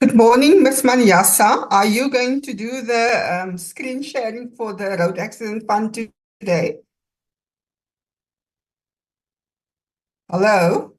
Good morning, Miss Manyasa. Are you going to do the screen sharing for the road accident fund today? Hello?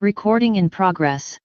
Recording in progress.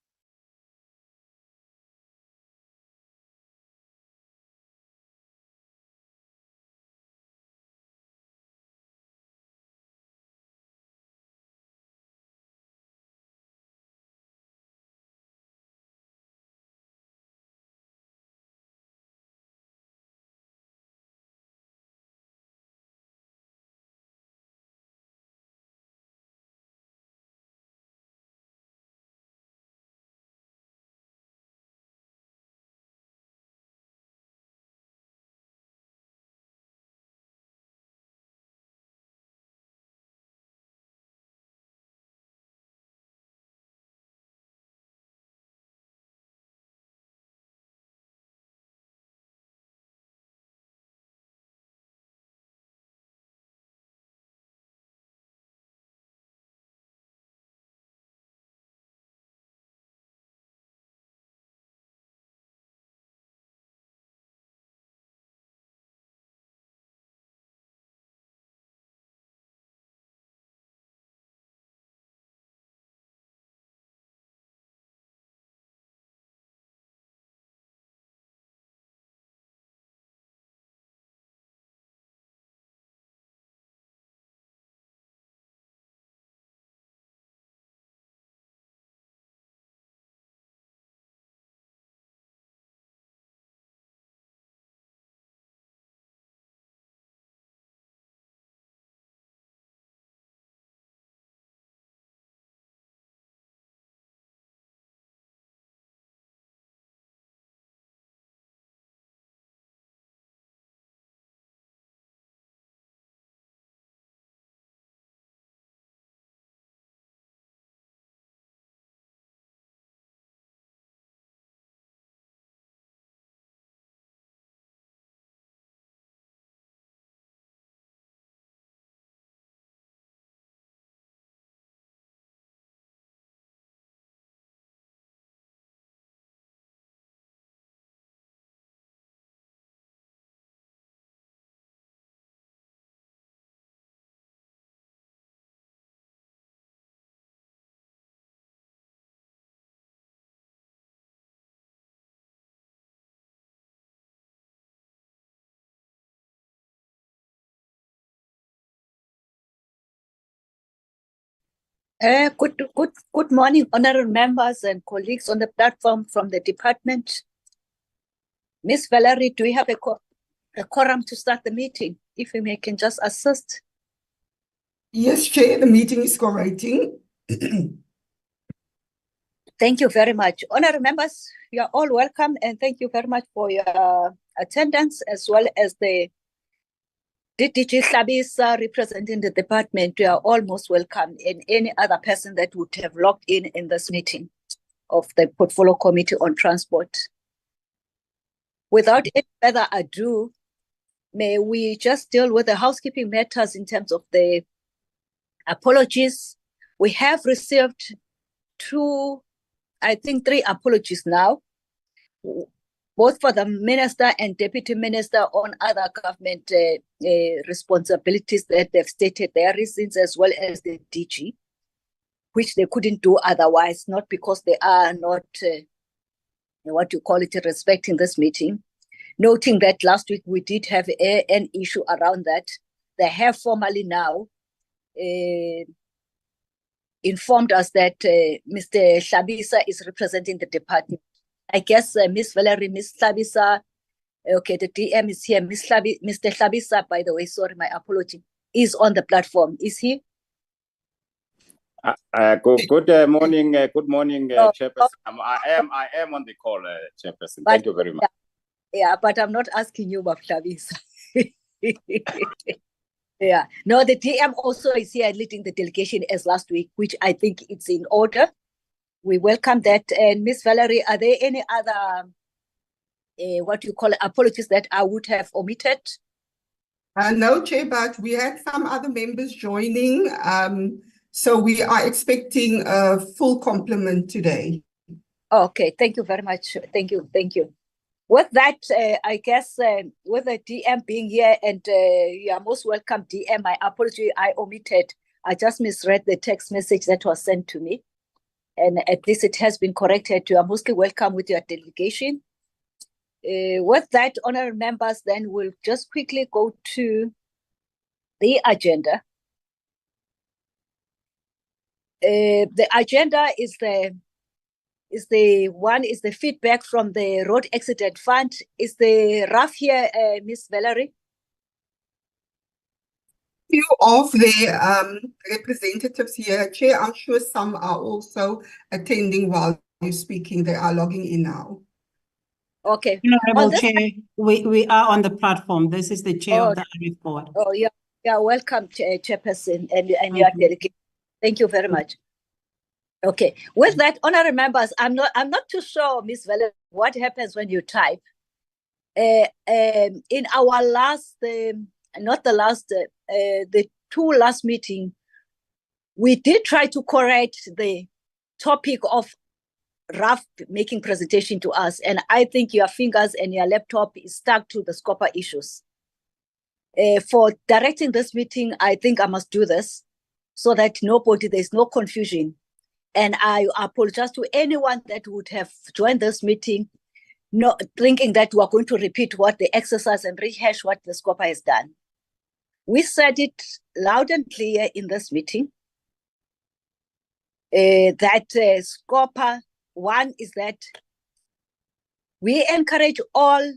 Good morning, honorable members and colleagues on the platform from the department. Miss Valerie, do we have a quorum to start the meeting? If you can just assist. Yes, Chair, the meeting is correcting. Thank you very much. Honorable members, you are all welcome and thank you very much for your attendance, as well as the DDG Hlabisa representing the department. You are all most welcome, and any other person that would have logged in this meeting of the Portfolio Committee on Transport. Without any further ado, may we just deal with the housekeeping matters in terms of the apologies. We have received three apologies now, both for the Minister and Deputy Minister on other government responsibilities that they've stated their reasons, as well as the DG, which they couldn't do otherwise, not because they are not, respecting this meeting. Noting that last week we did have an issue around that. They have formally now informed us that Mr. Hlabisa is representing the department. I guess Miss Valerie, Miss Hlabisa, okay, the DM is here. Mr. Hlabisa, by the way, sorry, my apology, is on the platform. Is he? Good morning, Chairperson. I am on the call, Chairperson. Thank you very much. Yeah, but I'm not asking you about Hlabisa. Yeah, no, the DM also is here leading the delegation as last week, which I think it's in order. We welcome that. And Miss Valerie, are there any other, apologies that I would have omitted? No, Chair, but we had some other members joining. So we are expecting a full complement today. Okay, thank you very much. Thank you. With that, I guess with the DM being here, and you are most welcome, DM. My apology, I omitted. I just misread the text message that was sent to me. and at least it has been corrected. You are mostly welcome with your delegation. With that, honorable members, then we'll just quickly go to the agenda. The agenda is the feedback from the Road Accident Fund. Is the RAF here, Miss Valerie? Few of the representatives here, Chair. I'm sure some are also attending while you're speaking. They are logging in now. Okay. Honorable Chair, we are on the platform. This is the chair of the RF board. Oh, yeah. Welcome, Chairperson, and your delegation. Thank you very much. Okay. With that, honorable members, I'm not too sure, Miss Valerie, what happens when you type. In our last, the two last meeting, we did try to correct the topic of RAF making presentation to us, and I think your fingers and your laptop is stuck to the SCOPA issues. For directing this meeting, I think I must do this so that there's no confusion. And I apologize to anyone that would have joined this meeting not thinking that we are going to repeat what the exercise and rehash what the SCOPA has done. We said it loud and clear in this meeting that SCOPA, one is that we encourage all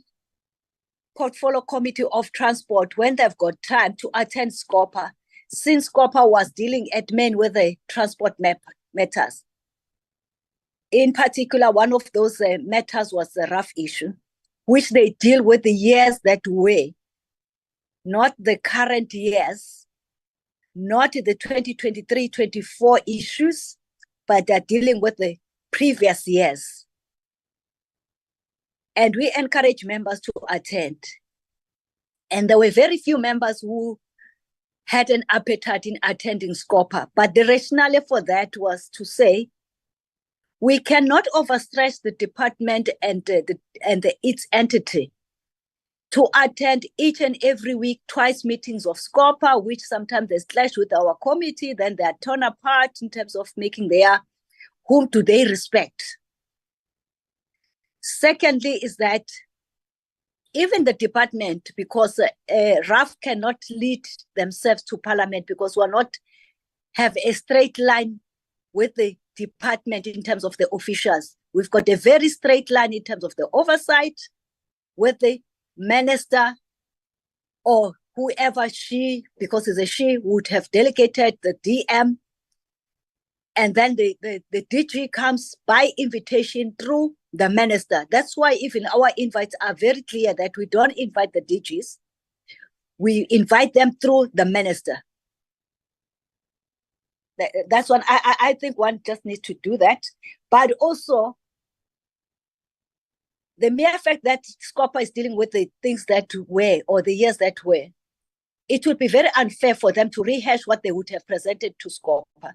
portfolio committee of transport when they've got time to attend SCOPA, since SCOPA was dealing at main with the transport matters. In particular, one of those matters was the RAF issue, which they deal with the years that were, not the current years, not the 2023-24 issues, but they're dealing with the previous years. And we encourage members to attend. And there were very few members who had an appetite in attending SCOPA. But the rationale for that was to say, we cannot overstretch the department and its entity to attend each and every week twice meetings of SCOPA, which sometimes they clash with our committee, then they are torn apart in terms of making whom do they respect. Secondly is that even the department, because RAF cannot lead themselves to parliament because we are not have a straight line with the department in terms of the officials. We've got a very straight line in terms of the oversight with the minister or whoever because it's a she, would have delegated the DM. And then the DG comes by invitation through the minister. That's why even our invites are very clear that we don't invite the DGs. We invite them through the minister. That's what I think one just needs to do that. But also, the mere fact that SCOPA is dealing with the things that were or the years that were, it would be very unfair for them to rehash what they would have presented to SCOPA.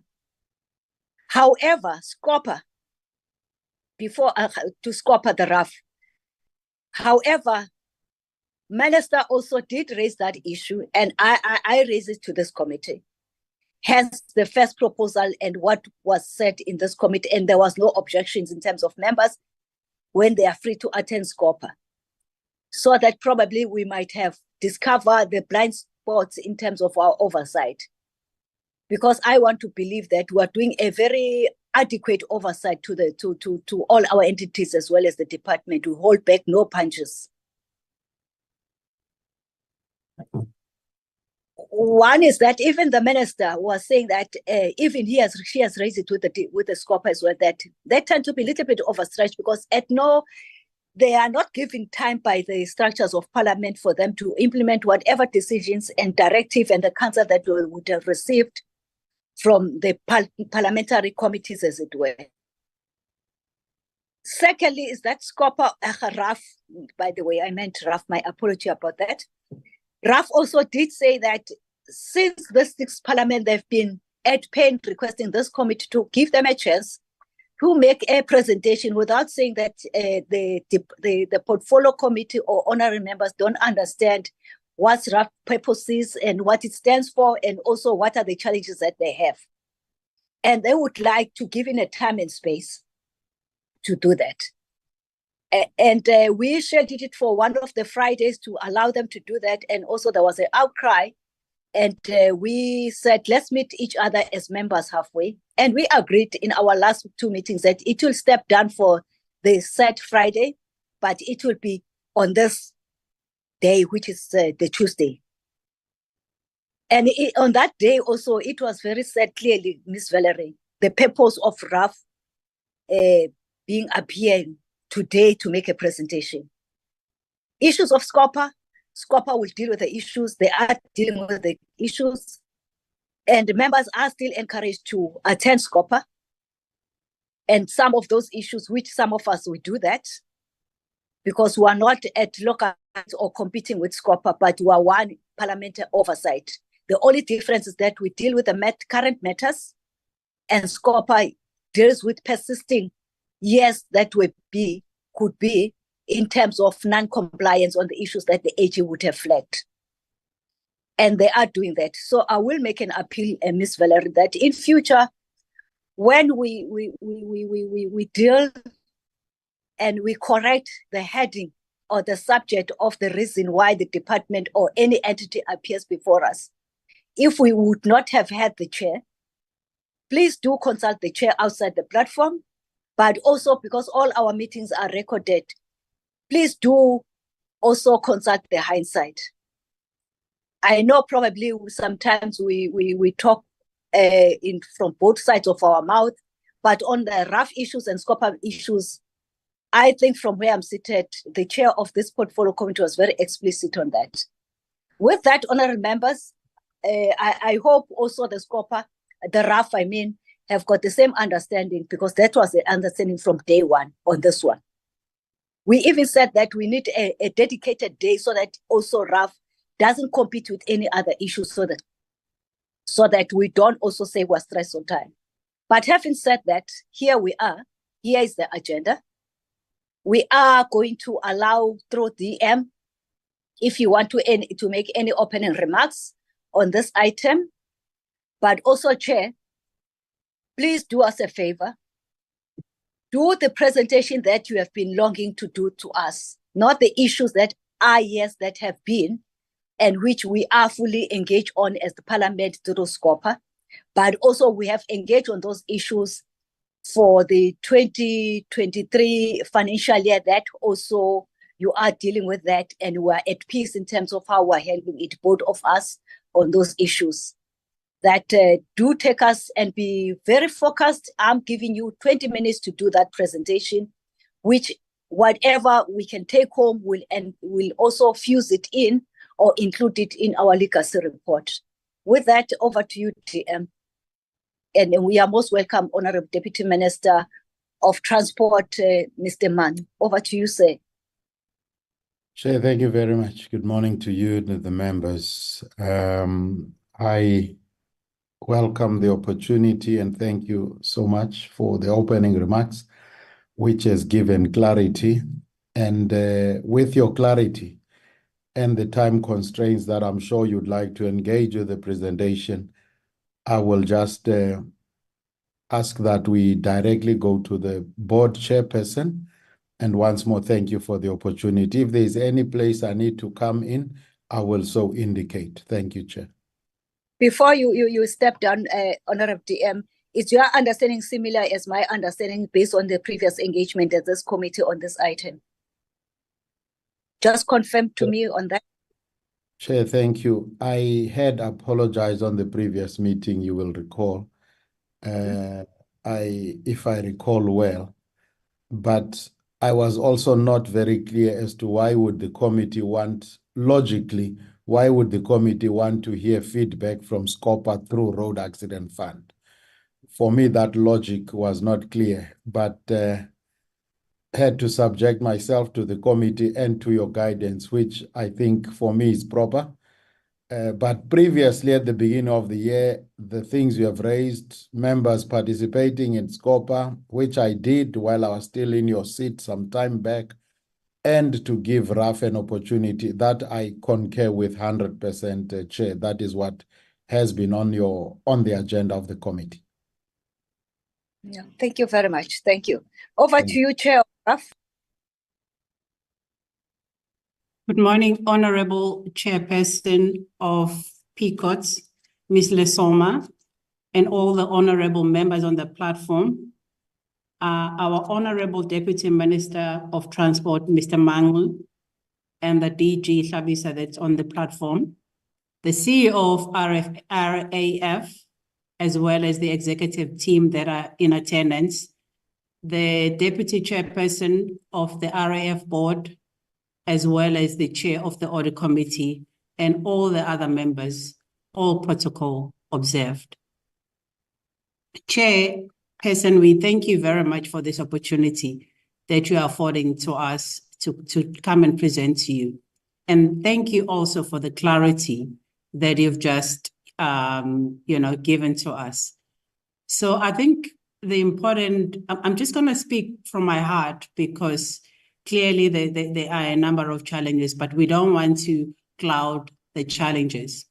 However, SCOPA, before to SCOPA the RAF, however, Minister also did raise that issue, and I raised it to this committee. Hence the first proposal and what was said in this committee, and there was no objections in terms of members when they are free to attend SCOPA. So that probably we might have discovered the blind spots in terms of our oversight. Because I want to believe that we are doing a very adequate oversight to all our entities as well as the department. We hold back no punches. One is that even the minister was saying that even she has raised it with the SCOPA as well, that they tend to be a little bit overstretched because they are not given time by the structures of parliament for them to implement whatever decisions and directive and the council that we would have received from the parliamentary committees, as it were. Secondly, is that SCOPA, RAF, by the way, I meant RAF, my apology about that. RAF also did say that since the sixth parliament, they've been at pain requesting this committee to give them a chance to make a presentation without saying that the portfolio committee or honorary members don't understand what RAF purpose is and what it stands for, and also what are the challenges that they have. and they would like to give in a time and space to do that. And we scheduled it for one of the Fridays to allow them to do that. And also there was an outcry. And we said, let's meet each other as members halfway. And we agreed in our last 2 meetings that it will step down for the said Friday, but it will be on this day, which is the Tuesday. And on that day also, it was very said clearly, Ms. Valerie, the purpose of RAF being appearing today to make a presentation. Issues of SCOPA will deal with the issues. They are dealing with the issues. And members are still encouraged to attend SCOPA. And some of those issues, which some of us will do that, because we are not at local or competing with SCOPA, but we are one parliamentary oversight. The only difference is that we deal with the current matters, and SCOPA deals with persisting yes that could be in terms of non-compliance on the issues that the AG would have flagged. And they are doing that. So I will make an appeal, Ms. Valerie, that in future, when we deal and we correct the heading or the subject of the reason why the department or any entity appears before us, if we would not have had the chair, please do consult the chair outside the platform, but also because all our meetings are recorded, please do also consult the hindsight. I know probably sometimes we talk from both sides of our mouth, but on the RAF issues and SCOPA issues, I think from where I'm seated, the chair of this portfolio committee was very explicit on that. With that, honorable members, I hope also the SCOPA, the RAF, have got the same understanding, because that was the understanding from day one on this one. We even said that we need a dedicated day so that also RAF doesn't compete with any other issues, so that we don't also say we're stressed on time. But having said that, here we are. Here is the agenda. We are going to allow through DM if you want to make any opening remarks on this item. But also, Chair, please do us a favor. Do the presentation that you have been longing to do to us, not the issues that are yes, that have been, and which we are fully engaged on as the Parliament through SCOPA, but also we have engaged on those issues for the 2023 financial year, that also you are dealing with that, and we're at peace in terms of how we're handling it, both of us, on those issues. That do take us and be very focused. I'm giving you 20 minutes to do that presentation, which whatever we can take home we'll also fuse it in or include it in our legacy report. With that, over to you, TM. And we are most welcome, Honorable Deputy Minister of Transport, Mr. Mann. Over to you, sir. Chair, thank you very much. Good morning to you and the members. I welcome the opportunity and thank you so much for the opening remarks, which has given clarity. And with your clarity and the time constraints that I'm sure you'd like to engage with the presentation, I will just ask that we directly go to the board chairperson. And once more, thank you for the opportunity. If there is any place I need to come in, I will so indicate. Thank you, Chair. Before you step down, Honorable DM, is your understanding similar as my understanding based on the previous engagement at this committee on this item? Just confirm to me on that. Chair, thank you. I had apologized on the previous meeting, you will recall. If I recall well, but I was also not very clear as to why would the committee want, logically, why would the committee want to hear feedback from SCOPA through Road Accident Fund? For me, that logic was not clear, but had to subject myself to the committee and to your guidance, which I think for me is proper. But previously, at the beginning of the year, the things you have raised, members participating in SCOPA, which I did while I was still in your seat some time back, and to give RAF an opportunity, that I concur with 100%, Chair. That is what has been on the agenda of the committee. Yeah, thank you very much. Thank you. Over to you, Chair. Good morning, Honorable Chairperson of PCOTS, Ms. Lesoma, and all the honorable members on the platform. Our Honorable Deputy Minister of Transport, Mr. Mangu, and the DG Hlabisa that's on the platform, the CEO of RAF, as well as the executive team that are in attendance, the Deputy Chairperson of the RAF Board, as well as the Chair of the Audit Committee, and all the other members, all protocol observed. Chairperson, we thank you very much for this opportunity that you are affording to us to come and present to you. And thank you also for the clarity that you've just given to us. So I think I'm just going to speak from my heart, because clearly there are a number of challenges, but we don't want to cloud the challenges.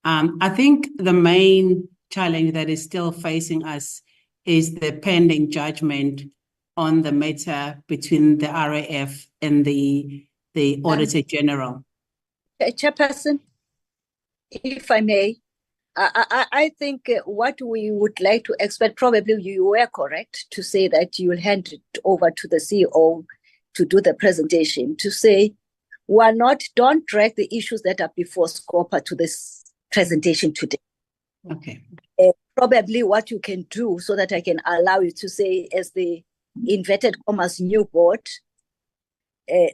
I think the main challenge that is still facing us is the pending judgment on the matter between the RAF and the Auditor General. Chairperson, if I may, I think what we would like to expect, probably you were correct to say that you will hand it over to the CEO to do the presentation, to say, don't drag the issues that are before SCOPA to this presentation today. Okay. Probably what you can do, so that I can allow you to say, as the inverted commas new board,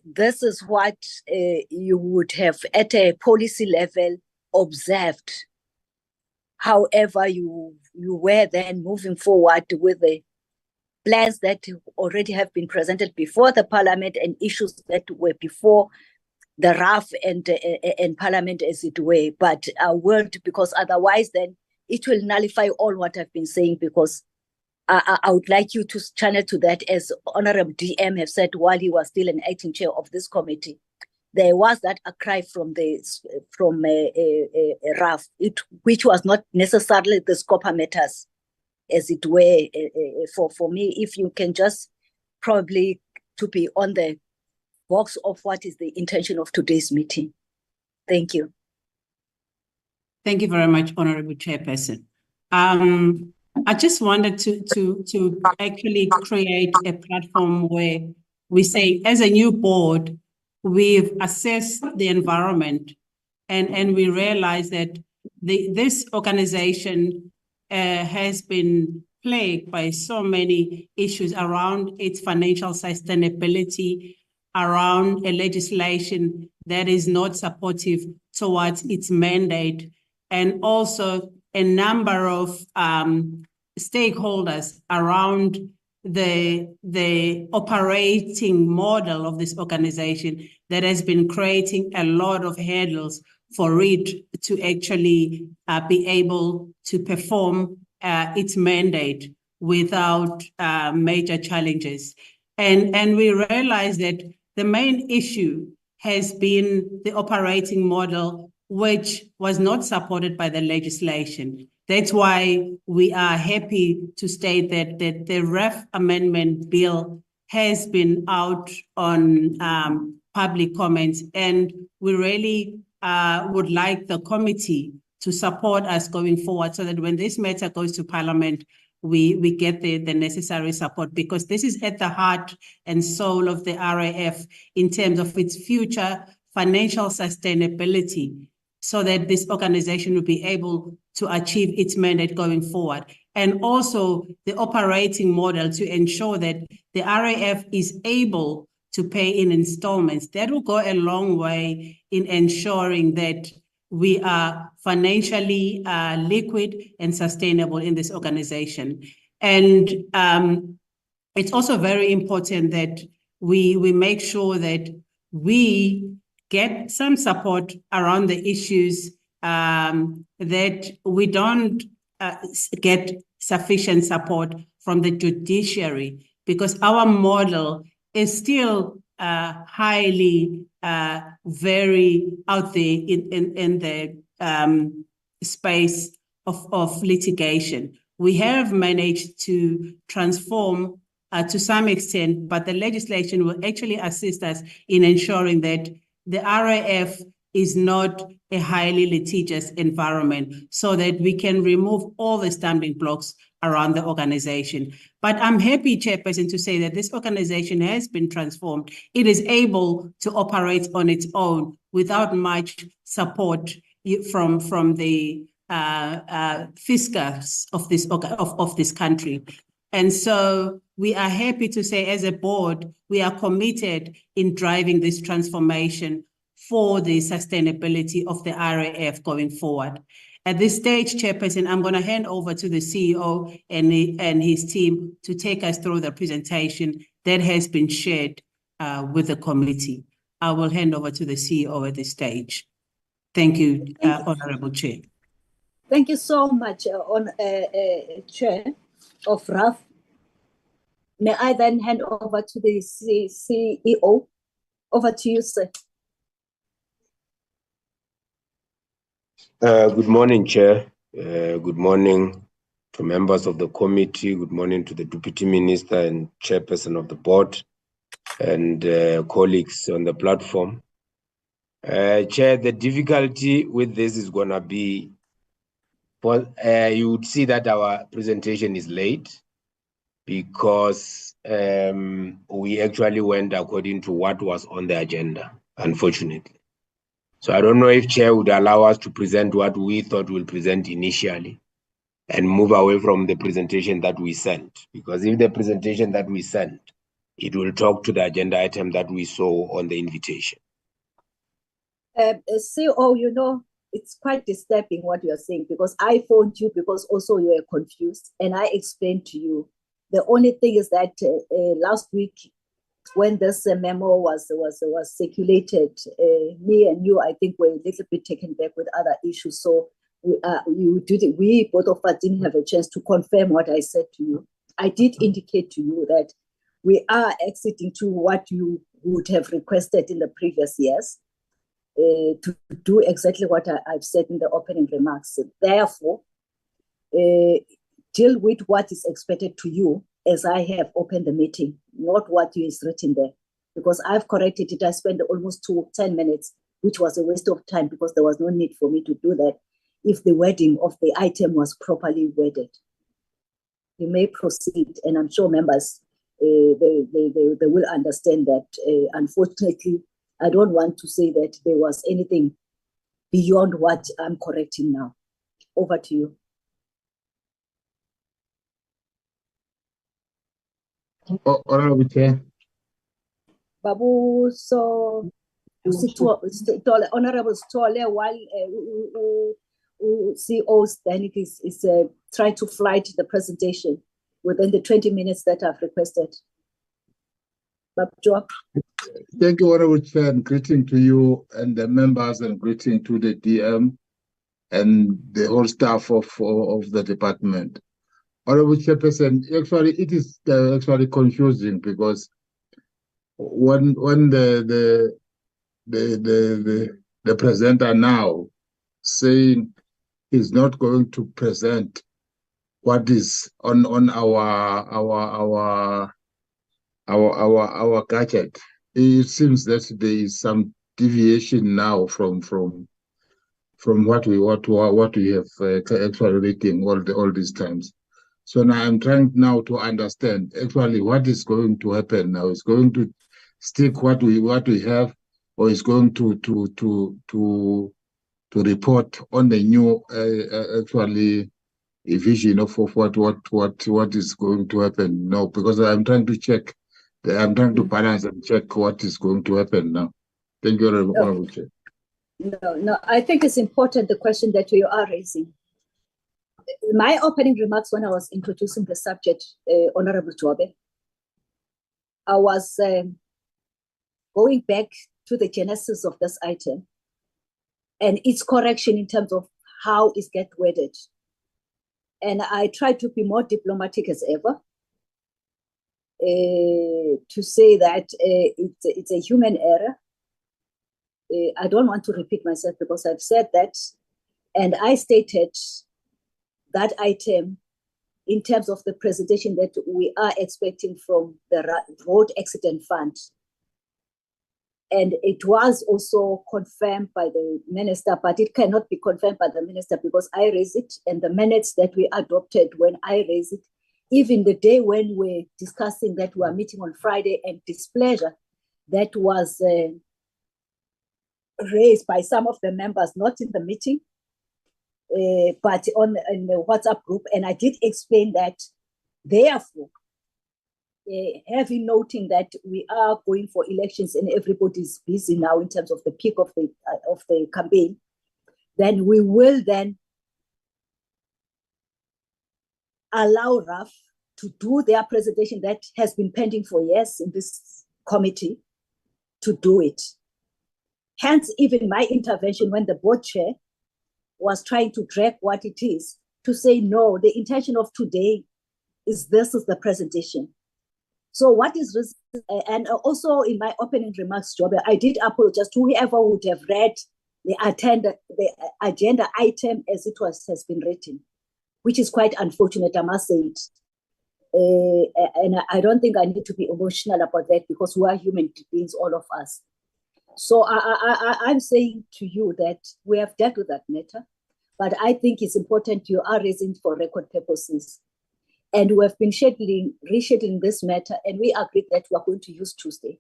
this is what you would have at a policy level observed. However, you were then moving forward with the plans that already have been presented before the Parliament and issues that were before the RAF and Parliament, as it were. But because otherwise then it will nullify all what I've been saying, because I would like you to channel to that, as Honorable DM have said while he was still an acting chair of this committee. There was that a cry from RAF, which was not necessarily the SCOPA matters, as it were. For me, if you can just probably to be on the box of what is the intention of today's meeting. Thank you. Thank you very much, Honorable Chairperson. I just wanted to actually create a platform where we say, as a new board, we've assessed the environment and we realize that this organization has been plagued by so many issues around its financial sustainability, around a legislation that is not supportive towards its mandate, and also a number of stakeholders around the operating model of this organization that has been creating a lot of hurdles for it to actually be able to perform its mandate without major challenges. And we realize that the main issue has been the operating model, which was not supported by the legislation. That's why we are happy to state that the REF amendment bill has been out on public comments, and we really would like the committee to support us going forward, so that when this matter goes to Parliament, we get the necessary support, because this is at the heart and soul of the RAF in terms of its future financial sustainability, so that this organization will be able to achieve its mandate going forward. And also the operating model to ensure that the RAF is able to pay in installments. That will go a long way in ensuring that we are financially liquid and sustainable in this organization. And it's also very important that we make sure that we get some support around the issues that we don't get sufficient support from the judiciary, because our model is still highly, very out there in the space of litigation. we have managed to transform to some extent, but the legislation will actually assist us in ensuring that the RAF is not a highly litigious environment, so that we can remove all the stumbling blocks around the organization. But I'm happy, Chairperson, to say that this organization has been transformed. It is able to operate on its own without much support from the fiscus of this country. And so we are happy to say, as a board, we are committed in driving this transformation for the sustainability of the RAF going forward. At this stage, Chairperson, I'm going to hand over to the CEO and his team to take us through the presentation that has been shared with the committee. I will hand over to the CEO at this stage. Thank you, Honorable Chair. Thank you so much, Chair of RAF. May I then hand over to the CEO? Over to you, sir. Good morning, Chair. Good morning to members of the committee. Good morning to the Deputy Minister and Chairperson of the board and colleagues on the platform. Chair, the difficulty with this is going to be, you would see that our presentation is late because we actually went according to what was on the agenda, unfortunately. So I don't know if Chair would allow us to present what we thought we'll present initially and move away from the presentation that we sent. Because if the presentation that we sent, it will talk to the agenda item that we saw on the invitation. CEO, you know, it's quite disturbing what you're saying, because I phoned you because also you were confused, and I explained to you. The only thing is that last week, when this memo was circulated, me and you, I think, were a little bit taken back with other issues. So we both of us didn't have a chance to confirm what I said to you. I did indicate to you that we are acceding to what you would have requested in the previous years, to do exactly what I've said in the opening remarks. Therefore, deal with what is expected to you as I have opened the meeting, not what is written there. Because I've corrected it, I spent almost 10 minutes, which was a waste of time because there was no need for me to do that if the wording of the item was properly worded. You may proceed, and I'm sure members, they will understand that. Unfortunately, I don't want to say that there was anything beyond what I'm correcting now. Over to you. Honorable Chair. Babu, so Honorable Stole, while CEOs then is try to flight the presentation within the 20 minutes that I've requested. Babu. Thank you, Honorable Chair, and greeting to you and the members, and greeting to the DM and the whole staff of the department. Honorable Chairperson, actually, it is actually confusing because when the presenter now saying he's not going to present what is on our gadget, it seems that there is some deviation now from what we have actually reading all these times. So now I'm trying now to understand actually what is going to happen now. Is going to stick what we have, or is going to report on the new actually a vision of what is going to happen now? Because I'm trying to check. I'm trying to balance and check what is going to happen now. Thank you, Honorable Chair. No, I think it's important, the question that you are raising. My opening remarks when I was introducing the subject, Honorable Jobe, I was going back to the genesis of this item and its correction in terms of how it gets worded. And I tried to be more diplomatic as ever, to say that it's a human error. I don't want to repeat myself because I've said that, and I stated that item in terms of the presentation that we are expecting from the Road Accident Fund. And it was also confirmed by the minister, but it cannot be confirmed by the minister because I raised it, and the minutes that we adopted when I raised it, even the day when we're discussing that we are meeting on Friday, and displeasure that was raised by some of the members, not in the meeting, but in the WhatsApp group. And I did explain that, therefore, having noting that we are going for elections and everybody's busy now in terms of the peak of the campaign, then we will then allow RAF to do their presentation that has been pending for years in this committee, to do it. Hence, even my intervention when the board chair was trying to drag what it is, to say, no, the intention of today is this is the presentation. So what is, and also in my opening remarks, Jobe, I did apologize to whoever would have read the agenda item as it has been written, which is quite unfortunate, I must say it. And I don't think I need to be emotional about that because we are human beings, all of us. So I'm saying to you that we have dealt with that matter, but I think it's important you are raising for record purposes. And we have been rescheduling this matter, and we agreed that we are going to use Tuesday.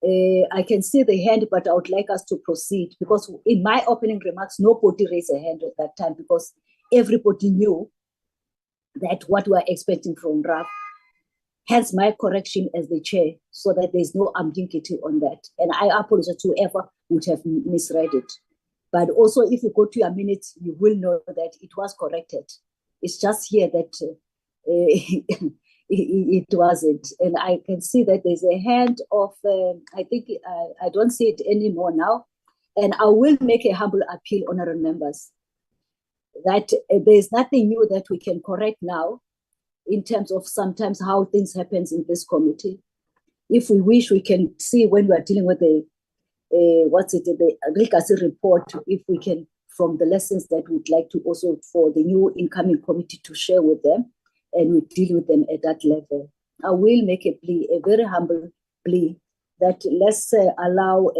I can see the hand, but I would like us to proceed because in my opening remarks, nobody raised a hand at that time because everybody knew that what we are expecting from RAF. Hence my correction as the chair, so that there's no ambiguity on that. And I apologize to whoever would have misread it. But also, if you go to your minutes, you will know that it was corrected. It's just here that it wasn't. And I can see that there's a hand of, I think, I don't see it anymore now. And I will make a humble appeal, honorable members, that there's nothing new that we can correct now in terms of sometimes how things happen in this committee. If we wish, we can see when we are dealing with the legacy report, if we can, from the lessons that we'd like to also for the new incoming committee to share with them, and we deal with them at that level. I will make a plea, a very humble plea, that let's allow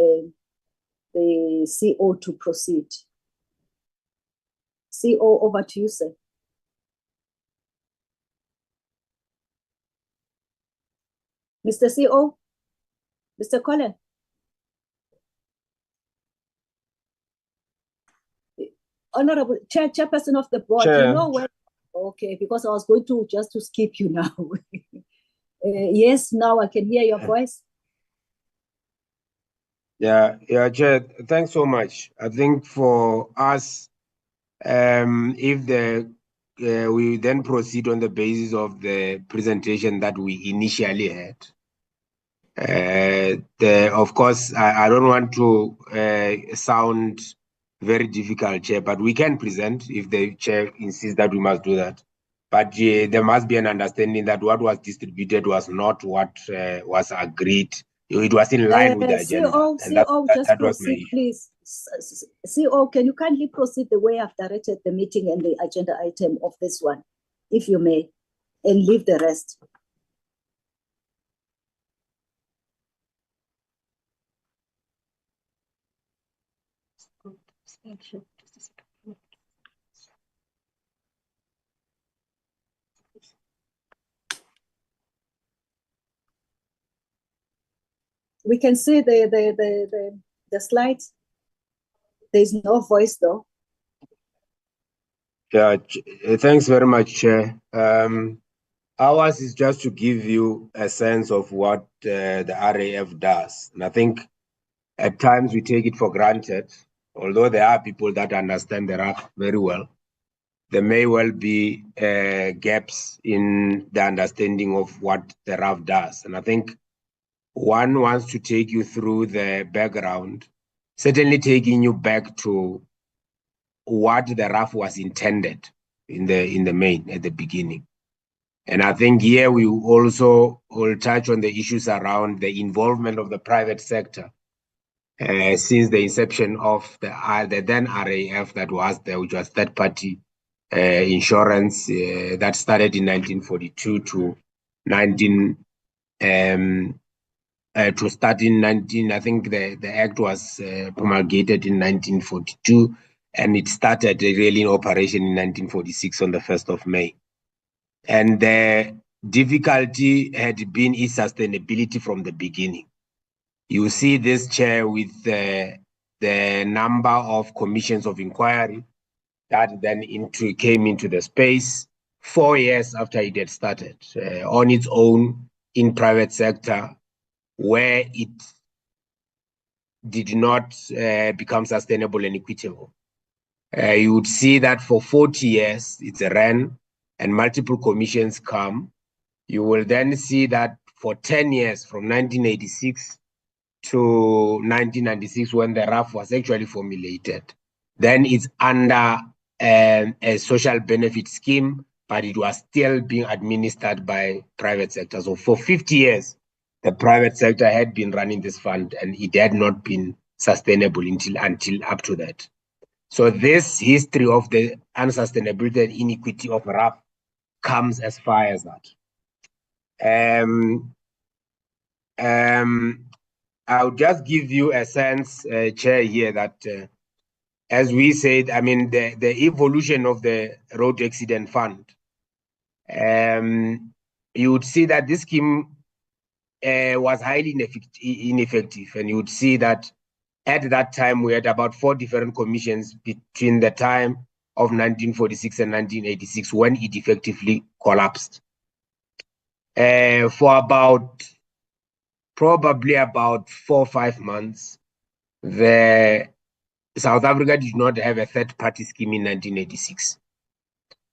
the CO to proceed. CO, over to you, sir. Mr. CO, Mr. Colin. Honorable Chairperson of the board, Chair. you know where? Okay, because I was going to just to skip you now. Yes, now I can hear your voice. Yeah, Chair, thanks so much. I think for us, if we then proceed on the basis of the presentation that we initially had, of course, I don't want to sound very difficult, Chair, but we can present if the Chair insists that we must do that. But there must be an understanding that what was distributed was not what was agreed. It was in line with the agenda. CO, just that proceed, please. CO, can you kindly proceed the way I've directed the meeting and the agenda item of this one, if you may, and leave the rest. We can see the slides. There's no voice though. Yeah, thanks very much, Chair. Ours is just to give you a sense of what the RAF does. And I think at times we take it for granted, although there are people that understand the RAF very well. There may well be gaps in the understanding of what the RAF does. And I think one wants to take you through the background, certainly taking you back to what the RAF was intended in the main at the beginning. And I think here we also will touch on the issues around the involvement of the private sector since the inception of the then RAF that was there, which was third party insurance that started in 1942 to 19 to start in 19. I think the act was promulgated in 1942, and it started really in operation in 1946 on the 1st of May. And the difficulty had been its sustainability from the beginning. You see this chair with the number of commissions of inquiry that then came into the space 4 years after it had started on its own in private sector, where it did not become sustainable and equitable. You would see that for 40 years it's ran and multiple commissions come. You will then see that for 10 years, from 1986 to 1996, when the RAF was actually formulated, then it's under a social benefit scheme, but it was still being administered by private sector. So for 50 years, the private sector had been running this fund, and it had not been sustainable until up to that. So this history of the unsustainability and inequity of RAF comes as far as that. I'll just give you a sense, Chair, here that, as we said, I mean, the evolution of the road accident fund, you would see that this scheme was highly ineffective, and you would see that at that time we had about 4 different commissions between the time of 1946 and 1986 when it effectively collapsed. For probably about 4 or 5 months, South Africa did not have a third-party scheme in 1986.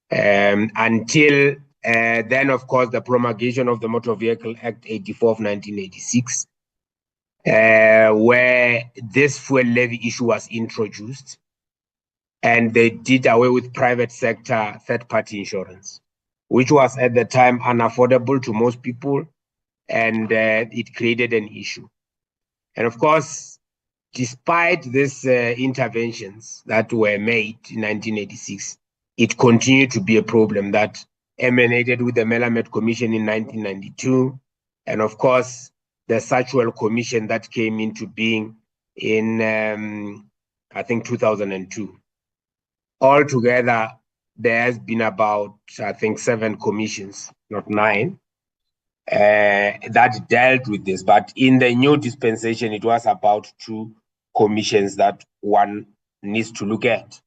Until then, of course, the promulgation of the Motor Vehicle Act 84 of 1986, where this fuel levy issue was introduced, and they did away with private sector third-party insurance, which was at the time unaffordable to most people, and it created an issue. And of course, despite these interventions that were made in 1986, it continued to be a problem that emanated with the Melamed Commission in 1992, and of course, the Satchwell Commission that came into being in, I think, 2002. Altogether, there has been about, I think, 7 commissions, not 9, that dealt with this. But in the new dispensation, it was about 2 commissions that one needs to look at.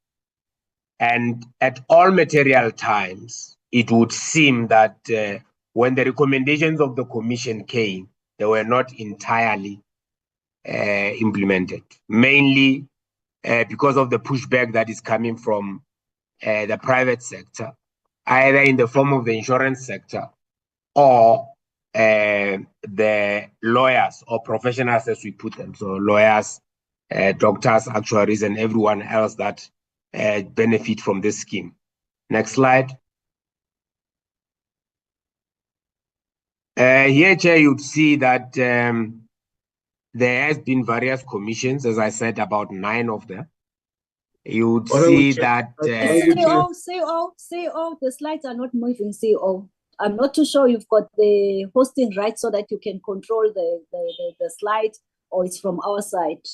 And at all material times, it would seem that when the recommendations of the commission came, they were not entirely implemented, mainly because of the pushback that is coming from the private sector, either in the form of the insurance sector or the lawyers or professionals, as we put them. So lawyers, doctors, actuaries, and everyone else that benefit from this scheme. Next slide. Here, Chair, you'd see that there has been various commissions, as I said, about 9 of them. You would see that... CO, the slides are not moving, CO. I'm not too sure you've got the hosting right so that you can control the slide, or it's from our side.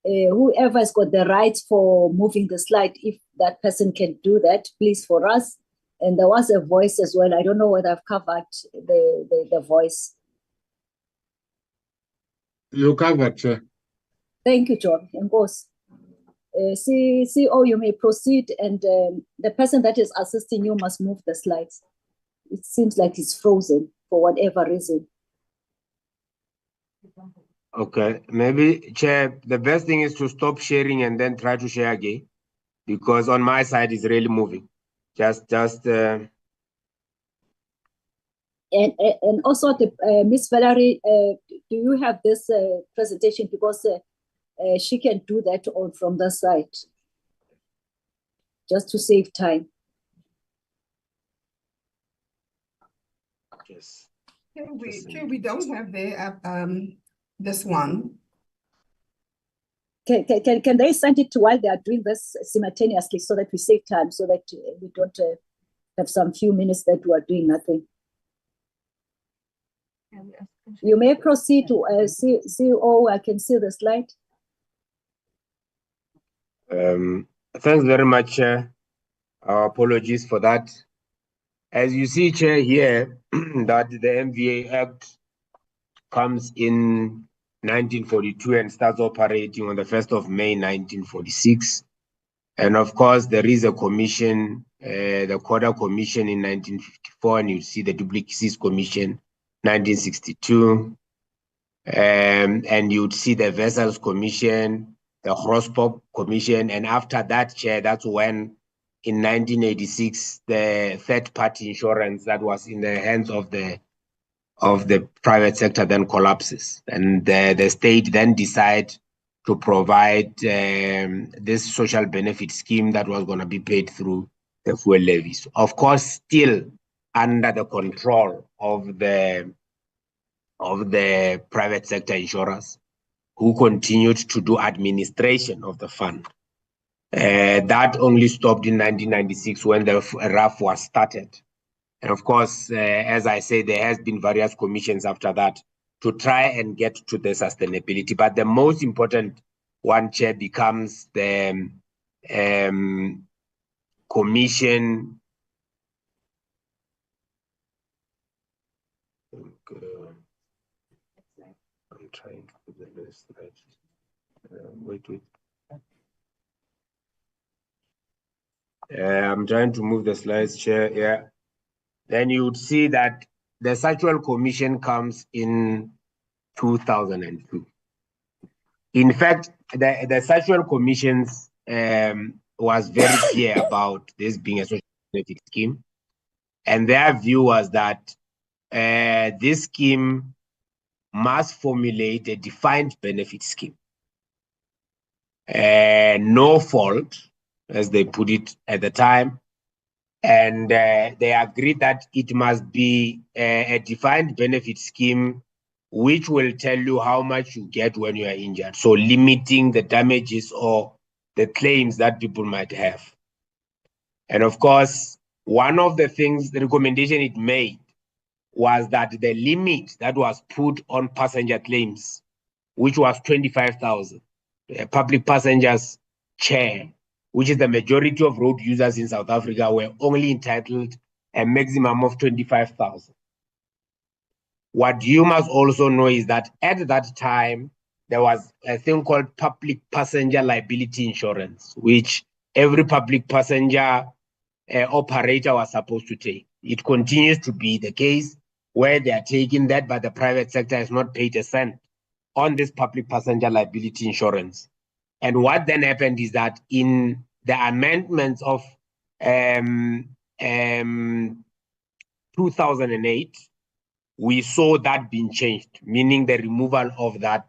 Whoever has got the rights for moving the slide, if that person can do that, please, for us. And there was a voice as well. I don't know whether I've covered the voice. You covered, Chair. Thank you, John. And boss. CO, you may proceed, and the person that is assisting you must move the slides. It seems like it's frozen for whatever reason. Okay, maybe, Chair, the best thing is to stop sharing and then try to share again, because on my side it's really moving. And also, Miss Valerie, do you have this presentation? Because she can do that from the side, just to save time. Yes. We don't have there this one. Can they send it while they are doing this simultaneously so that we save time, so that we don't have some few minutes that we are doing nothing? You may proceed to CEO. I can see the slide. Thanks very much, Chair. Our apologies for that. As you see, Chair, here, that the MVA Act comes in 1942 and starts operating on the 1st of May 1946. And of course, there is a commission, the Quota Commission in 1954, and you see the Duplicacies Commission 1962. And you'd see the Vessels Commission, the Grosspop Commission, and after that, Chair, that's when in 1986, the third-party insurance that was in the hands of the private sector then collapses, and the state then decide to provide this social benefit scheme that was going to be paid through the fuel levies. Of course, still under the control of the private sector insurers, who continued to do administration of the fund. That only stopped in 1996 when the RAF was started. And of course, as I say, there has been various commissions after that to try and get to the sustainability. But the most important one, Chair, becomes the commission. I'm trying to put the list right. Wait. I'm trying to move the slides, Chair. Yeah. Then you would see that the Sexual Commission comes in 2002. In fact, the Sexual Commissions was very clear about this being a social benefit scheme. And their view was that this scheme must formulate a defined benefit scheme. No fault, as they put it at the time. And they agreed that it must be a defined benefit scheme which will tell you how much you get when you are injured. So limiting the damages or the claims that people might have. And of course, one of the things, the recommendation it made was that the limit that was put on passenger claims, which was 25,000, public passengers share, which is the majority of road users in South Africa, were only entitled a maximum of 25,000. What you must also know is that at that time, there was a thing called public passenger liability insurance, which every public passenger operator was supposed to take. It continues to be the case where they are taking that, but the private sector has not paid a cent on this public passenger liability insurance. And what then happened is that in the amendments of 2008, we saw that being changed, meaning the removal of that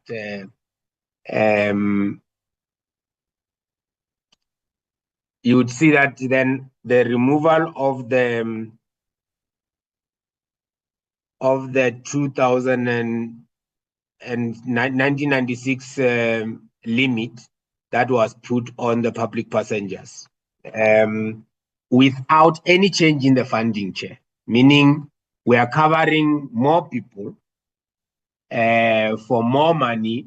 you would see that then the removal of the 1996 limit that was put on the public passengers without any change in the funding, Chair, meaning we are covering more people for more money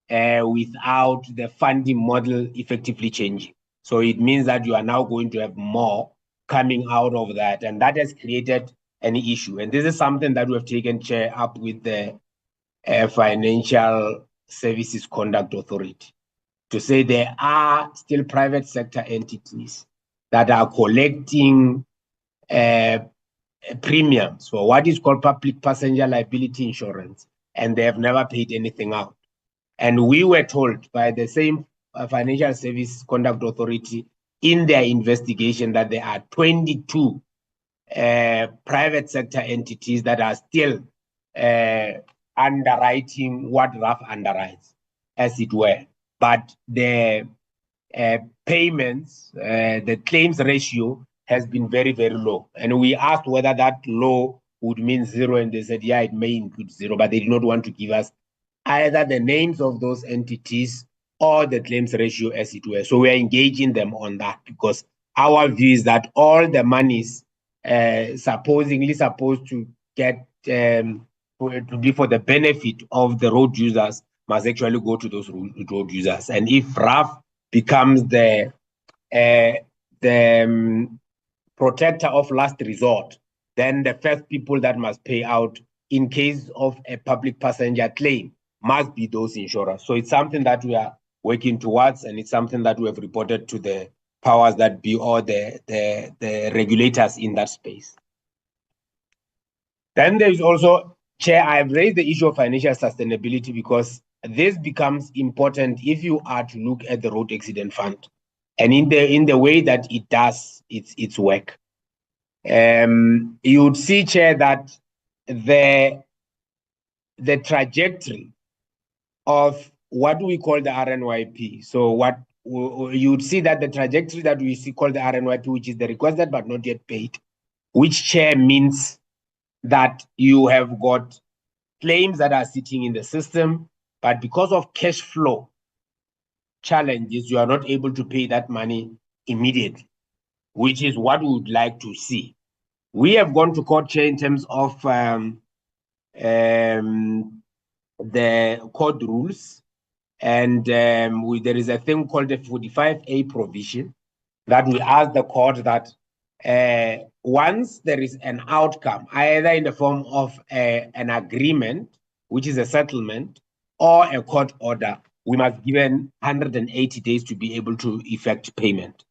without the funding model effectively changing. So it means that you are now going to have more coming out of that, and that has created an issue. And this is something that we have taken, Chair, up with the Financial Services Conduct Authority to say there are still private sector entities that are collecting premiums for what is called public passenger liability insurance, and they have never paid anything out. And we were told by the same Financial Service Conduct Authority in their investigation that there are 22 private sector entities that are still underwriting what RAF underwrites, as it were. But the payments, the claims ratio has been very, very low. And we asked whether that low would mean zero, and they said, yeah, it may include zero, but they did not want to give us either the names of those entities or the claims ratio as it were. So we are engaging them on that, because our view is that all the monies supposedly supposed to get to be for the benefit of the road users must actually go to those road users. And if RAF becomes the protector of last resort, then the first people that must pay out in case of a public passenger claim must be those insurers. So it's something that we are working towards, and it's something that we have reported to the powers that be, or the regulators in that space. Then there is also, Chair, I've raised the issue of financial sustainability because this becomes important if you are to look at the road accident fund and in the way that it does its work. You would see, Chair, that the trajectory of what we call the RNYP. So what you would see that the trajectory that we see called the RNYP, which is the requested but not yet paid, which, Chair, means that you have got claims that are sitting in the system, but because of cash flow challenges, you are not able to pay that money immediately, which is what we would like to see. We have gone to court, Chair, in terms of the court rules, and there is a thing called the 45A provision that we ask the court that once there is an outcome, either in the form of an agreement, which is a settlement, or a court order, we must be given 180 days to be able to effect payment.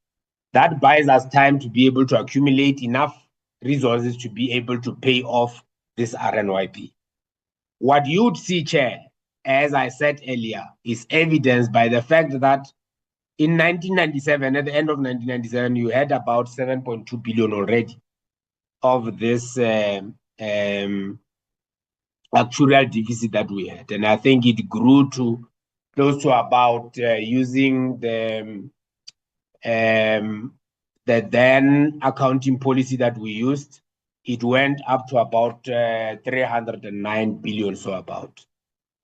That buys us time to be able to accumulate enough resources to be able to pay off this RNYP. What you'd see, Chair, as I said earlier, is evidenced by the fact that in 1997, at the end of 1997, you had about 7.2 billion already of this actuarial deficit that we had. And I think it grew to close to about, using the then accounting policy that we used, it went up to about 309 billion, so about.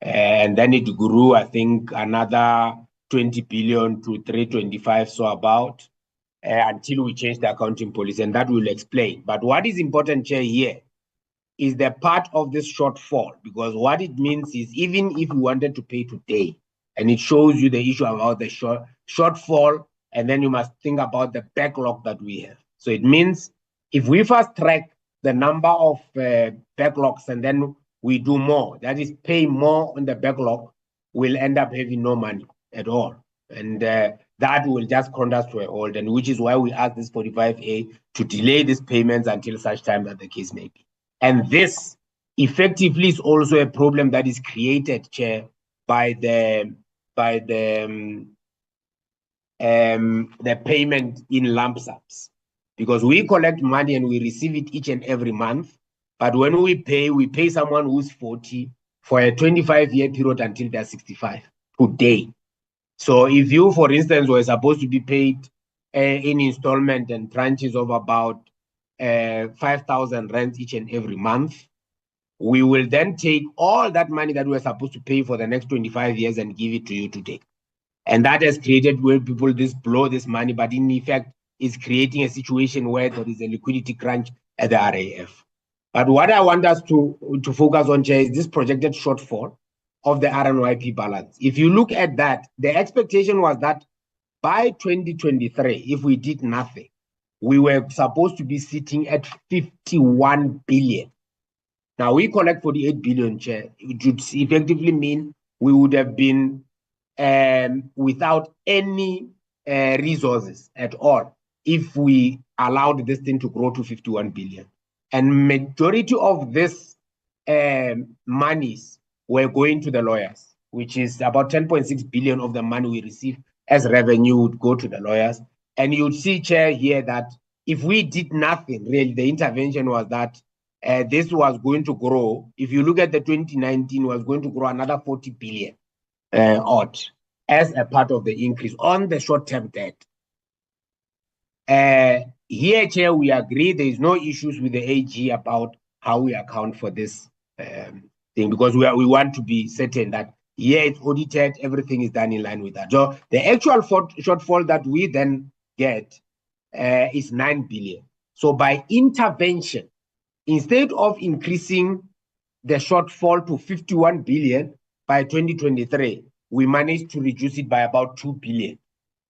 And then it grew, I think, another 20 billion to 325, so about, until we changed the accounting policy, and that will explain. But what is important, Chair, here is the part of this shortfall, because what it means is even if we wanted to pay today, and it shows you the issue about the shortfall, and then you must think about the backlog that we have. So it means if we fast track the number of backlogs and then we do more, that is pay more on the backlog, we'll end up having no money at all. And that will just count us to a hold, and which is why we ask this 45A to delay these payments until such time that the case may be. And this effectively is also a problem that is created, Chair, by the payment in lump sums, because we collect money and we receive it each and every month. But when we pay someone who's 40 for a 25-year period until they're 65 today. So if you, for instance, were supposed to be paid in installment and tranches of about 5,000 rands each and every month, we will then take all that money that we're supposed to pay for the next 25 years and give it to you today. And that has created where people blow this money, but in effect is creating a situation where there is a liquidity crunch at the RAF. But what I want us to focus on, Chair, is this projected shortfall of the RNYP balance. If you look at that, the expectation was that by 2023, if we did nothing, we were supposed to be sitting at 51 billion. Now we collect 48 billion, Chair. It would effectively mean we would have been without any resources at all if we allowed this thing to grow to 51 billion. And majority of this monies were going to the lawyers, which is about 10.6 billion of the money we receive as revenue would go to the lawyers. And you'd see, Chair, here that if we did nothing, really, the intervention was that this was going to grow. If you look at the 2019, was going to grow another 40 billion odd as a part of the increase on the short-term debt. Here, Chair, we agree there is no issues with the AG about how we account for this thing, because we want to be certain that Here it's audited, everything is done in line with that. So the actual shortfall that we then get is 9 billion. So by intervention, instead of increasing the shortfall to 51 billion by 2023, we managed to reduce it by about 2 billion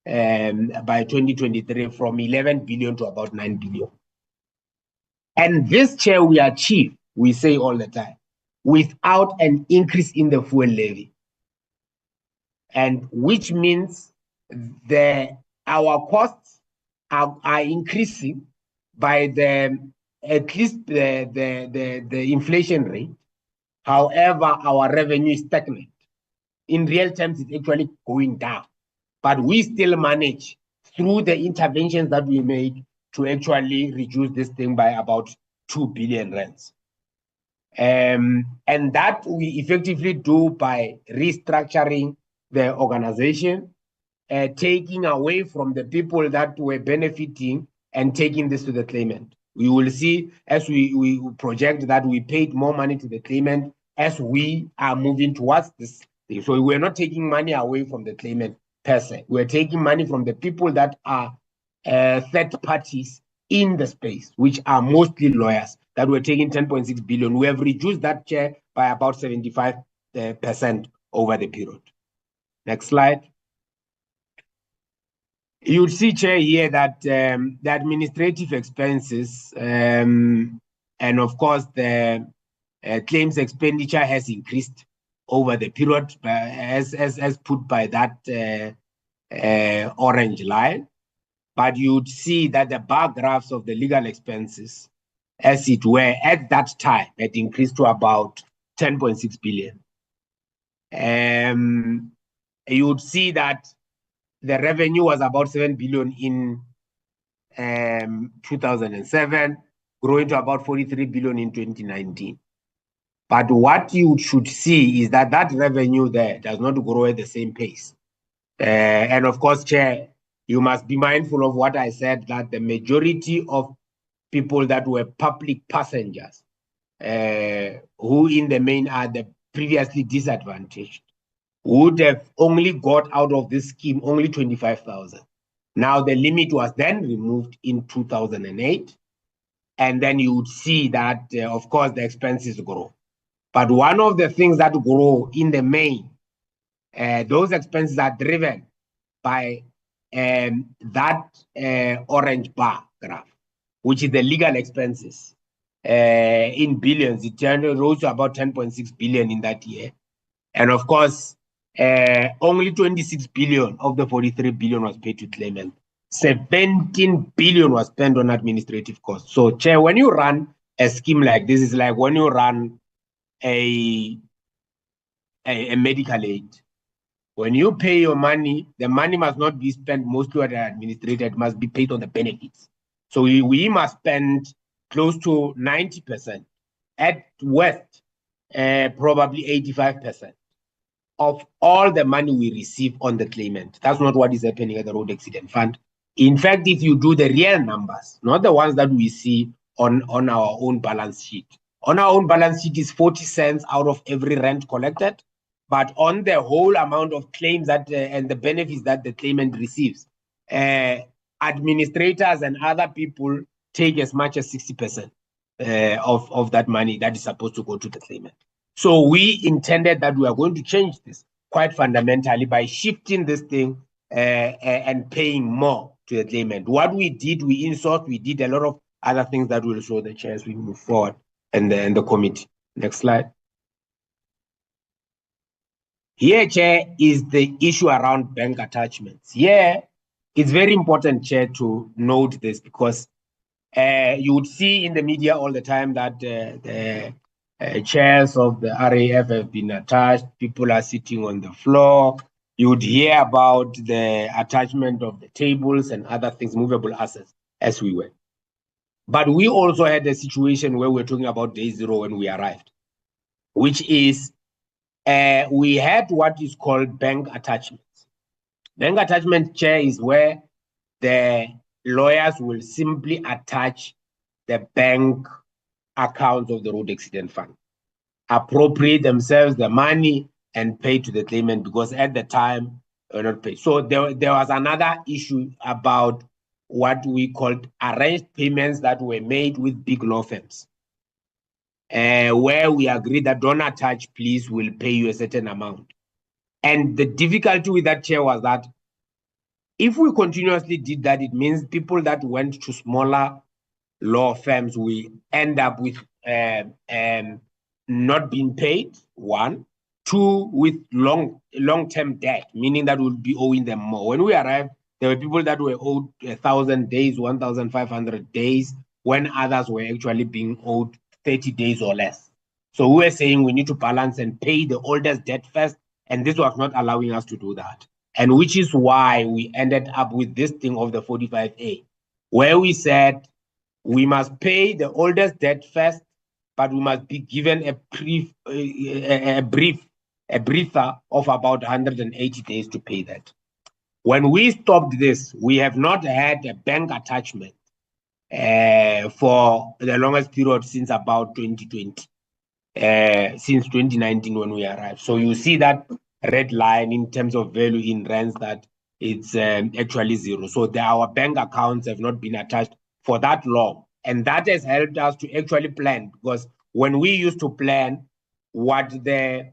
by 2023, from 11 billion to about 9 billion. And this, Chair, we achieve, we say all the time, without an increase in the fuel levy. And which means our costs are increasing by at least the inflation rate. However, our revenue is stagnant. In real terms, it's actually going down. But we still manage, through the interventions that we made, to actually reduce this thing by about 2 billion rands. And that we effectively do by restructuring the organization, taking away from the people that were benefiting and taking this to the claimant. We will see, as we project, that we paid more money to the claimant as we are moving towards this thing. So we're not taking money away from the claimant per se. We're taking money from the people that are third parties in the space, which are mostly lawyers, that we're taking 10.6 billion. We have reduced that, Chair, by about 75% over the period. Next slide. You'll see, Chair, here that the administrative expenses and, of course, the claims expenditure has increased over the period, as put by that orange line. But you'd see that the bar graphs of the legal expenses, as it were, at that time, had increased to about 10.6 billion. You'd see that the revenue was about 7 billion in 2007, growing to about 43 billion in 2019. But what you should see is that that revenue there does not grow at the same pace. And of course, Chair, you must be mindful of what I said, that the majority of people that were public passengers, who in the main are the previously disadvantaged, would have only got out of this scheme only 25,000. Now the limit was then removed in 2008, and then you would see that, of course, the expenses grow. But one of the things that grow in the main, those expenses are driven by that orange bar graph, which is the legal expenses. In billions, it rose to about 10.6 billion in that year. And of course, only 26 billion of the 43 billion was paid to claimant. 17 billion was spent on administrative costs. So, Chair, when you run a scheme like this, is like when you run a medical aid. When you pay your money, the money must not be spent mostly on the administrator, it must be paid on the benefits. So we must spend close to 90%, at worst, probably 85% of all the money we receive on the claimant. That's not what is happening at the Road Accident Fund. In fact, if you do the real numbers, not the ones that we see on our own balance sheet. On our own balance sheet is 40 cents out of every rent collected, but on the whole amount of claims that and the benefits that the claimant receives, administrators and other people take as much as 60% of that money that is supposed to go to the claimant. So we intended that we are going to change this quite fundamentally by shifting this thing and paying more to the claimant. What we did, we insourced, we did a lot of other things that will show the Chair as we move forward and the committee. Next slide. Here, Chair, is the issue around bank attachments. Here, it's very important, Chair, to note this, because you would see in the media all the time that the chairs of the RAF have been attached, people are sitting on the floor. You would hear about the attachment of the tables and other things, movable assets, as we were. But we also had a situation where we're talking about day zero when we arrived, which is we had what is called bank attachments. Bank attachment, Chair, is where the lawyers will simply attach the bank accounts of the Road Accident Fund, appropriate themselves the money, and paid to the claimant because at the time they were not paid. So there was another issue about what we called arranged payments that were made with big law firms, where we agreed that don't attach, please, will pay you a certain amount. And the difficulty with that, Chair, was that if we continuously did that, it means people that went to smaller law firms will end up with not being paid, one. Two, with long-term debt, meaning that we'll be owing them more. When we arrived, there were people that were owed 1,000 days, 1,500 days, when others were actually being owed 30 days or less. So we were saying we need to balance and pay the oldest debt first, and this was not allowing us to do that. And which is why we ended up with this thing of the 45A, where we said we must pay the oldest debt first, but we must be given a breather of about 180 days to pay that. When we stopped this, we have not had a bank attachment for the longest period since about 2020, since 2019 when we arrived. So you see that red line in terms of value in rands that it's actually zero. So our bank accounts have not been attached for that long. And that has helped us to actually plan, because when we used to plan, what the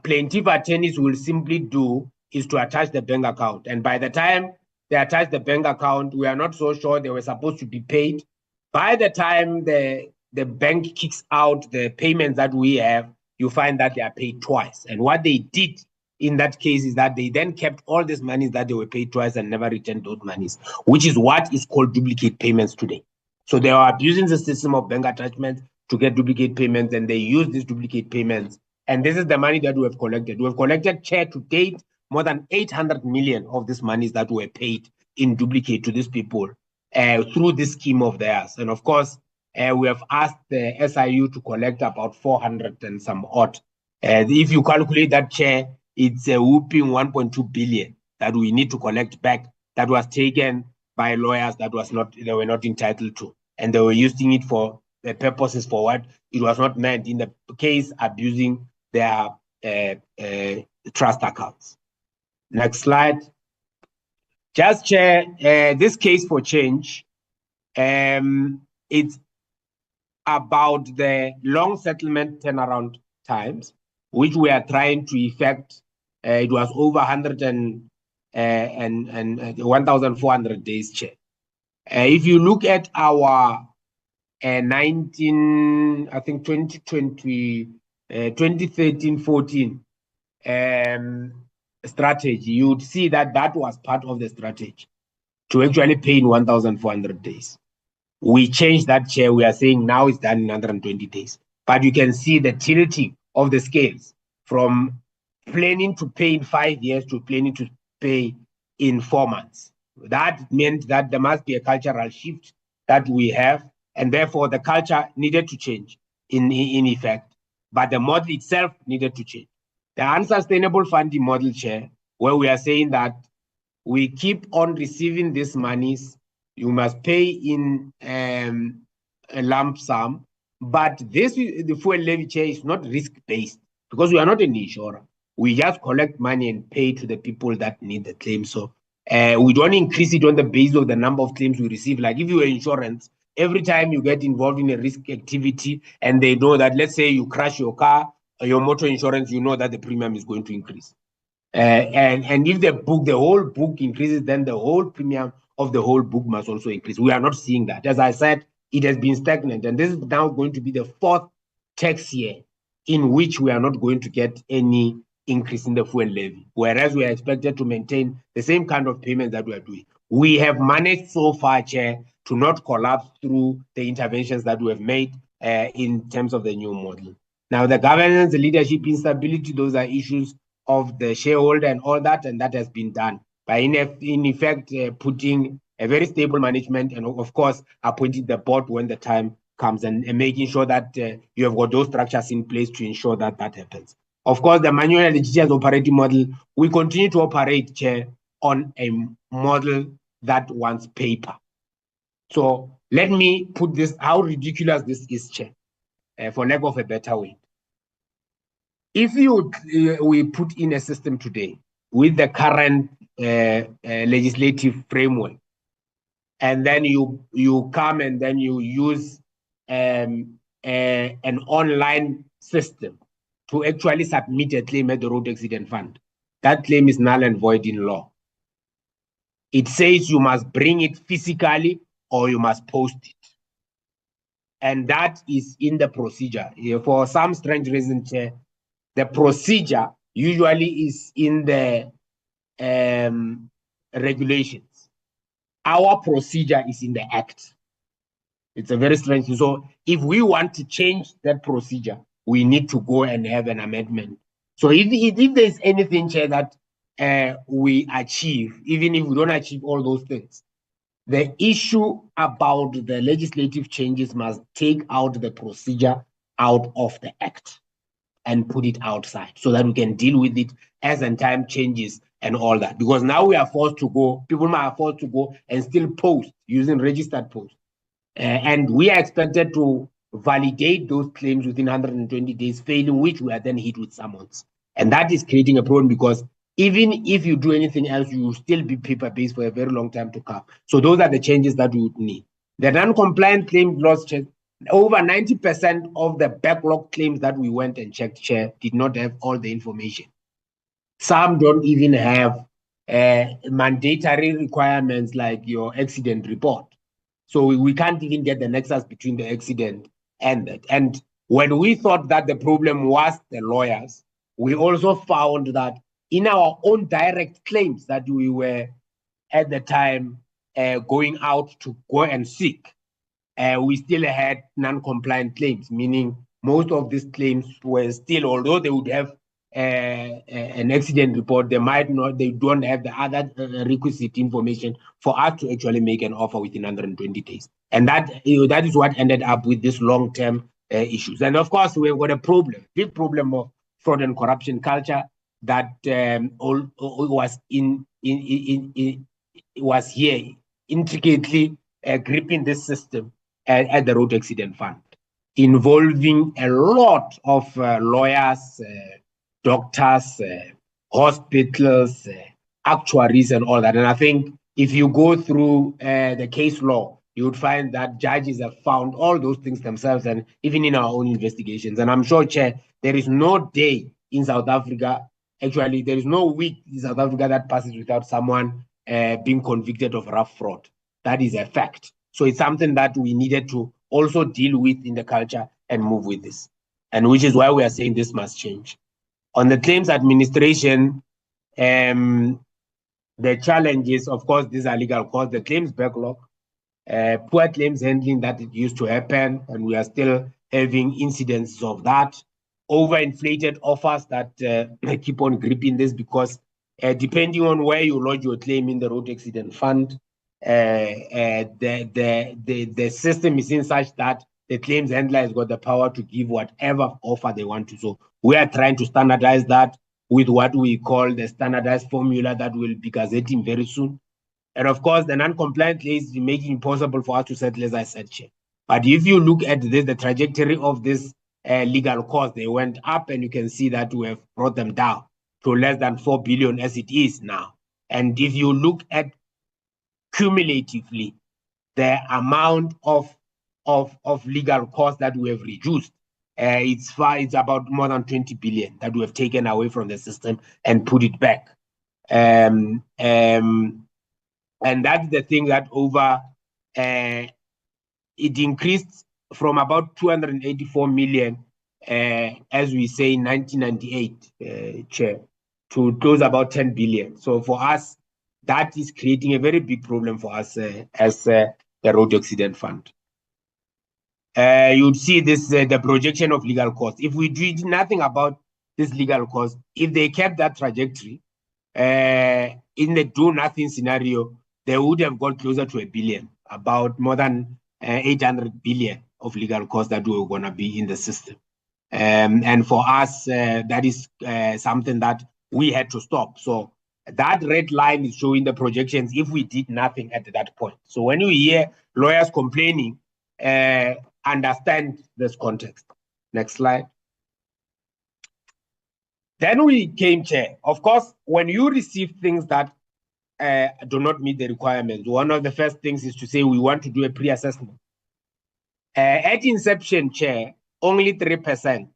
plaintiff attorneys will simply do is to attach the bank account. And by the time they attach the bank account, we are not so sure they were supposed to be paid. By the time the bank kicks out the payments that we have, you find that they are paid twice. And what they did in that case is that they then kept all these monies that they were paid twice and never returned those monies, which is what is called duplicate payments today. So they are abusing the system of bank attachments to get duplicate payments, and they use these duplicate payments. And this is the money that we have collected. We have collected, Chair, to date, more than 800 million of these monies that were paid in duplicate to these people through this scheme of theirs. And of course, we have asked the SIU to collect about 400 and some odd. If you calculate that, Chair, it's a whooping 1.2 billion that we need to collect back, that was taken by lawyers that they were not entitled to. And they were using it for the purposes for what it was not meant, in the case abusing their trust accounts. Next slide. Just, Chair, this case for change, it's about the long settlement turnaround times, which we are trying to effect. It was over 1,400 days, Chair. If you look at our 2013-14 strategy, you would see that was part of the strategy to actually pay in 1,400 days. We changed that, Chair. We are saying now it's done in 120 days. But you can see the tilting of the scales from planning to pay in 5 years to planning to pay in 4 months. That meant that there must be a cultural shift that we have, and therefore the culture needed to change in effect, but the model itself needed to change. The unsustainable funding model, Chair, where we are saying that we keep on receiving these monies, you must pay in a lump sum, but the fuel levy, Chair, is not risk-based, because we are not an insurer. We just collect money and pay to the people that need the claim. So we don't increase it on the basis of the number of claims we receive. Like if you are insurance, every time you get involved in a risk activity and they know that, let's say you crash your car, your motor insurance, you know that the premium is going to increase. And if the whole book increases, then the whole premium of the whole book must also increase. We are not seeing that. As I said, it has been stagnant, and this is now going to be the 4th tax year in which we are not going to get any increase in the fuel levy, whereas we are expected to maintain the same kind of payments that we are doing. We have managed so far, Chair, to not collapse through the interventions that we have made in terms of the new model. Now, the governance, the leadership instability, those are issues of the shareholder and all that, and that has been done by in effect putting a very stable management, and of course appointing the board when the time comes, and making sure that you have got those structures in place to ensure that that happens. Of course, the manual and litigious operating model, we continue to operate, Chair, on a model that wants paper. So let me put this, how ridiculous this is, Chair, for lack of a better way. if we put in a system today with the current legislative framework, and then you come and then you use an online system to actually submit a claim at the road accident fund, that claim is null and void in law. It says you must bring it physically or you must post it. And that is in the procedure. For some strange reason, Chair, the procedure usually is in the regulations. Our procedure is in the Act. It's a very strange thing. So if we want to change that procedure, we need to go and have an amendment. So if there's anything, Chair, that we achieve, even if we don't achieve all those things, the issue about the legislative changes must take out the procedure out of the Act and put it outside so that we can deal with it as and time changes and all that. Because now we are forced to go, people are forced to go and still post using registered post. And we are expected to validate those claims within 120 days, failing which we are then hit with summons. And that is creating a problem because even if you do anything else, you will still be paper-based for a very long time to come. So those are the changes that we would need. The non-compliant claim loss check, over 90% of the backlog claims that we went and checked, Chair, did not have all the information. Some don't even have mandatory requirements like your accident report. So we can't even get the nexus between the accident and that. And when we thought that the problem was the lawyers, we also found that in our own direct claims that we were at the time going out to go and seek, we still had non-compliant claims, meaning most of these claims were still, although they would have an accident report, they don't have the other requisite information for us to actually make an offer within 120 days. And that is what ended up with these long-term issues. And of course, we've got a big problem of fraud and corruption culture that was here intricately gripping this system at the road accident fund, involving a lot of lawyers, doctors, hospitals, actuaries, and all that. And I think if you go through the case law, you would find that judges have found all those things themselves, and even in our own investigations. And I'm sure, Chair, there is no day in South Africa, actually, there is no week in South Africa that passes without someone being convicted of rough fraud. That is a fact. So it's something that we needed to also deal with in the culture and move with this. And which is why we are saying this must change. On the claims administration, the challenges, of course, these are legal costs, the claims backlog, poor claims handling that it used to happen, and we are still having incidences of that. Overinflated offers that keep on gripping this because depending on where you lodge your claim in the road accident fund, the system is in such that the claims handler has got the power to give whatever offer they want to. So we are trying to standardize that with what we call the standardized formula that will be gazetting very soon. And of course, the non-compliant claims is making it impossible for us to settle, as I said, Chair. But if you look at this, the trajectory of this legal costs, they went up, and you can see that we have brought them down to less than 4 billion as it is now. And if you look at cumulatively the amount of legal costs that we have reduced, it's about more than 20 billion that we have taken away from the system and put it back. And that's the thing that it increased from about 284 million, as we say in 1998, Chair, to close about 10 billion. So for us, that is creating a very big problem for us as the road accident fund. You'd see this, the projection of legal costs. If we did nothing about this legal cost, if they kept that trajectory, in the do nothing scenario, they would have got closer to 1 billion, about more than 800 billion of legal costs that were going to be in the system. And for us, that is something that we had to stop. So that red line is showing the projections if we did nothing at that point. So when you hear lawyers complaining, understand this context. Next slide. Then we came, Chair. Of course, when you receive things that do not meet the requirements, one of the first things is to say we want to do a pre-assessment. At inception, Chair, only 3%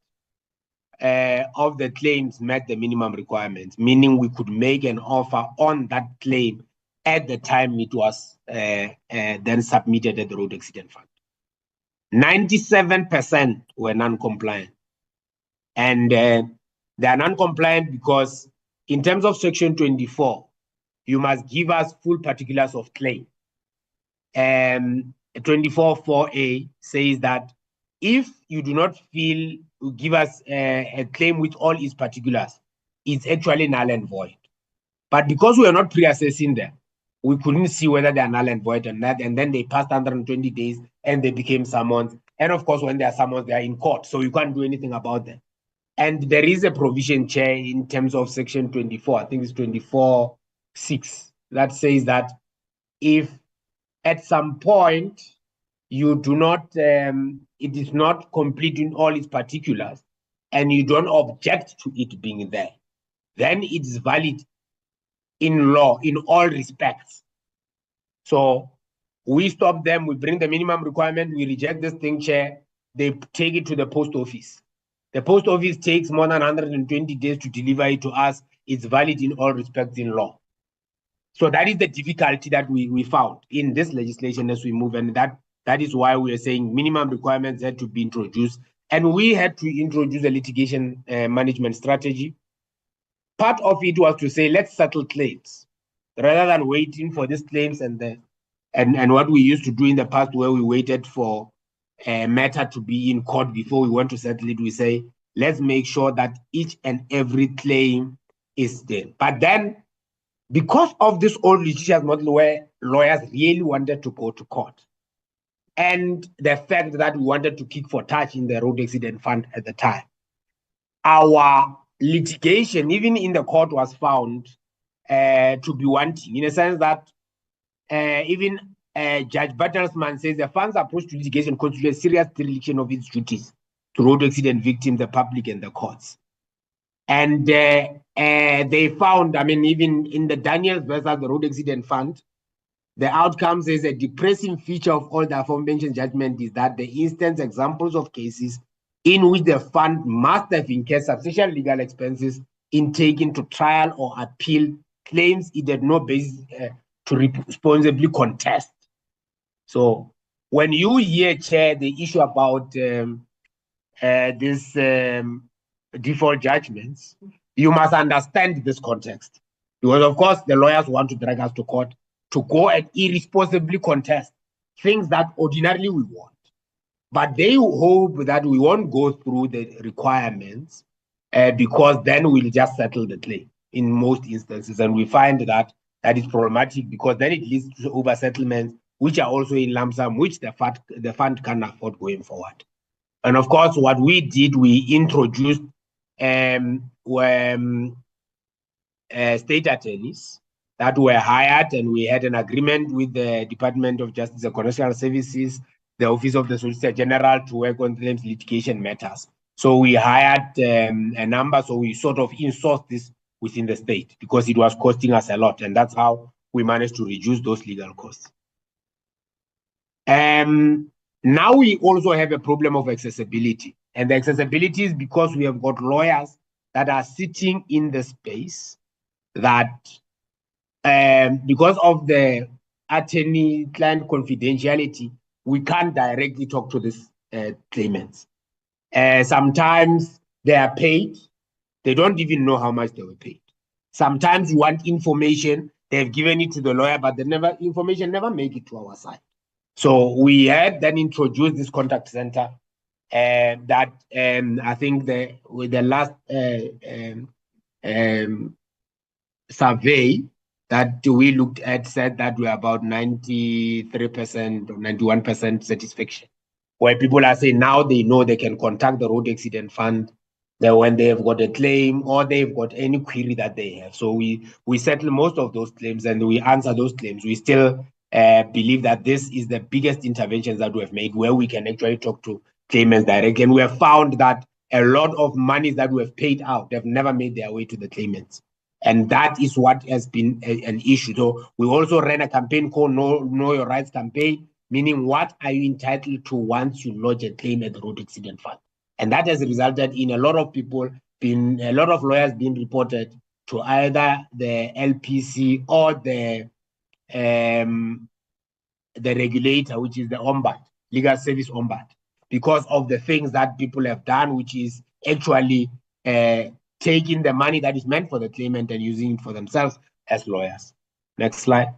of the claims met the minimum requirements, meaning we could make an offer on that claim at the time it was then submitted at the Road Accident Fund. 97% were non-compliant. And they are non-compliant because in terms of Section 24, you must give us full particulars of claim. 24.4a says that if you do not give us a claim with all its particulars, it's actually null and void. But because we are not pre-assessing them, we couldn't see whether they are null and void or not, and then they passed 120 days and they became summons. And of course, when they are summons, they are in court, so you can't do anything about them. And there is a provision, Chair, in terms of Section 24, I think it's 24.6, that says that if at some point you do not, it is not complete in all its particulars, and you don't object to it being there, then it is valid in law in all respects. So we stop them, we bring the minimum requirement, we reject this thing, Chair, they take it to the post office. The post office takes more than 120 days to deliver it to us. It's valid in all respects in law. So that is the difficulty that we found in this legislation as we move, and that is why we are saying minimum requirements had to be introduced, and we had to introduce a litigation management strategy. Part of it was to say, let's settle claims rather than waiting for these claims and what we used to do in the past, where we waited for a matter to be in court before we want to settle it. We say, let's make sure that each and every claim is there. But then, because of this old litigious model where lawyers really wanted to go to court, and the fact that we wanted to kick for touch in the Road Accident Fund at the time, our litigation, even in the court, was found to be wanting, in a sense that even Judge Bertelsmann says the fund's approach to litigation constitutes a serious dereliction of its duties to road accident victims, the public, and the courts. And they found, I mean, even in the Daniels versus the Road Accident Fund, the outcomes is a depressing feature of all the aforementioned judgment is that the instance examples of cases in which the fund must have incurred substantial legal expenses in taking to trial or appeal claims it had no basis to responsibly contest. So when you hear, Chair, the issue about this default judgments, you must understand this context. Because, of course, the lawyers want to drag us to court to go and irresponsibly contest things that ordinarily we want. But they hope that we won't go through the requirements because then we'll just settle the claim in most instances. And we find that that is problematic because then it leads to over-settlements, which are also in lump sum, which the fund can't afford going forward. And of course, what we did, we introduced state attorneys that were hired, and we had an agreement with the Department of Justice and Correctional Services, the Office of the Solicitor General, to work on claims litigation matters. So we hired a number, so we sort of insourced this within the state because it was costing us a lot, and that's how we managed to reduce those legal costs. Now we also have a problem of accessibility, and the accessibility is because we have got lawyers that are sitting in the space that because of the attorney-client confidentiality, we can't directly talk to these claimants. Sometimes they are paid. They don't even know how much they were paid. Sometimes you want information, they've given it to the lawyer, but the information never make it to our side. So we had then introduced this contact center that I think with the last survey that we looked at said that we're about 93% or 91% satisfaction, where people are saying now they know they can contact the Road Accident Fund when they've got a claim or they've got any query that they have. So we settle most of those claims and we answer those claims. We still believe that this is the biggest interventions that we have made where we can actually talk to claimants directly. And we have found that a lot of monies that we have paid out have never made their way to the claimants. And that is what has been an issue. So we also ran a campaign called Know Your Rights campaign, meaning what are you entitled to once you lodge a claim at the Road Accident Fund? And that has resulted in a lot of lawyers being reported to either the LPC or the regulator, which is the Ombud, Legal Service Ombud, because of the things that people have done, which is actually taking the money that is meant for the claimant and using it for themselves as lawyers. Next slide.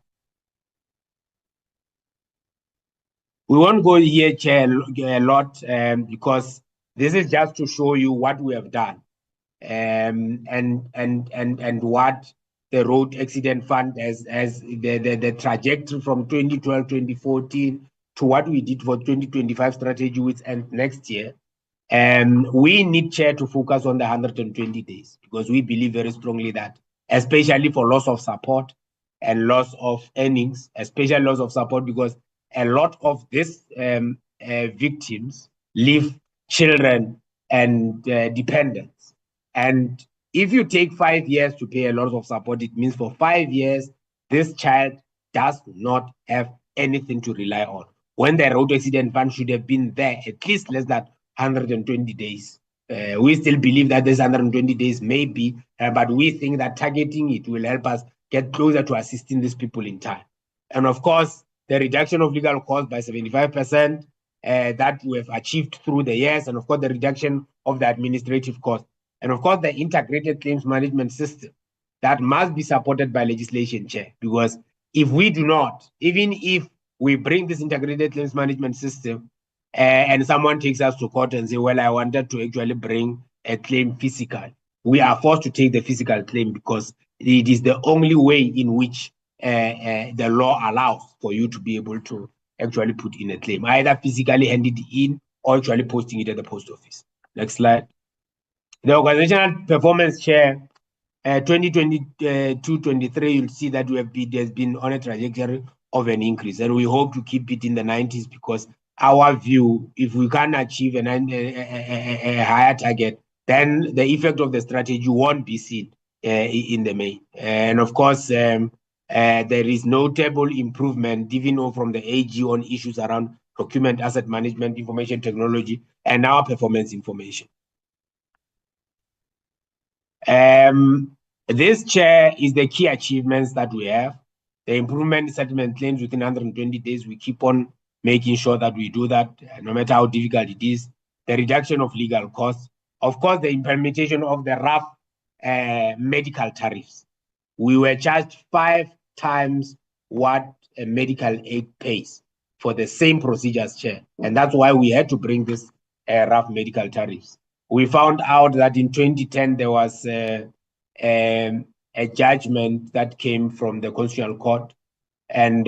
We won't go here, Chair, a lot because this is just to show you what we have done and what the Road Accident Fund as the trajectory from 2012, 2014 to what we did for 2025 strategy, which ends next year. We need, Chair, to focus on the 120 days because we believe very strongly that, especially for loss of support and loss of earnings, especially loss of support, because a lot of these victims leave children and dependents. And if you take 5 years to pay a lot of support, it means for 5 years, this child does not have anything to rely on. When the road accident fund should have been there at least less than 120 days. We still believe that this 120 days may be, but we think that targeting it will help us get closer to assisting these people in time. And of course, the reduction of legal costs by 75% that we have achieved through the years, and of course, the reduction of the administrative cost. And of course, the integrated claims management system that must be supported by legislation, Chair, because if we do not, even if we bring this integrated claims management system and someone takes us to court and say, well, I wanted to actually bring a claim physical, we are forced to take the physical claim because it is the only way in which the law allows for you to be able to actually put in a claim, either physically hand it in or actually posting it at the post office. Next slide. The organizational performance, Chair, 2022-23, you'll see that there's been on a trajectory of an increase, and we hope to keep it in the 90s because our view, if we can achieve a higher target, then the effect of the strategy won't be seen in the main. And of course, there is notable improvement, even from the AG on issues around procurement, asset management, information technology, and our performance information. This, Chair, is the key achievements that we have. The improvement in settlement claims within 120 days, we keep on making sure that we do that, no matter how difficult it is. The reduction of legal costs. Of course, the implementation of the rough medical tariffs. We were charged 5 times what a medical aid pays for the same procedures, Chair. And that's why we had to bring this rough medical tariffs. We found out that in 2010, there was a judgment that came from the Constitutional Court, and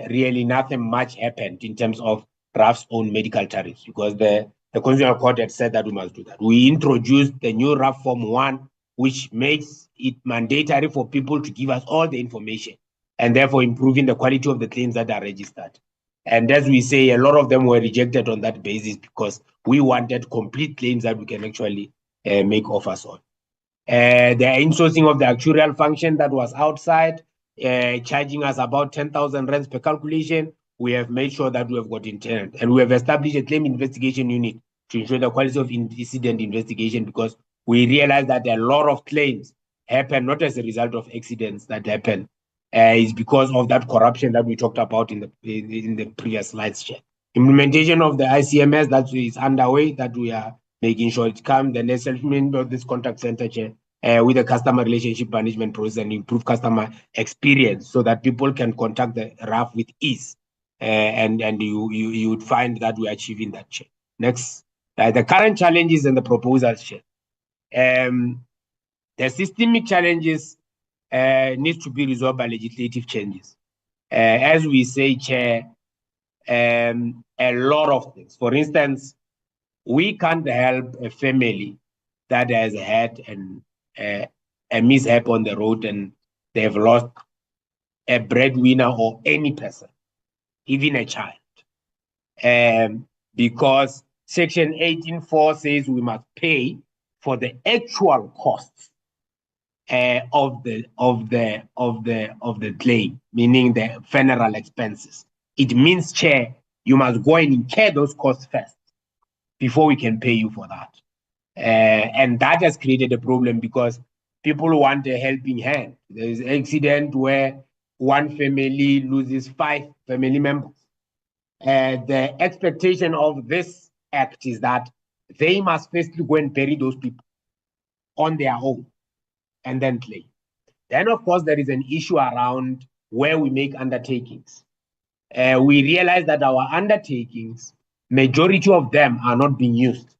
really nothing much happened in terms of RAF's own medical tariffs because the Constitutional Court had said that we must do that. We introduced the new RAF Form 1, which makes it mandatory for people to give us all the information and therefore improving the quality of the claims that are registered. And as we say, a lot of them were rejected on that basis because we wanted complete claims that we can actually make offers on. The insourcing of the actuarial function that was outside, charging us about 10,000 rands per calculation, we have made sure that we have got internal. And we have established a claim investigation unit to ensure the quality of incident investigation because we realize that a lot of claims happen not as a result of accidents that happen, is because of that corruption that we talked about in the previous slides, Chair. Implementation of the ICMS that is underway, that we are making sure it comes, the establishment of this contact center, Chair, with the customer relationship management process and improve customer experience so that people can contact the RAF with ease. And you would find that we're achieving that, Chair. Next, the current challenges and the proposals, Chair. The systemic challenges needs to be resolved by legislative changes. As we say, Chair, a lot of things. For instance, we can't help a family that has had a mishap on the road and they've lost a breadwinner or any person, even a child, because Section 18.4 says we must pay for the actual costs of the claim, meaning the funeral expenses. It means, Chair, you must go and incur those costs first before we can pay you for that. And that has created a problem because people want a helping hand. There is an accident where one family loses 5 family members. The expectation of this act is that they must firstly go and bury those people on their own and then claim. Then, of course, there is an issue around where we make undertakings. We realize that our undertakings, majority of them are not being used.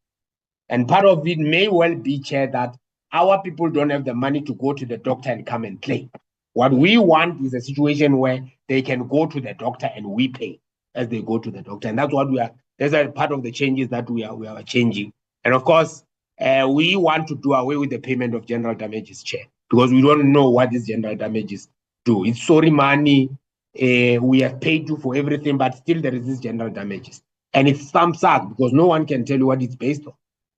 And part of it may well be, Chair, that our people don't have the money to go to the doctor and come and claim. What we want is a situation where they can go to the doctor and we pay as they go to the doctor. And that's what we are, that's a part of the changes that we are changing. And of course, we want to do away with the payment of general damages, Chair, because we don't know what these general damages do. It's sorry money, we have paid you for everything, but still there is this general damages. And it's some sad because no one can tell you what it's based on.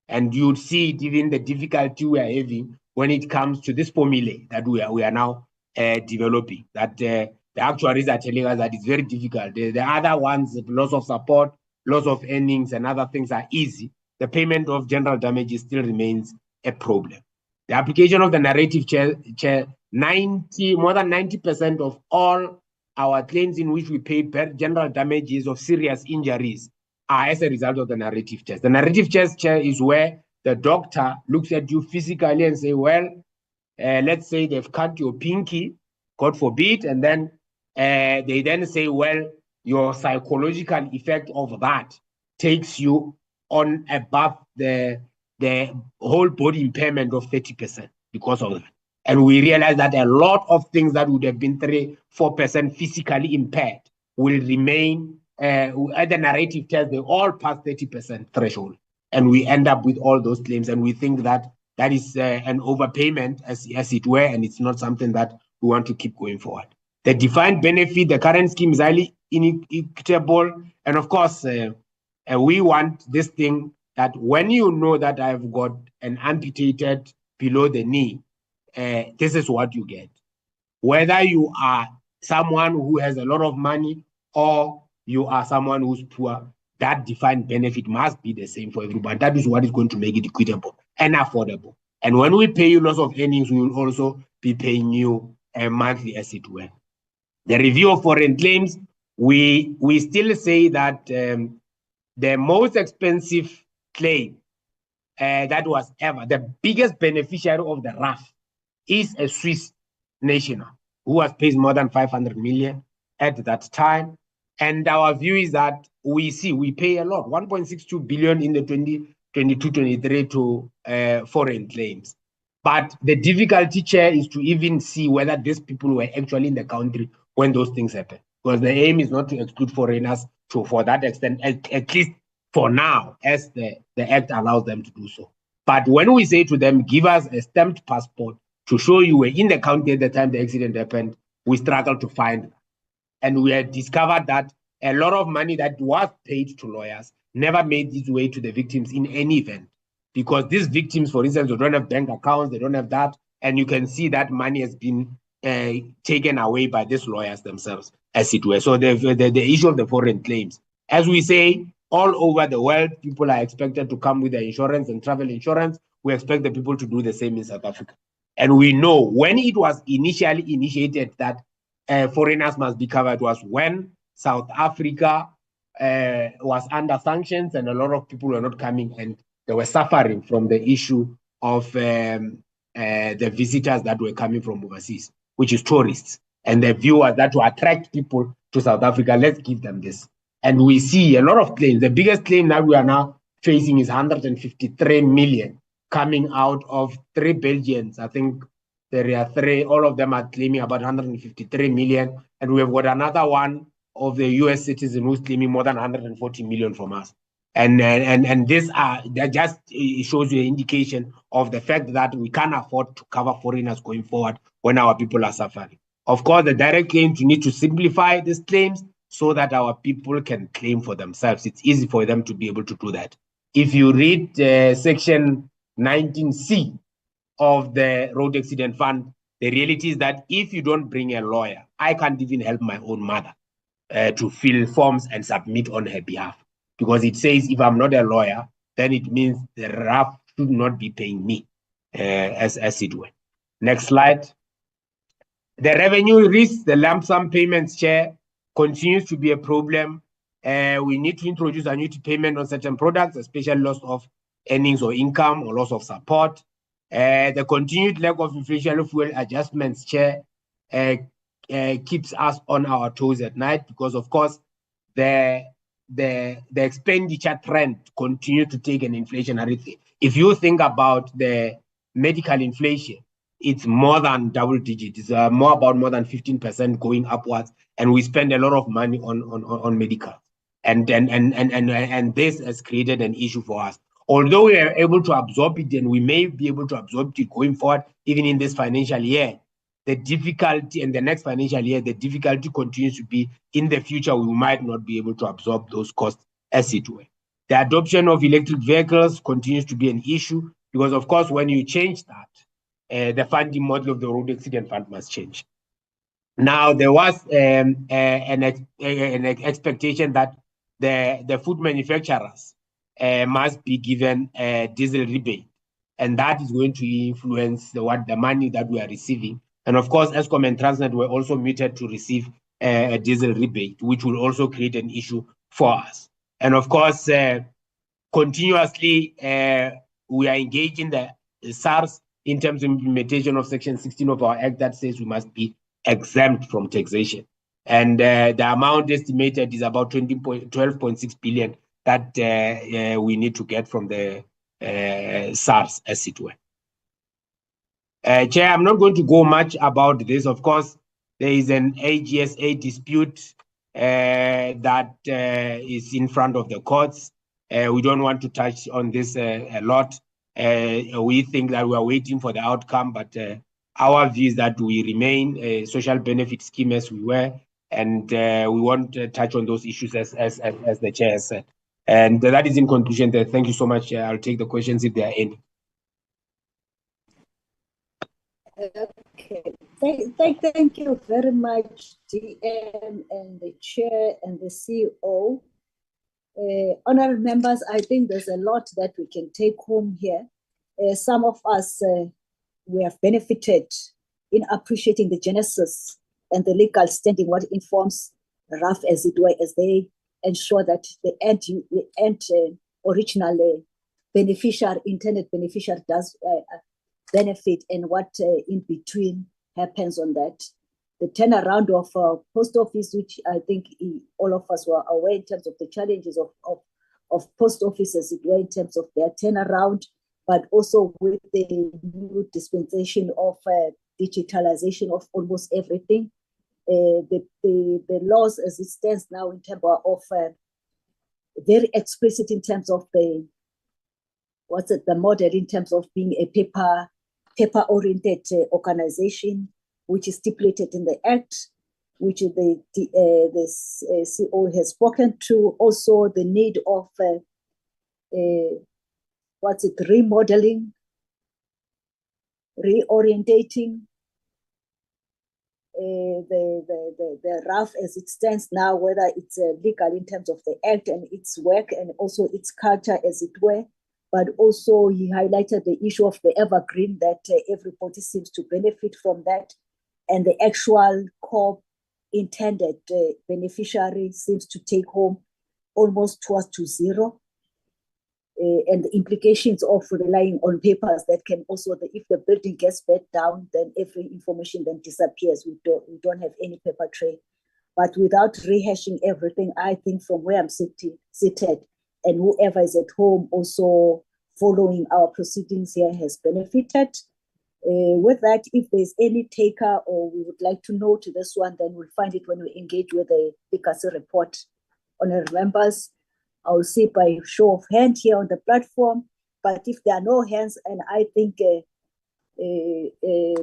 And you'd see it even the difficulty we are having when it comes to this formula that we are now developing, that the actuaries are telling us that it's very difficult. The other ones, loss of support, loss of earnings, and other things are easy. The payment of general damages still remains a problem. The application of the narrative, Chair, more than 90% of all our claims in which we pay general damages of serious injuries are as a result of the narrative test. The narrative test, Chair, is where the doctor looks at you physically and say, well, let's say they've cut your pinky, God forbid, and then they then say, well, your psychological effect of that takes you on above the whole body impairment of 30% because of that. And we realize that a lot of things that would have been 3-4% physically impaired will remain at the narrative test. They all pass 30% threshold, and we end up with all those claims. And we think that that is an overpayment, as it were, and it's not something that we want to keep going forward. The defined benefit, the current scheme is highly inequitable, and of course, we want this thing that when you know that I've got an amputated below the knee, this is what you get. Whether you are someone who has a lot of money or you are someone who's poor, that defined benefit must be the same for everybody. That is what is going to make it equitable and affordable. And when we pay you loss of earnings, we will also be paying you monthly, as it were. The review of foreign claims, we still say that the most expensive claim that was ever, the biggest beneficiary of the RAF is a Swiss national who has paid more than 500 million at that time. And our view is that we pay a lot, 1.62 billion in the 2022-23 to foreign claims. But the difficulty, Chair, is to even see whether these people were actually in the country when those things happen. Because the aim is not to exclude foreigners for that extent, at least for now, as the Act allows them to do so. But when we say to them, give us a stamped passport to show you were in the country at the time the accident happened, we struggle to find that. And we have discovered that a lot of money that was paid to lawyers never made its way to the victims in any event. Because these victims, for instance, they don't have bank accounts, they don't have that, and you can see that money has been taken away by these lawyers themselves, as it were. So the issue of the foreign claims, as we say, all over the world, people are expected to come with their insurance and travel insurance. We expect the people to do the same in South Africa. And we know when it was initially initiated that foreigners must be covered was when South Africa was under sanctions and a lot of people were not coming and they were suffering from the issue of the visitors that were coming from overseas, which is tourists. And the view was that to attract people to South Africa, let's give them this. And we see a lot of claims. The biggest claim that we are now facing is 153 million coming out of 3 Belgians. I think there are 3, all of them are claiming about 153 million. And we have got another one of the US citizen who's claiming more than 140 million from us. And this that just shows you an indication of the fact that we can't afford to cover foreigners going forward when our people are suffering. Of course, the direct claims, we need to simplify these claims so that our people can claim for themselves. It's easy for them to be able to do that. If you read section 19C of the Road Accident Fund, the reality is that if you don't bring a lawyer, I can't even help my own mother to fill forms and submit on her behalf. Because it says if I'm not a lawyer, then it means the RAF should not be paying me as it were. Next slide. The revenue risk, the lump sum payments share, continues to be a problem. We need to introduce annuity payment on certain products, especially loss of earnings or income or loss of support. The continued lack of inflationary fuel adjustments share keeps us on our toes at night because, of course, the expenditure trend continues to take an inflationary thing. If you think about the medical inflation, it's more than double digit. It's more than 15% going upwards, and we spend a lot of money on medical, and this has created an issue for us. Although we are able to absorb it, and we may be able to absorb it going forward, even in this financial year, the difficulty in the next financial year, the difficulty continues to be in the future, we might not be able to absorb those costs as it were. The adoption of electric vehicles continues to be an issue because, of course, when you change that, the funding model of the road accident fund must change. Now, there was an expectation that the food manufacturers must be given a diesel rebate, and that is going to influence the money that we are receiving. And of course, Eskom and Transnet were also muted to receive a diesel rebate, which will also create an issue for us. And of course, continuously, we are engaging the SARS in terms of implementation of Section 16 of our Act that says we must be exempt from taxation. And the amount estimated is about 12.6 billion that we need to get from the SARS, as it were. Chair, I'm not going to go much about this. Of course, there is an AGSA dispute that is in front of the courts. We don't want to touch on this a lot. We think that we are waiting for the outcome, but our view is that we remain a social benefit scheme as we were, and we won't touch on those issues as the chair has said. And that is in conclusion there. Thank you so much. I'll take the questions if there are any. Okay, thank you very much, DM and the chair and the CEO. Honorable members, I think there's a lot that we can take home here. Some of us, we have benefited in appreciating the genesis and the legal standing, what informs RAF as it were, as they ensure that the end original beneficiary, intended beneficiary does benefit, and what in between happens on that. The turnaround of post office, which I think all of us were aware in terms of the challenges of post offices, it were in terms of their turnaround, but also with the new dispensation of digitalization of almost everything. The laws as it stands now in terms of very explicit in terms of the model in terms of being a paper-oriented organization, which is stipulated in the Act, which the CEO has spoken to. Also, the need of remodeling, reorientating the RAF as it stands now, whether it's legal in terms of the Act and its work, and also its culture, as it were. But also he highlighted the issue of the evergreen, that everybody seems to benefit from that, and the actual core intended beneficiary seems to take home almost towards to zero. And the implications of relying on papers that can also, if the building gets burnt down, then every information then disappears. We don't have any paper trail. But without rehashing everything, I think from where I'm seated, and whoever is at home also following our proceedings here has benefited. With that, if there's any taker or we would like to know to this one, then we'll find it when we engage with the legacy report. Honorable members, I will see by show of hand here on the platform, but if there are no hands, and I think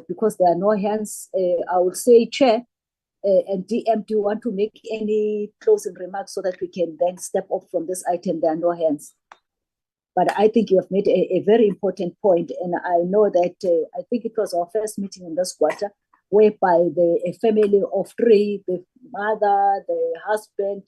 because there are no hands, I will say, Chair, and DM, do you want to make any closing remarks so that we can then step up from this item? There are no hands. But I think you have made a very important point, and I know that I think it was our first meeting in this quarter, whereby a family of 3, the mother, the husband,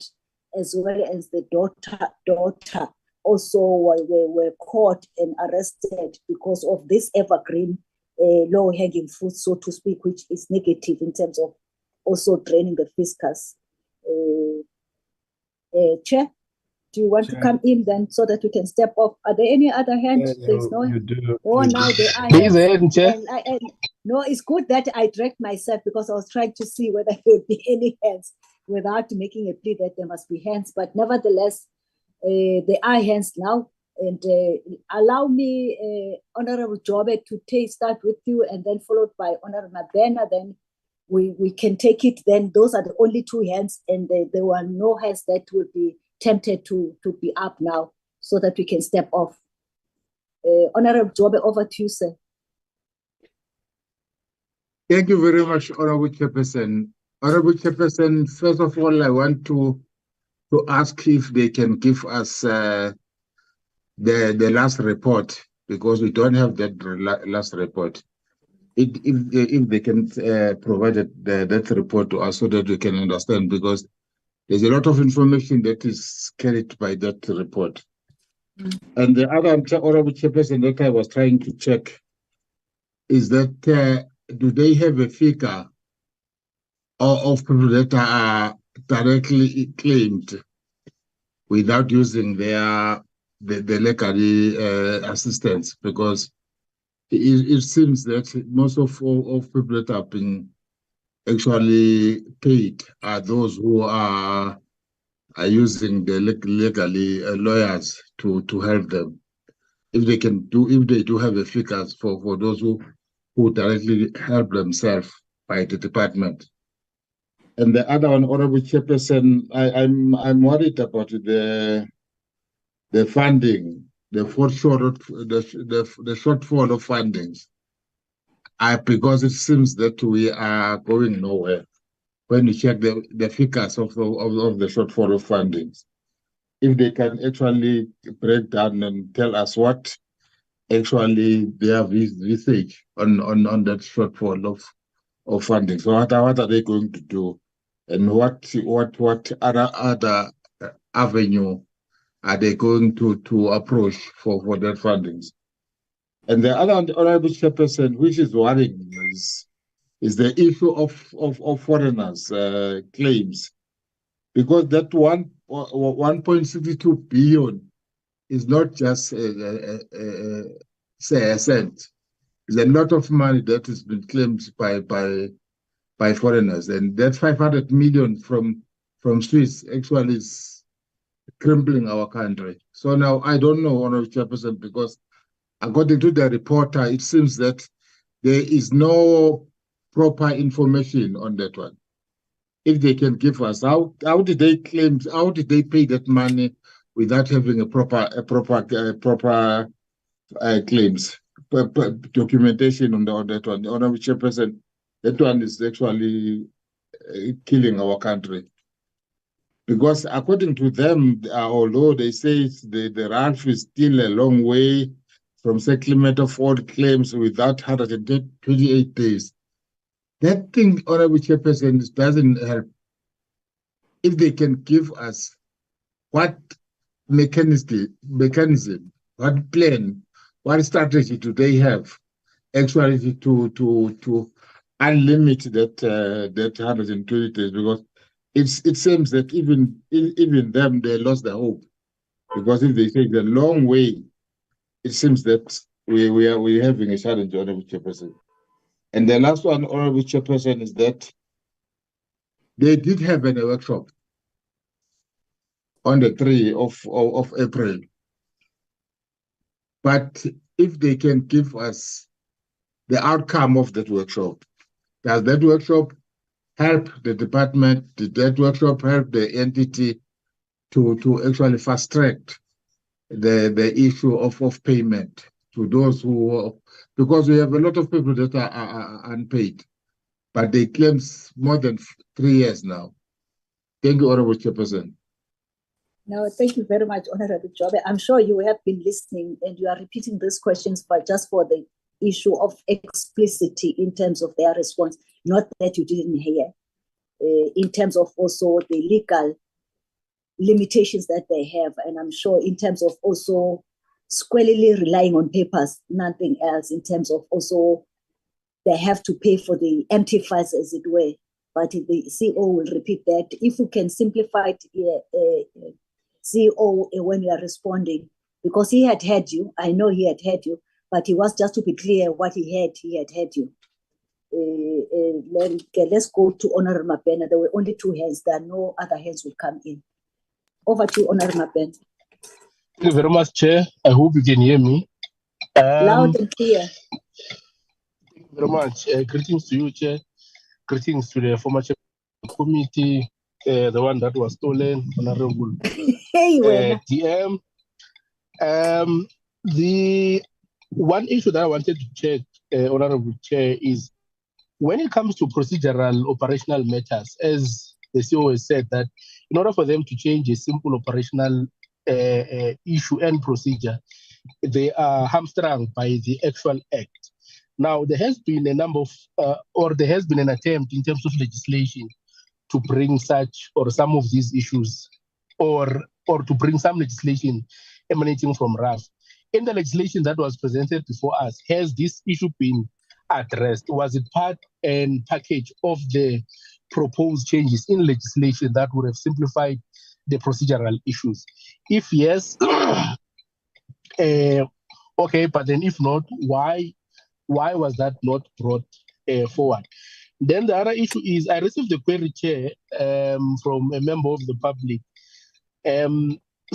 as well as the daughter also were caught and arrested because of this evergreen low-hanging fruit, so to speak, which is negative in terms of also draining the fiscus. Chair, do you want to come in then so that we can step off? Are there any other hands? There's no. You do. Oh, you now do. there are Please, hands. Chair. No, it's good that I dragged myself because I was trying to see whether there would be any hands without making a plea that there must be hands. But nevertheless, there are hands now. And allow me, Honorable Jobe, to start with you and then followed by Honorable Mabena. Then we can take it. Then those are the only 2 hands, and there were no hands that would be tempted to be up now so that we can step off. Honorable Jobe, over to you, sir. Thank you very much, Honorable Chairperson. Honorable Chairperson, first of all, I want to ask if they can give us the last report, because we don't have that last report. If they can provide that report to us so that we can understand, because there's a lot of information that is carried by that report. And the other Honorable Chairperson that I was trying to check is that do they have a figure of people that are directly claimed without using the legal assistance? Because it seems that most of people that are being actually paid are those who are using the legally lawyers to help them. If they do have a figures for those who directly help themselves by the department. And the other one, Honorable Chairperson, I'm worried about the funding, the shortfall of fundings, because it seems that we are going nowhere when you check the figures of the shortfall of fundings. If they can actually break down and tell us what actually they have research on that shortfall of funding. So what are they going to do, and what other avenue are they going to approach for that fundings? And the other Honorable Chairperson, which is worrying me, is the issue of foreigners' claims, because that 1.62 billion is not just say a cent. It's a lot of money that has been claimed by foreigners, and that 500 million from Swiss actually is crippling our country. So now I don't know, Honorable Chairperson, because according to the reporter, it seems that there is no proper information on that one. If they can give us, how did they claim, how did they pay that money without having a proper claims, documentation on that one? Honorable Chairperson, that one is actually killing our country. Because according to them, although they say the RALF is still a long way from settlement of all claims without 128 days, that thing, Honorable Chairperson, doesn't help. If they can give us what mechanism, what plan, what strategy do they have actually to unlimit that 120 days, because it seems that even them, they lost the hope, because if they take the long way, it seems that we're having a challenge, Honorable Chairperson. And the last one, Honorable Chairperson, is that they did have a workshop on the 3rd of April. But if they can give us the outcome of that workshop, does that workshop help the department? Did that workshop help the entity to actually fast track the issue of payment to those who, because we have a lot of people that are unpaid, but they claim more than 3 years now. Thank you, Honorable Chairperson. No, thank you very much, Honorable Jobe. I'm sure you have been listening and you are repeating these questions, but just for the issue of explicitity in terms of their response, not that you didn't hear, in terms of also the legal limitations that they have. And I'm sure in terms of also squarely relying on papers, nothing else, in terms of also they have to pay for the empty files, as it were. But the CEO will repeat that. If we can simplify it, CEO, when you are responding, because he had heard you, I know he had heard you, but he was just to be clear what he had heard you. Let's go to Honorable Mabena. There were only 2 hands, there are no other hands will come in. Over to you, Honorable Mabena. Thank you very much, Chair. I hope you can hear me. Loud and clear. Thank you very much. Greetings to you, Chair. Greetings to the former Chair of the committee, the one that was stolen, Honorable Hey, DM. The one issue that I wanted to check, Honorable Chair, is when it comes to procedural operational matters, as the CEO has said, that in order for them to change a simple operational issue and procedure, they are hamstrung by the actual act. Now, there has been a number of, or there has been an attempt in terms of legislation to bring such or some of these issues, or to bring some legislation emanating from RAF. In the legislation that was presented before us, has this issue been addressed? Was it part and package of the proposed changes in legislation that would have simplified the procedural issues? If yes, okay, but then if not, why was that not brought forward? Then the other issue is, I received a query, Chair, from a member of the public.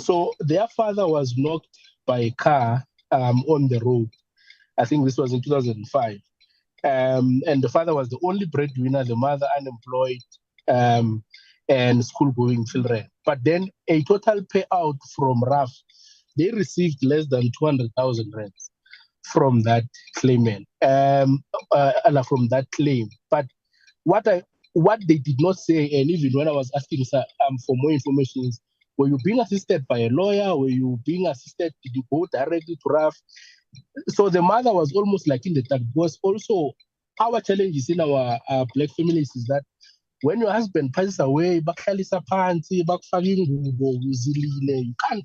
So their father was knocked by a car on the road. I think this was in 2005. And the father was the only breadwinner, the mother unemployed, and school-going children. But then a total payout from RAF, they received less than 200,000 rand from that claimant, from that claim. But what they did not say, and even when I was asking for more information, is, were you being assisted by a lawyer? Were you being assisted? Did you go directly to RAF? So the mother was almost like in the dark, because also our challenges in our black families is that when your husband passes away, you can't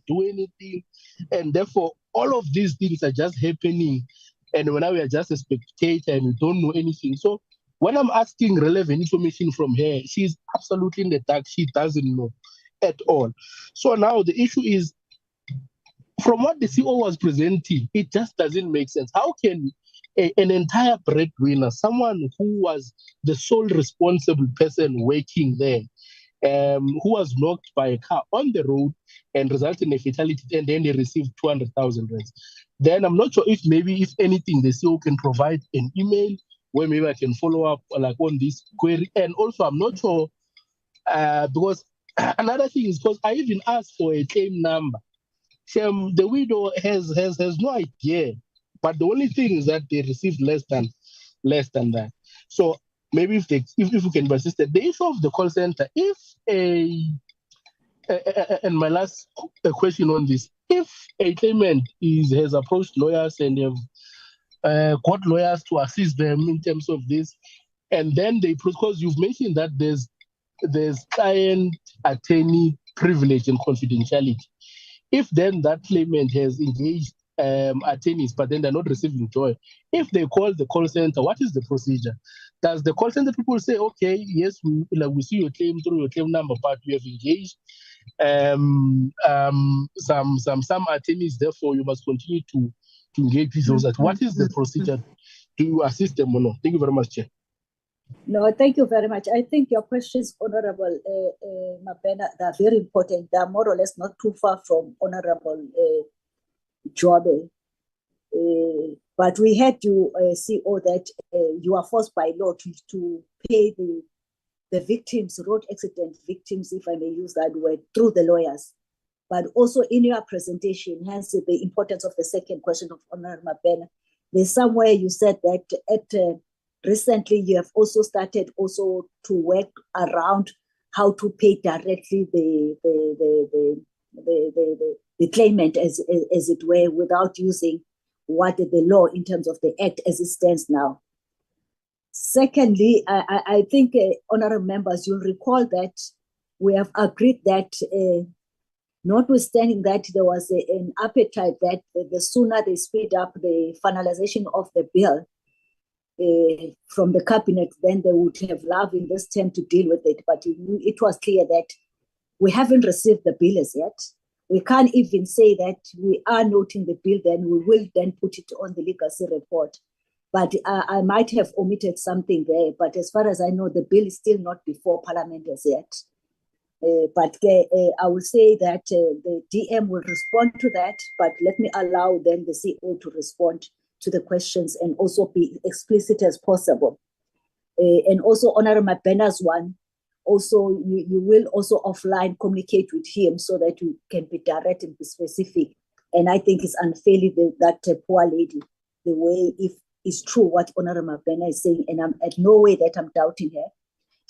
do anything. And therefore, all of these things are just happening. And when we are just a spectator and we don't know anything. So when I'm asking relevant information from her, she's absolutely in the dark. She doesn't know at all. So now the issue is, from what the CEO was presenting, it just doesn't make sense. How can an entire breadwinner, someone who was the sole responsible person working there, who was knocked by a car on the road and resulted in a fatality, and then they received 200,000 rand? Then I'm not sure if anything, the CEO can provide an email where maybe I can follow up like on this query. And also, I'm not sure, because another thing is, because I even asked for a claim number. The widow has no idea, but the only thing is that they received less than that. So maybe if we can be assisted, the issue of the call center, and my last question on this, if a claimant has approached lawyers and have got lawyers to assist them in terms of this, and then because you've mentioned that there's client attorney privilege and confidentiality. If then that claimant has engaged attorneys, but then they're not receiving joy, if they call the call center, what is the procedure? Does the call center people say, okay, yes, we see your claim through your claim number, but we have engaged some attorneys, therefore you must continue to engage with those? What is the procedure? Do you assist them or not? Thank you very much, Chair. No, thank you very much. I think your questions, Honorable Mabena, are very important. They are more or less not too far from Honorable Jobe. But we had to see that you are forced by law to pay the victims, road accident victims, if I may use that word, through the lawyers. But also in your presentation, hence the importance of the second question of Honorable Mabena, there's somewhere you said that recently you have also started to work around how to pay directly the the claimant, as it were, without using what the law in terms of the act as it stands now. Secondly, I think, honorable members, you'll recall that we have agreed that notwithstanding that there was an appetite that the sooner they speed up the finalization of the bill from the cabinet, then they would have love in this term to deal with it. But it was clear that we haven't received the bill as yet. We can't even say that we are noting the bill, then we will then put it on the legacy report. But I might have omitted something there. But as far as I know, the bill is still not before Parliament as yet. But I will say that the DM will respond to that, but let me allow then the CEO to respond to the questions and also be explicit as possible. And also Honorable Mabena's one, also you will also offline communicate with him so that you can be direct and be specific. And I think it's unfairly that poor lady, the way, if it's true what Honorable Mabena is saying, and I'm at no way that I'm doubting her.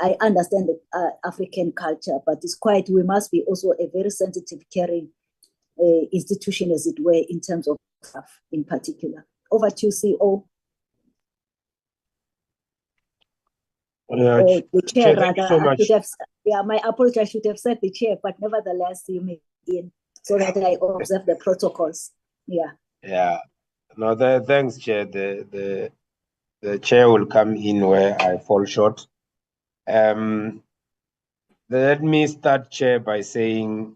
I understand the African culture, but it's quite, we must be also a very sensitive, caring institution, as it were, in terms of staff in particular. Over to you, CEO. The chair, rather. So much. My apology, I should have said the chair, but nevertheless, you may in so that I observe the protocols. Yeah. Yeah. No, thanks, Chair. The chair will come in where I fall short. Let me start, Chair, by saying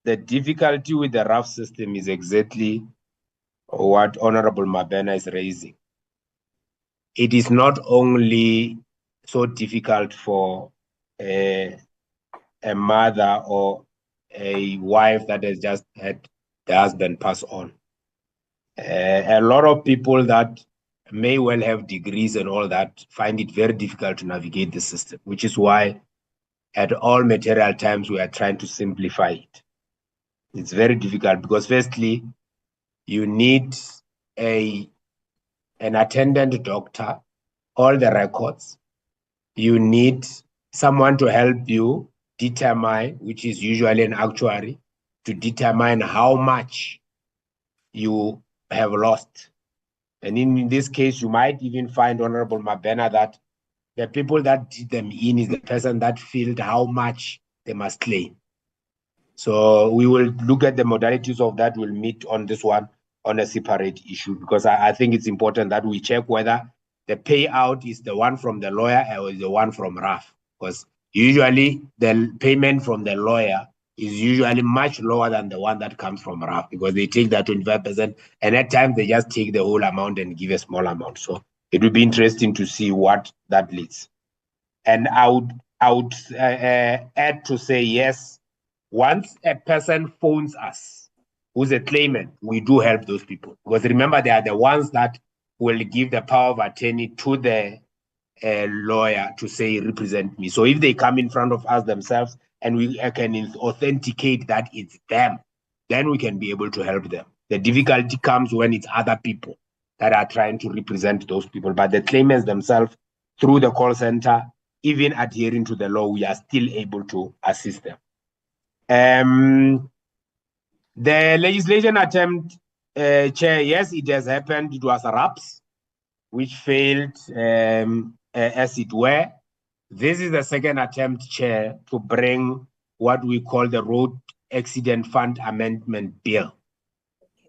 the difficulty with the RAF system is exactly what Honorable Mabena is raising. It is not only so difficult for a mother or a wife that has just had the husband pass on. A lot of people that may well have degrees and all that find it very difficult to navigate the system, which is why at all material times we are trying to simplify it. It's very difficult because firstly, you need an attendant doctor, all the records. You need someone to help you determine, which is usually an actuary, to determine how much you have lost. And in this case, you might even find, Honorable Mabena, that the people that did them in is the person that filled how much they must claim. So we will look at the modalities of that. We'll meet on this one on a separate issue, because I think it's important that we check whether the payout is the one from the lawyer or the one from RAF, because usually the payment from the lawyer is usually much lower than the one that comes from RAF, because they take that 25%, and at times they just take the whole amount and give a small amount. So it would be interesting to see what that leads. And I would add to say, yes, once a person phones us who's a claimant, we do help those people, because remember, they are the ones that will give the power of attorney to the lawyer to say, represent me. So if they come in front of us themselves and we can authenticate that it's them, then we can be able to help them. The difficulty comes when it's other people that are trying to represent those people. But the claimants themselves, through the call center, even adhering to the law, we are still able to assist them. The legislation attempt, Chair, yes, it has happened. It was RAPS, which failed, as it were. This is the second attempt, Chair, to bring what we call the Road Accident Fund Amendment Bill,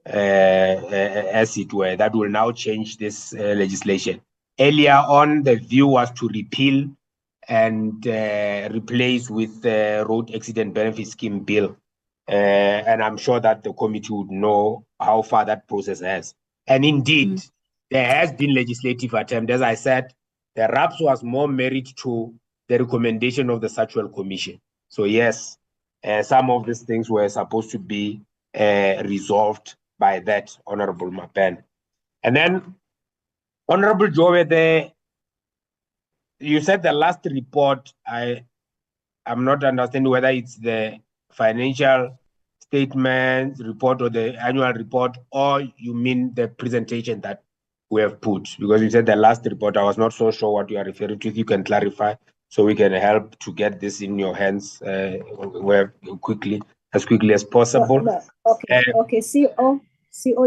as it were, that will now change this legislation. Earlier on, the view was to repeal and replace with the Road Accident Benefit Scheme Bill. And I'm sure that the committee would know how far that process has. And indeed, there has been legislative attempt. As I said, the RAPS was more married to the recommendation of the Sexual Commission. So yes, some of these things were supposed to be resolved by that, Honorable Mapen. And then, Honorable Joe, you said the last report, I'm not understanding whether it's the financial statement report or the annual report, or you mean the presentation that we have put, because you said the last report. I was not so sure what you are referring to. If you can clarify so we can help to get this in your hands as quickly as possible. No. Okay, CEO,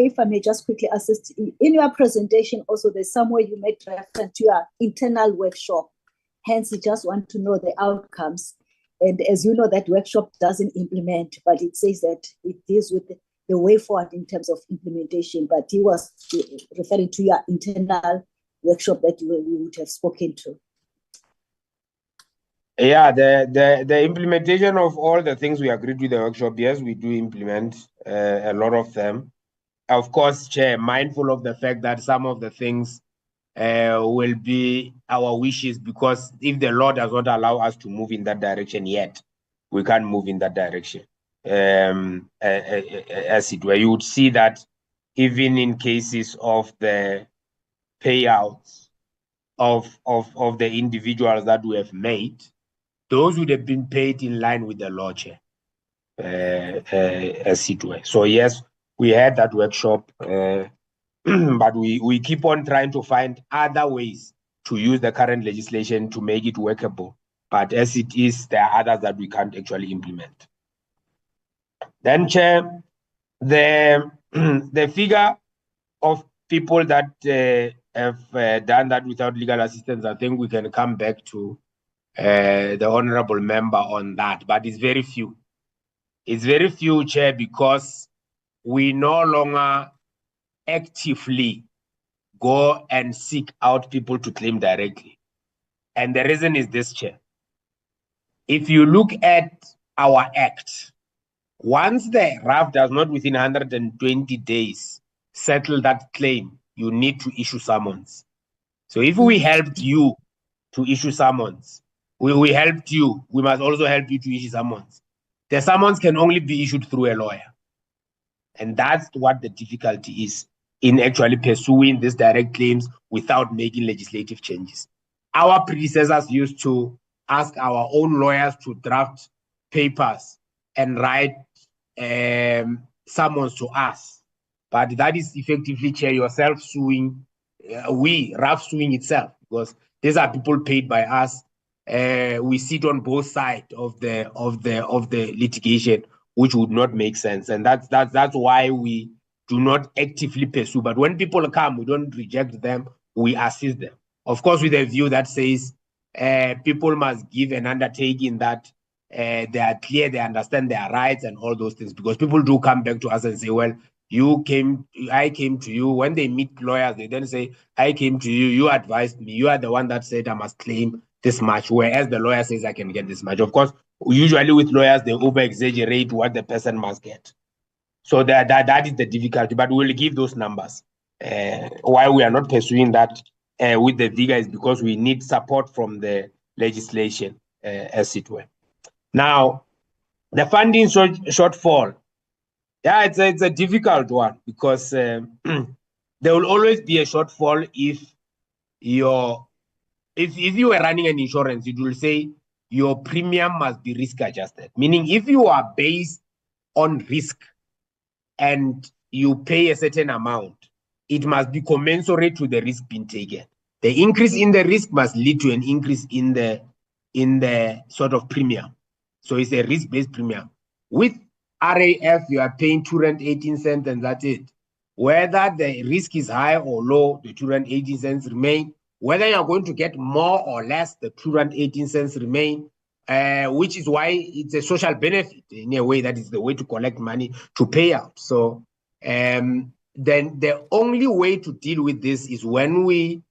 if I may just quickly assist. In your presentation also, there's somewhere you made reference to your internal workshop. Hence, you just want to know the outcomes. And as you know, that workshop doesn't implement, but it says that it deals with the way forward in terms of implementation. But he was referring to your internal workshop that you would have spoken to. Yeah, the implementation of all the things we agreed with the workshop, yes, we do implement a lot of them. Of course, Chair, mindful of the fact that some of the things will be our wishes, because if the law does not allow us to move in that direction yet, we can't move in that direction. As it were, you would see that even in cases of the payouts of the individuals that we have made, those would have been paid in line with the law, Chair, as it were. So yes, we had that workshop, but we keep on trying to find other ways to use the current legislation to make it workable. But as it is, there are others that we can't actually implement. Then, Chair, the figure of people that have done that without legal assistance, I think we can come back to the honorable member on that, but it's very few. It's very few, Chair, because we no longer actively go and seek out people to claim directly. And the reason is this, Chair. If you look at our act, once the RAF does not within 120 days settle that claim, you need to issue summons. So if we helped you to issue summons, we helped you, we must also help you to issue summons. The summons can only be issued through a lawyer. And that's what the difficulty is in actually pursuing these direct claims without making legislative changes. Our predecessors used to ask our own lawyers to draft papers and write summons to us. But that is effectively, Chair, yourself suing, RAF suing itself, because these are people paid by us. We sit on both sides of the litigation, which would not make sense, and that's why we do not actively pursue. But when people come, we don't reject them; we assist them. Of course, with a view that says people must give an undertaking that they are clear, they understand their rights and all those things. Because people do come back to us and say, "Well, I came to you." When they meet lawyers, they then say, "I came to you. You advised me. You are the one that said I must claim this much," whereas the lawyer says I can get this much. Of course, usually with lawyers, they over-exaggerate what the person must get. So that is the difficulty, but we'll give those numbers. Why we are not pursuing that with the vigor is because we need support from the legislation, as it were. Now, the funding shortfall, yeah, it's a difficult one, because there will always be a shortfall if you were running an insurance, it will say your premium must be risk adjusted. Meaning, if you are based on risk and you pay a certain amount, it must be commensurate to the risk being taken. The increase in the risk must lead to an increase in the sort of premium. So it's a risk-based premium. With RAF, you are paying R2.18, and that's it. Whether the risk is high or low, the R2.18 remain. Whether you're going to get more or less, the R2.18 remain, which is why it's a social benefit in a way. That is the way to collect money to pay out. So then the only way to deal with this is when we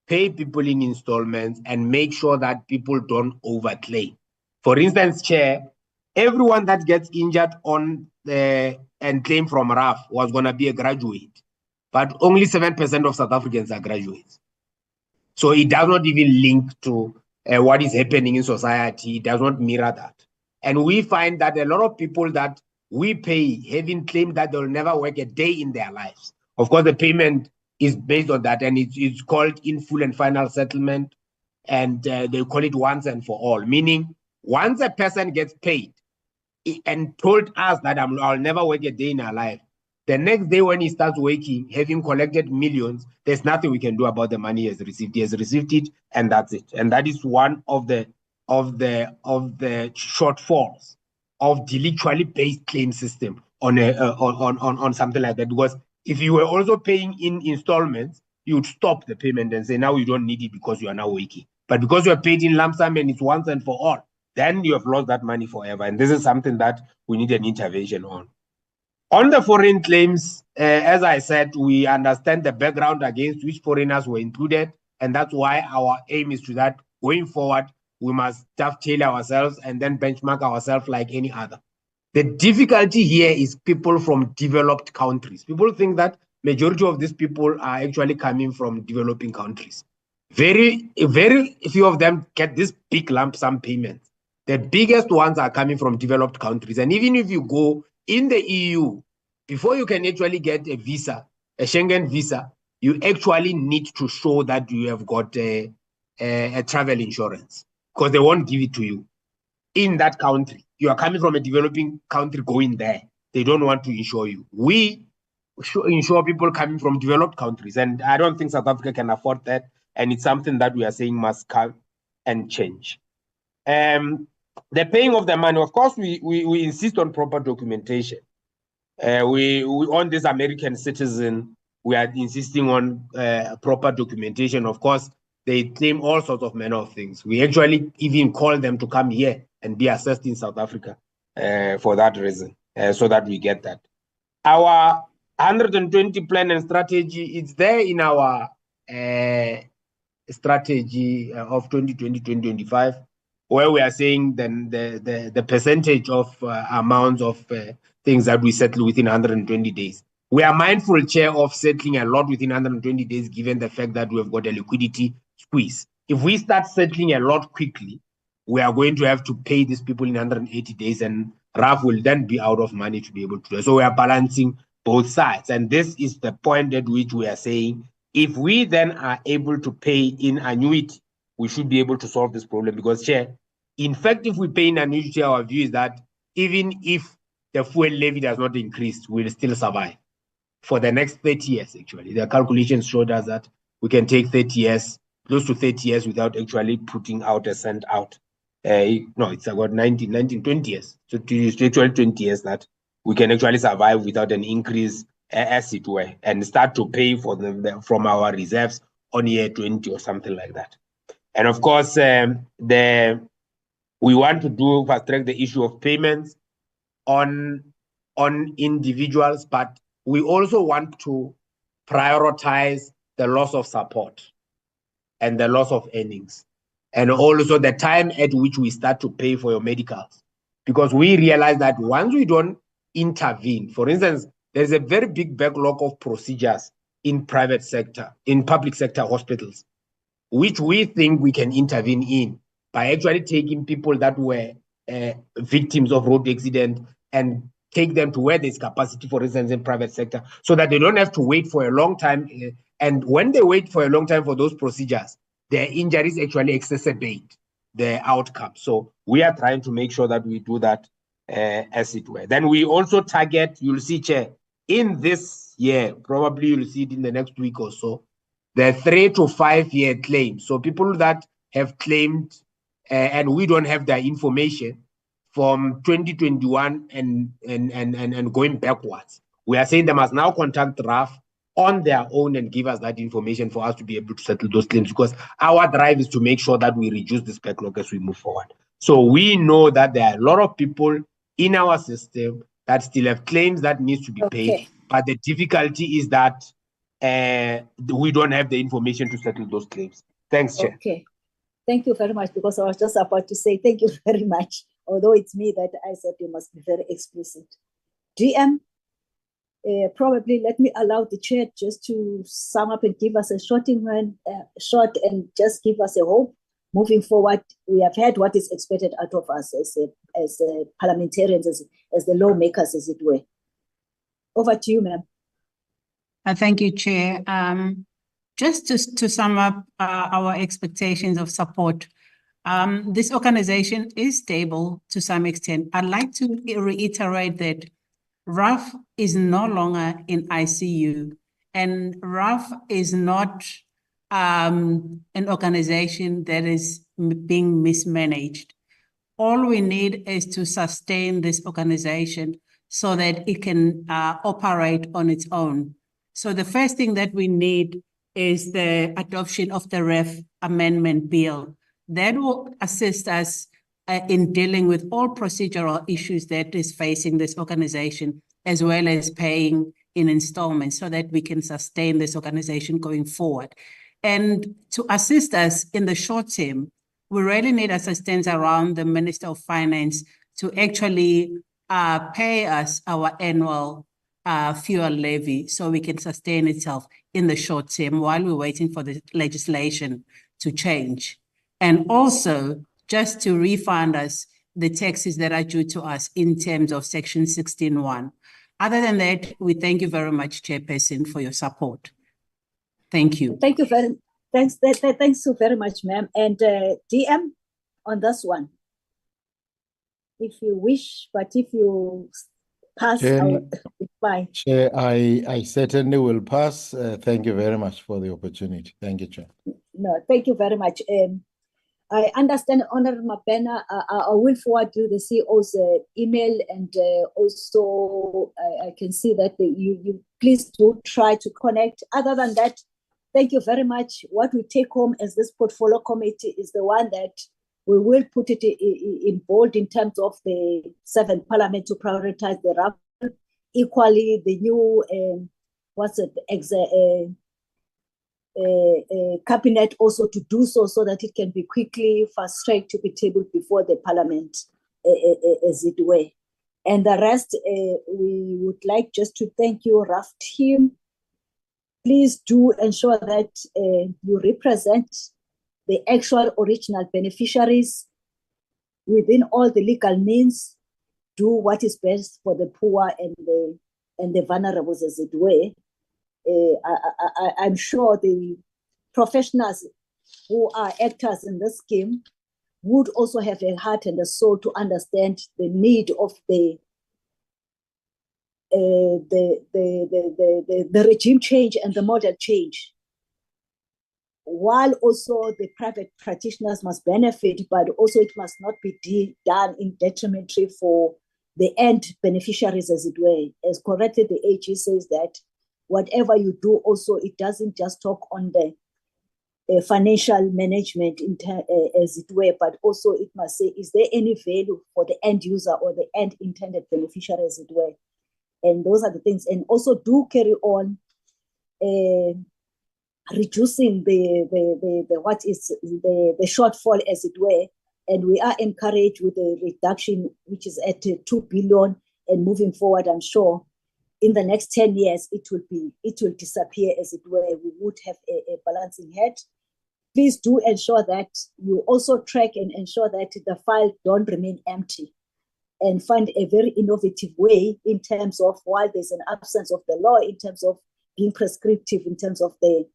pay people in installments and make sure that people don't overclaim. For instance, Chair, everyone that gets injured on and claim from RAF was going to be a graduate, but only 7% of South Africans are graduates. So it does not even link to what is happening in society. It does not mirror that. And we find that a lot of people that we pay having claimed that they'll never work a day in their lives. Of course, the payment is based on that, and it's called in full and final settlement, and they call it once and for all, meaning once a person gets paid and told us that I'll never work a day in her life, The next day when he starts working, having collected millions, there's nothing we can do about the money he has received. He has received it, and that's it. And that is one of the shortfalls of the delictually based claim system on something like that. Because if you were also paying in installments, you would stop the payment and say, now you don't need it because you are now working. But because you are paid in lump sum and it's once and for all, then you have lost that money forever. And this is something that we need an intervention on. On the foreign claims, as I said, we understand the background against which foreigners were included. And that's why our aim is to that going forward, we must dovetail ourselves and then benchmark ourselves like any other. The difficulty here is people from developed countries. People think that majority of these people are actually coming from developing countries. Very few of them get this big lump sum payments. The biggest ones are coming from developed countries. And even if you go in the EU, before you can actually get a visa, a Schengen visa, you actually need to show that you have got a travel insurance, because they won't give it to you in that country. You are coming from a developing country going there. They don't want to insure you. We insure people coming from developed countries, and I don't think South Africa can afford that. And it's something that we are saying must come and change. The paying of the money, of course, we insist on proper documentation. We on this American citizen, we are insisting on proper documentation. Of course, they claim all sorts of manner of things. We actually even call them to come here and be assessed in South Africa for that reason, so that we get that. Our 120 plan and strategy, it's there in our strategy of 2020-2025, where we are saying then the percentage of amounts of things that we settle within 120 days. We are mindful, Chair, of settling a lot within 120 days, given the fact that we have got a liquidity squeeze. If we start settling a lot quickly, we are going to have to pay these people in 180 days, and RAF will then be out of money to be able to do it. So we are balancing both sides. And this is the point at which we are saying, if we then are able to pay in annuity, we should be able to solve this problem. Because, Chair, in fact, if we pay in annuity, our view is that even if the fuel levy does not increase, we'll still survive for the next 30 years, actually. The calculations showed us that we can take 30 years, close to 30 years without actually putting out a cent out. No, it's about 20 years. So it's actually 20 years that we can actually survive without an increase, as it were, and start to pay for them from our reserves on year 20 or something like that. And of course, we want to fast track the issue of payments on individuals, but we also want to prioritize the loss of support and the loss of earnings, and also the time at which we start to pay for your medicals. Because we realize that once we don't intervene, for instance, there's a very big backlog of procedures in private sector, in public sector hospitals, which we think we can intervene in by actually taking people that were victims of road accident and take them to where there's capacity, for instance, in private sector, so that they don't have to wait for a long time. And when they wait for a long time for those procedures, their injuries actually exacerbate the outcome. So we are trying to make sure that we do that, as it were. Then we also target, you'll see, Chair, in this year, probably you'll see it in the next week or so, the 3 to 5 year claims. So people that have claimed and we don't have their information from 2021 and going backwards. We are saying they must now contact RAF on their own and give us that information for us to be able to settle those claims, because our drive is to make sure that we reduce this backlog as we move forward. So we know that there are a lot of people in our system that still have claims that needs to be paid, but the difficulty is that we don't have the information to settle those claims. Thanks, Chair. Okay. Thank you very much, because I was just about to say thank you very much, although it's me that I said you must be very explicit. GM, probably let me allow the chair just to sum up and give us a short and just give us a hope moving forward. We have heard what is expected out of us as parliamentarians, as the lawmakers, as it were. Over to you, ma'am. Thank you, Chair. Just to sum up our expectations of support, this organization is stable to some extent. I'd like to reiterate that RAF is no longer in ICU, and RAF is not an organization that is being mismanaged. All we need is to sustain this organization so that it can operate on its own. So the first thing that we need is the adoption of the REF amendment bill. That will assist us in dealing with all procedural issues that is facing this organization, as well as paying in installments so that we can sustain this organization going forward. And to assist us in the short term, we really need assistance around the Minister of Finance to actually pay us our annual fuel levy so we can sustain itself in the short term while we're waiting for the legislation to change. And also just to refund us the taxes that are due to us in terms of Section 16(1). Other than that, we thank you very much, Chairperson, for your support. Thank you. Thank you very much. Thanks so very much, ma'am. And DM on this one, if you wish, but if you pass, it's fine. Chair, I certainly will pass. Thank you very much for the opportunity. Thank you, Chair. No, thank you very much. I understand, Honorable Mabena. I will forward you the CEO's email, and also I can see that you please do try to connect. Other than that, thank you very much. What we take home as this portfolio committee is the one that we will put it in bold in terms of the 7th Parliament to prioritize the RAF. Equally, the new cabinet also to do so that it can be quickly fast-tracked to be tabled before the Parliament, as it were. And the rest, we would like just to thank you, RAF team. Please do ensure that you represent the actual original beneficiaries within all the legal means. Do what is best for the poor and the vulnerables, as it were. I'm sure the professionals who are actors in this scheme would also have a heart and a soul to understand the need of the regime change and the model change. While also the private practitioners must benefit, but also it must not be done in detrimentary for the end beneficiaries, as it were. As correctly the AG says that whatever you do also, it doesn't just talk on the financial management as it were, but also it must say, is there any value for the end user or the end intended beneficiary, as it were? And those are the things. And also do carry on reducing the shortfall, as it were. And we are encouraged with the reduction, which is at 2 billion, and moving forward, I'm sure in the next 10 years, it will disappear, as it were. We would have a balancing head. Please do ensure that you also track and ensure that the file don't remain empty, and find a very innovative way in terms of, while there's an absence of the law, in terms of being prescriptive, in terms of the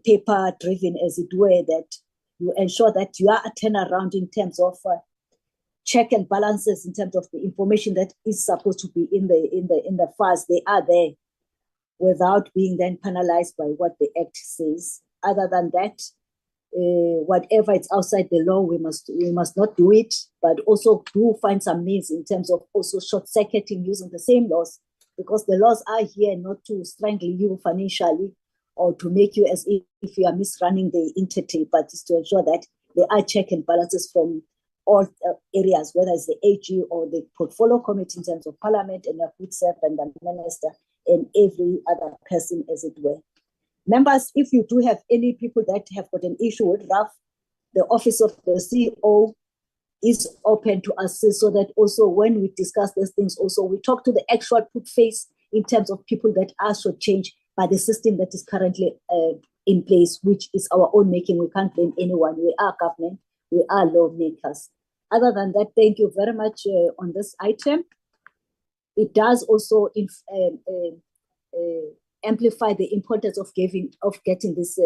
paper driven, as it were, that you ensure that you are a turnaround in terms of check and balances, in terms of the information that is supposed to be in the files. They are there without being then penalized by what the Act says. Other than that, whatever is outside the law, we must not do it, but also do find some means in terms of also short-circuiting using the same laws, because the laws are here not to strangle you financially or to make you as if you are misrunning the entity, but it's to ensure that there are check and balances from all areas, whether it's the AG or the portfolio committee in terms of Parliament and the food serve and the minister and every other person, as it were. Members, if you do have any people that have got an issue with RAF, the office of the CEO is open to assist, so that also when we discuss these things, also we talk to the actual put face in terms of people that are shortchanged by the system that is currently in place, which is our own making. We can't blame anyone. We are government, we are lawmakers. Other than that, thank you very much on this item. It does also amplify the importance of getting this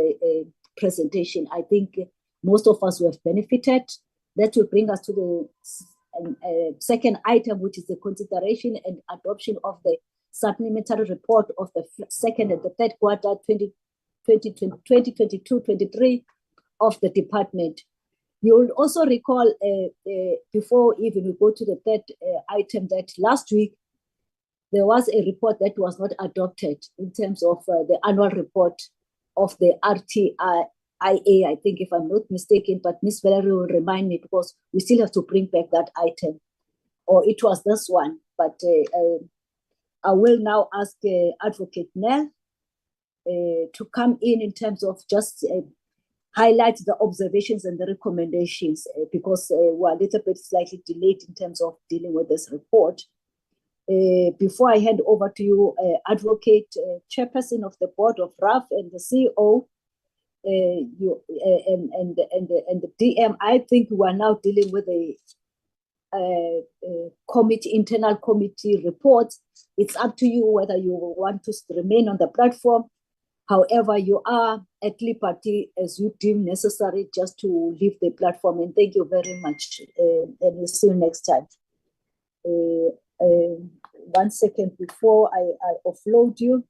presentation. I think most of us who have benefited. That will bring us to the second item, which is the consideration and adoption of the supplementary report of the second and the third quarter 2022-23 of the department. You will also recall, before even we go to the third item, that last week there was a report that was not adopted in terms of the annual report of the RTIA, I think, if I'm not mistaken, but Ms. Valerie will remind me, because we still have to bring back that item, or it was this one. But I will now ask Advocate Nell to come in terms of just highlight the observations and the recommendations, because we're a little bit slightly delayed in terms of dealing with this report. Before I hand over to you, Advocate, Chairperson of the Board of RAF and the CEO, you and the DM, I think we are now dealing with a internal committee report. It's up to you whether you want to remain on the platform. However, you are at liberty as you deem necessary just to leave the platform. And thank you very much. And we'll see you next time. 1 second before I offload you.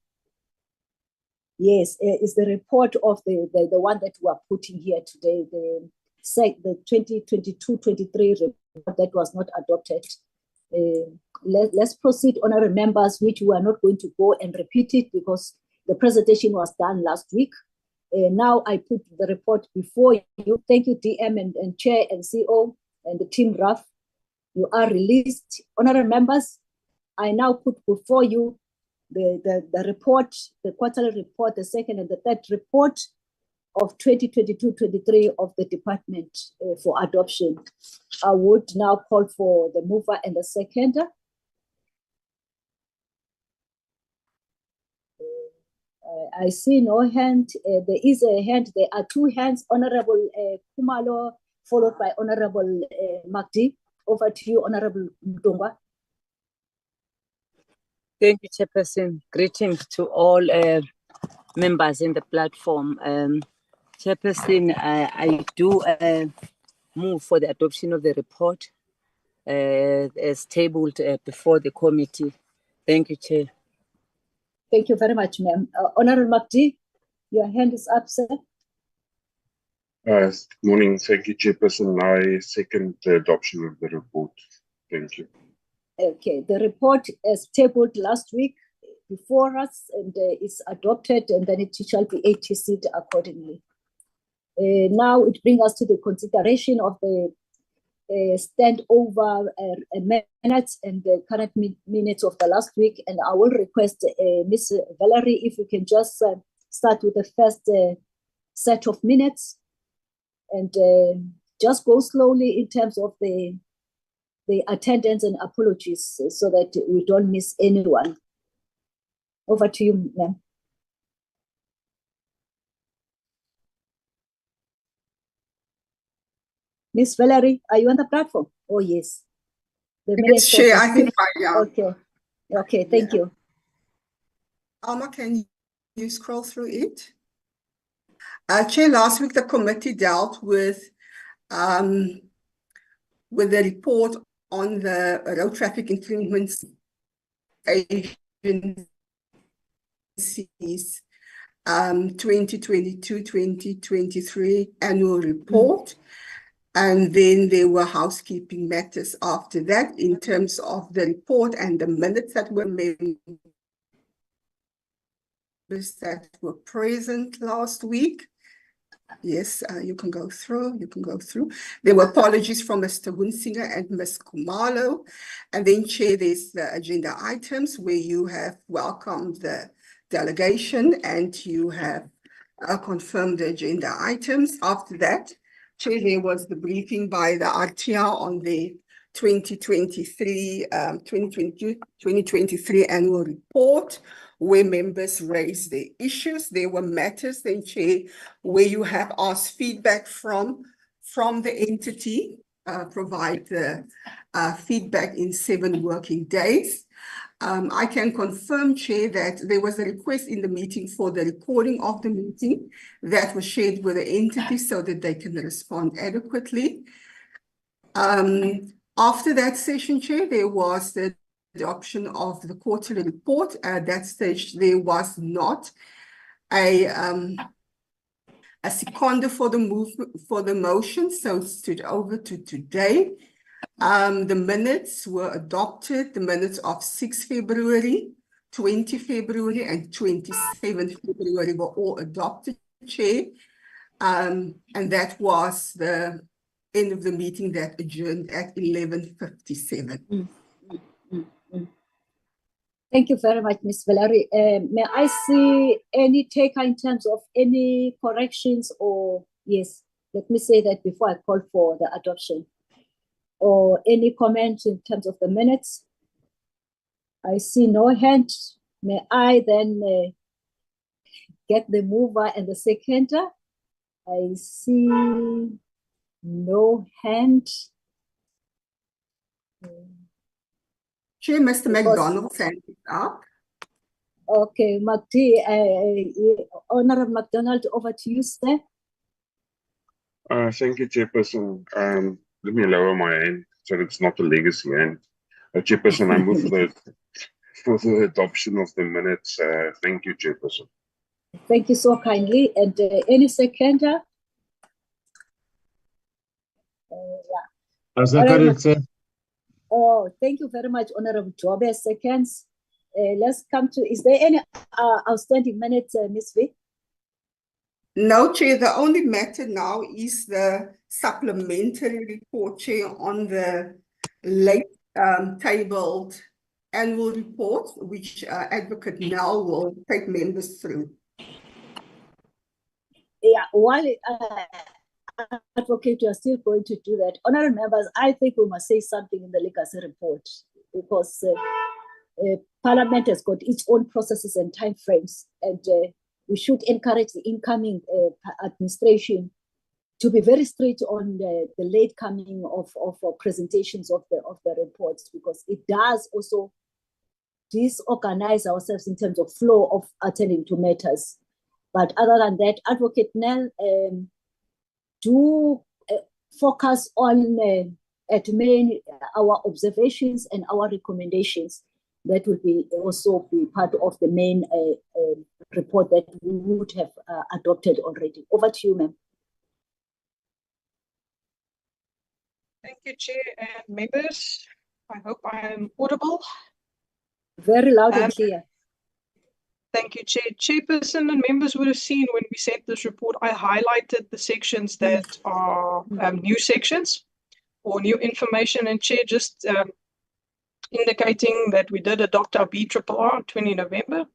Yes, is the report of the one that we are putting here today, the 2022-23 report that was not adopted. Let's proceed, honorable members, which we are not going to go and repeat it because the presentation was done last week. Now I put the report before you. Thank you, DM and Chair and CEO and the team RAF. You are released. Honorable members, I now put before you the report, the quarterly report, the second and the third report of 2022-23 of the department for adoption. I would now call for the mover and the seconder. I see no hand. There is a hand. There are two hands. Honorable Kumalo, followed by Honorable Magdi. Over to you, Honorable Mdungwa. Thank you, Chairperson. Greetings to all members in the platform. Chairperson, I do move for the adoption of the report as tabled before the committee. Thank you, Chair. Thank you very much, ma'am. Honorable Magdi, your hand is up, sir. Good morning. Thank you, Chairperson. I second the adoption of the report. Thank you. Okay, the report is tabled last week before us and is adopted, and then it shall be ATC'd accordingly. Now it brings us to the consideration of the standover minutes and the current minutes of the last week. And I will request Ms. Valerie, if you can just start with the first set of minutes and just go slowly in terms of the attendance and apologies so that we don't miss anyone. Over to you, ma'am. Miss Valerie, are you on the platform? Oh, yes. Yes, Chair, I think I am. Okay. Okay, thank you. Alma, can you scroll through it? Chair, last week the committee dealt with the report on the road traffic infringements agencies 2022-2023 annual report. And then there were housekeeping matters after that in terms of the report and the minutes that were made that were present last week. Yes, you can go through. There were apologies from Mr. Winsinger and Ms. Kumalo. And then, Chair, there's the agenda items where you have welcomed the delegation and you have confirmed the agenda items. After that, Chair, there was the briefing by the RTR on the 2023 annual report, where members raised their issues. There were matters, then, Chair, where you have asked feedback from the entity, provide the feedback in 7 working days. I can confirm, Chair, that there was a request in the meeting for the recording of the meeting that was shared with the entity so that they can respond adequately. After that session, Chair, there was the adoption of the quarterly report. At that stage, there was not a seconder for the motion, so it stood over to today. The minutes were adopted, the minutes of 6 February, 20 February, and 27 February were all adopted, Chair. And that was the end of the meeting that adjourned at 11:57. Thank you very much, Ms. Valerie. May I see any taker in terms of any corrections or, yes, let me say that before I call for the adoption, or any comments in terms of the minutes? I see no hand. May I then get the mover and the seconder? I see no hand. Chair, Mr. McDonald's hand is up. Okay, Honorable McDonald, over to you, sir. Thank you, Chairperson. Let me lower my hand so that it's not a legacy hand. Chairperson, I move for the adoption of the minutes. Thank you, Chairperson. Thank you so kindly. And any seconder? As a correct, sir. Oh, thank you very much, Honorable Jobe. Seconds. Let's come to, is there any outstanding minutes, Ms. V? No, Chair, the only matter now is the supplementary report, Chair, on the late tabled annual report, which Advocate Nell will take members through. Yeah, while Advocate, you are still going to do that. Honorable members, I think we must say something in the legacy report, because Parliament has got its own processes and timeframes, and we should encourage the incoming administration to be very strict on the late coming of presentations of the reports, because it does also disorganize ourselves in terms of flow of attending to matters. But other than that, Advocate Nell, do focus on our observations and our recommendations. That will be also be part of the main report that we would have adopted already. Over to you, ma'am. Thank you, Chair and members. I hope I am audible. Very loud and clear. Thank you, Chair. Chairperson and members would have seen when we sent this report, I highlighted the sections that are new sections or new information. And Chair, just indicating that we did adopt our BRRR on 20 November.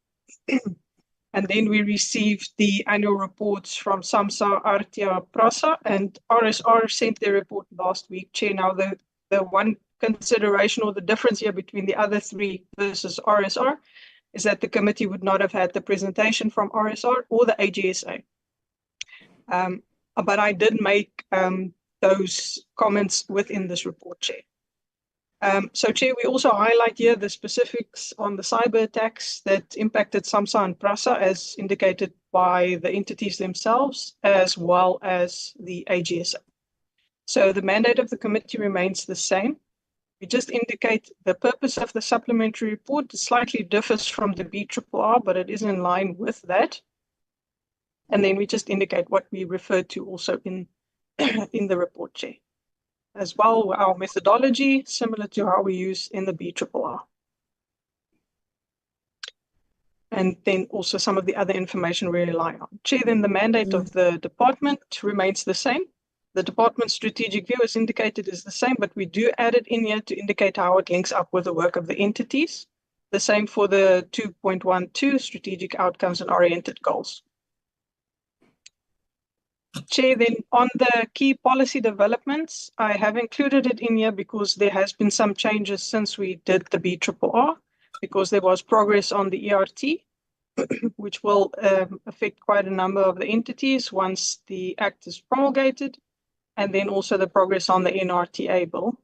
And then we received the annual reports from SAMSA, Artia, PRASA, and RSR sent their report last week. Chair, now the one consideration or the difference here between the other three versus RSR is that the committee would not have had the presentation from RSR or the AGSA. But I did make those comments within this report, Chair. So, Chair, we also highlight here the specifics on the cyber attacks that impacted SAMSA and PRASA, as indicated by the entities themselves, as well as the AGSA. So the mandate of the committee remains the same. We just indicate the purpose of the supplementary report slightly differs from the BRRR, but it is in line with that. And then we just indicate what we refer to also in the report, Chair. As well, our methodology, similar to how we use in the BRRR. And then also some of the other information we rely on. Chair, then the mandate of the department remains the same. The department's strategic view, as indicated, is the same, but we do add it in here to indicate how it links up with the work of the entities. The same for the 2.12 strategic outcomes and oriented goals. Chair, then on the key policy developments, I have included it in here because there has been some changes since we did the BRRR, because there was progress on the ERT, which will affect quite a number of the entities once the Act is promulgated, and then also the progress on the NRTA bill.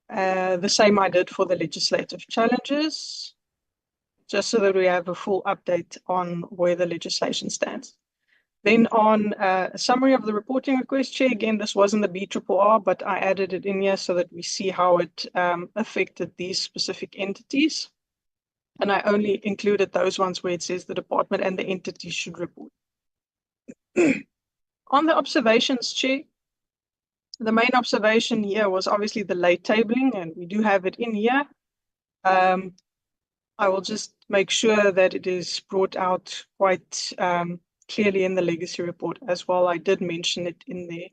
The same I did for the legislative challenges, just so that we have a full update on where the legislation stands. Then on a summary of the reporting request, Chair, again, this wasn't the BRRR, but I added it in here so that we see how it affected these specific entities. And I only included those ones where it says the department and the entity should report. On the observations, Chair, the main observation here was obviously the late tabling, and we do have it in here. I will just make sure that it is brought out quite clearly in the legacy report as well. I did mention it in there.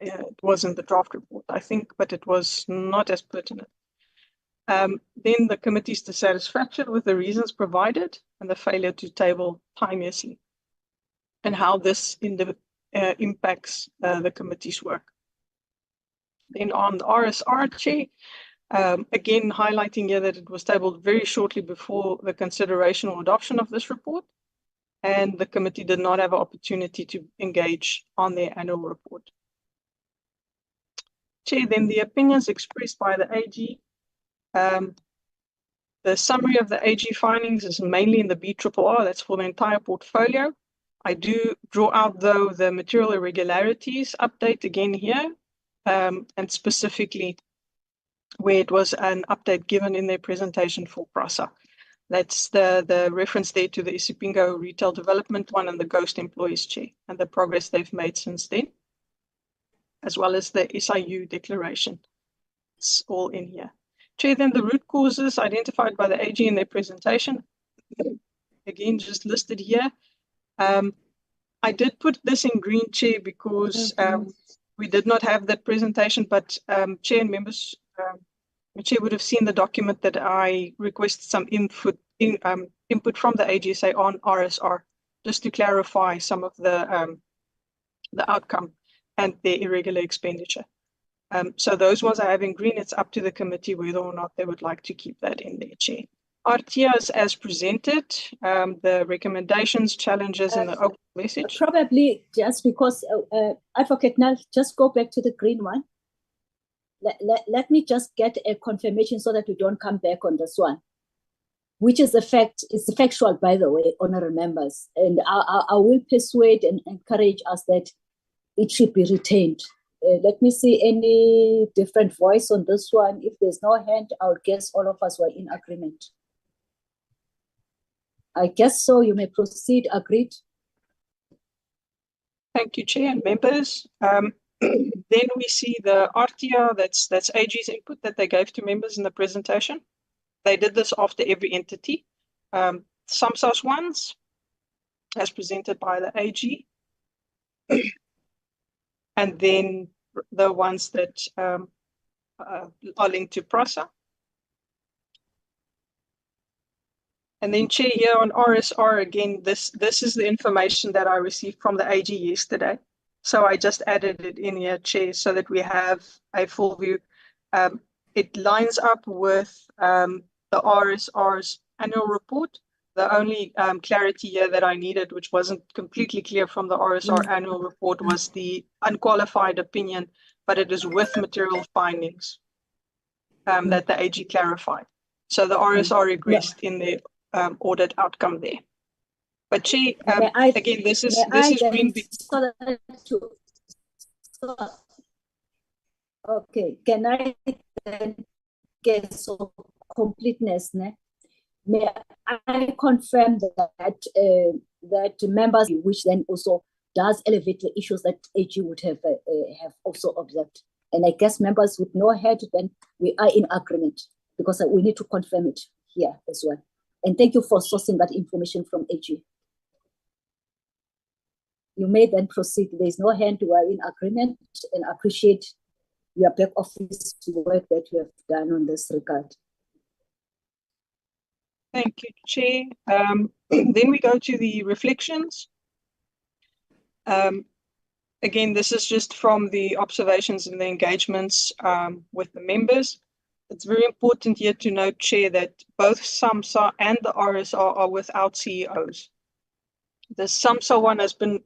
It wasn't the draft report, I think, but it was not as pertinent. Then the committee's dissatisfaction with the reasons provided and the failure to table timeously, and how this impacts the committee's work. Then on the RSR, Chair, again highlighting here that it was tabled very shortly before the consideration or adoption of this report, and the committee did not have an opportunity to engage on their annual report. Chair, then the opinions expressed by the AG. The summary of the AG findings is mainly in the BRRR, that's for the entire portfolio. I do draw out, though, the material irregularities update again here, and specifically where it was an update given in their presentation for PRASA. That's the reference there to the Isipingo retail development one and the ghost employees, Chair, and the progress they've made since then, as well as the SIU declaration. It's all in here. Chair, then the root causes identified by the AG in their presentation, again, just listed here. I did put this in green, Chair, because we did not have that presentation, but Chair and members, the Chair would have seen the document that I requested some input from the AGSA on RSR, just to clarify some of the outcome and their irregular expenditure. So those ones I have in green. It's up to the committee whether or not they would like to keep that in their, Chair. RTIs as presented, the recommendations, challenges, and the open message. Probably just because, Advocate Nal, just go back to the green one. Let me just get a confirmation so that we don't come back on this one, which is it's factual, by the way, honorable members. And I will persuade and encourage us that it should be retained. Let me see any different voice on this one. If there's no hand, I would guess all of us were in agreement. I guess so. You may proceed. Agreed. Thank you, Chair and members. Then we see the RTR, that's AG's input that they gave to members in the presentation. They did this after every entity. SAMSA's ones, as presented by the AG. And then the ones that are linked to PRASA. And then, Chair, here on RSR, again, this is the information that I received from the AG yesterday. So I just added it in here, Chair, so that we have a full view. It lines up with the RSR's annual report. The only clarity here that I needed, which wasn't completely clear from the RSR annual report, was the unqualified opinion, but it is with material findings that the AG clarified. So the RSR regressed in the audit outcome there. But Chair, again, this is green. Okay, can I then get some completeness? May I confirm that members, which then also does elevate the issues that AG would have also observed. And I guess members with no head, then we are in agreement, because we need to confirm it here as well. And thank you for sourcing that information from AG. You may then proceed. There is no hand. We are in agreement, and appreciate your back office work that you have done on this regard. Thank you, Chair. Then we go to the reflections. Again, this is just from the observations and the engagements with the members. It's very important here to note, Chair, that both SAMSA and the RSR are without CEOs. The SAMSA one has been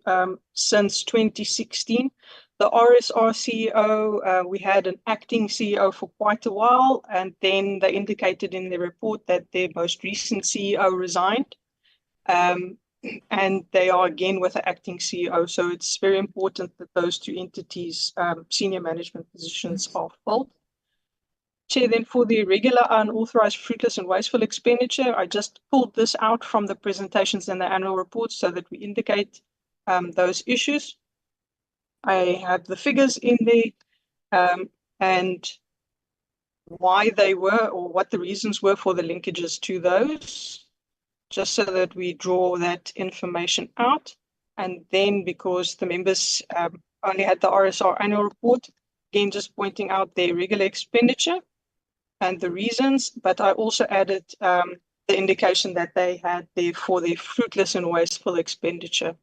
since 2016. The RSR CEO, we had an acting CEO for quite a while, and then they indicated in their report that their most recent CEO resigned. and they are again with the acting CEO. So it's very important that those two entities, senior management positions, are filled. Chair, then for the irregular, unauthorized, fruitless and wasteful expenditure, I just pulled this out from the presentations and the annual reports so that we indicate those issues. I have the figures in there and why they were or what the reasons were for the linkages to those, just so that we draw that information out. And then because the members only had the RSR annual report, again, just pointing out their irregular expenditure and the reasons, but I also added the indication that they had there for their fruitless and wasteful expenditure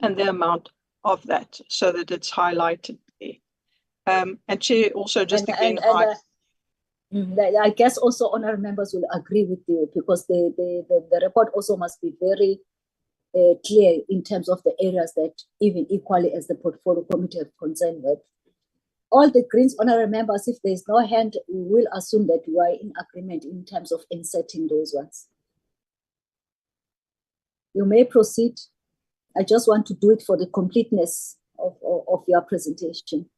and the amount of that, so that it's highlighted there. And Chair, also just again, I guess also honourable members will agree with you, because the report also must be very clear in terms of the areas that even equally as the portfolio committee have concerned with. All the Greens honourable members, if there is no hand, we will assume that you are in agreement in terms of inserting those ones. You may proceed. I just want to do it for the completeness of your presentation.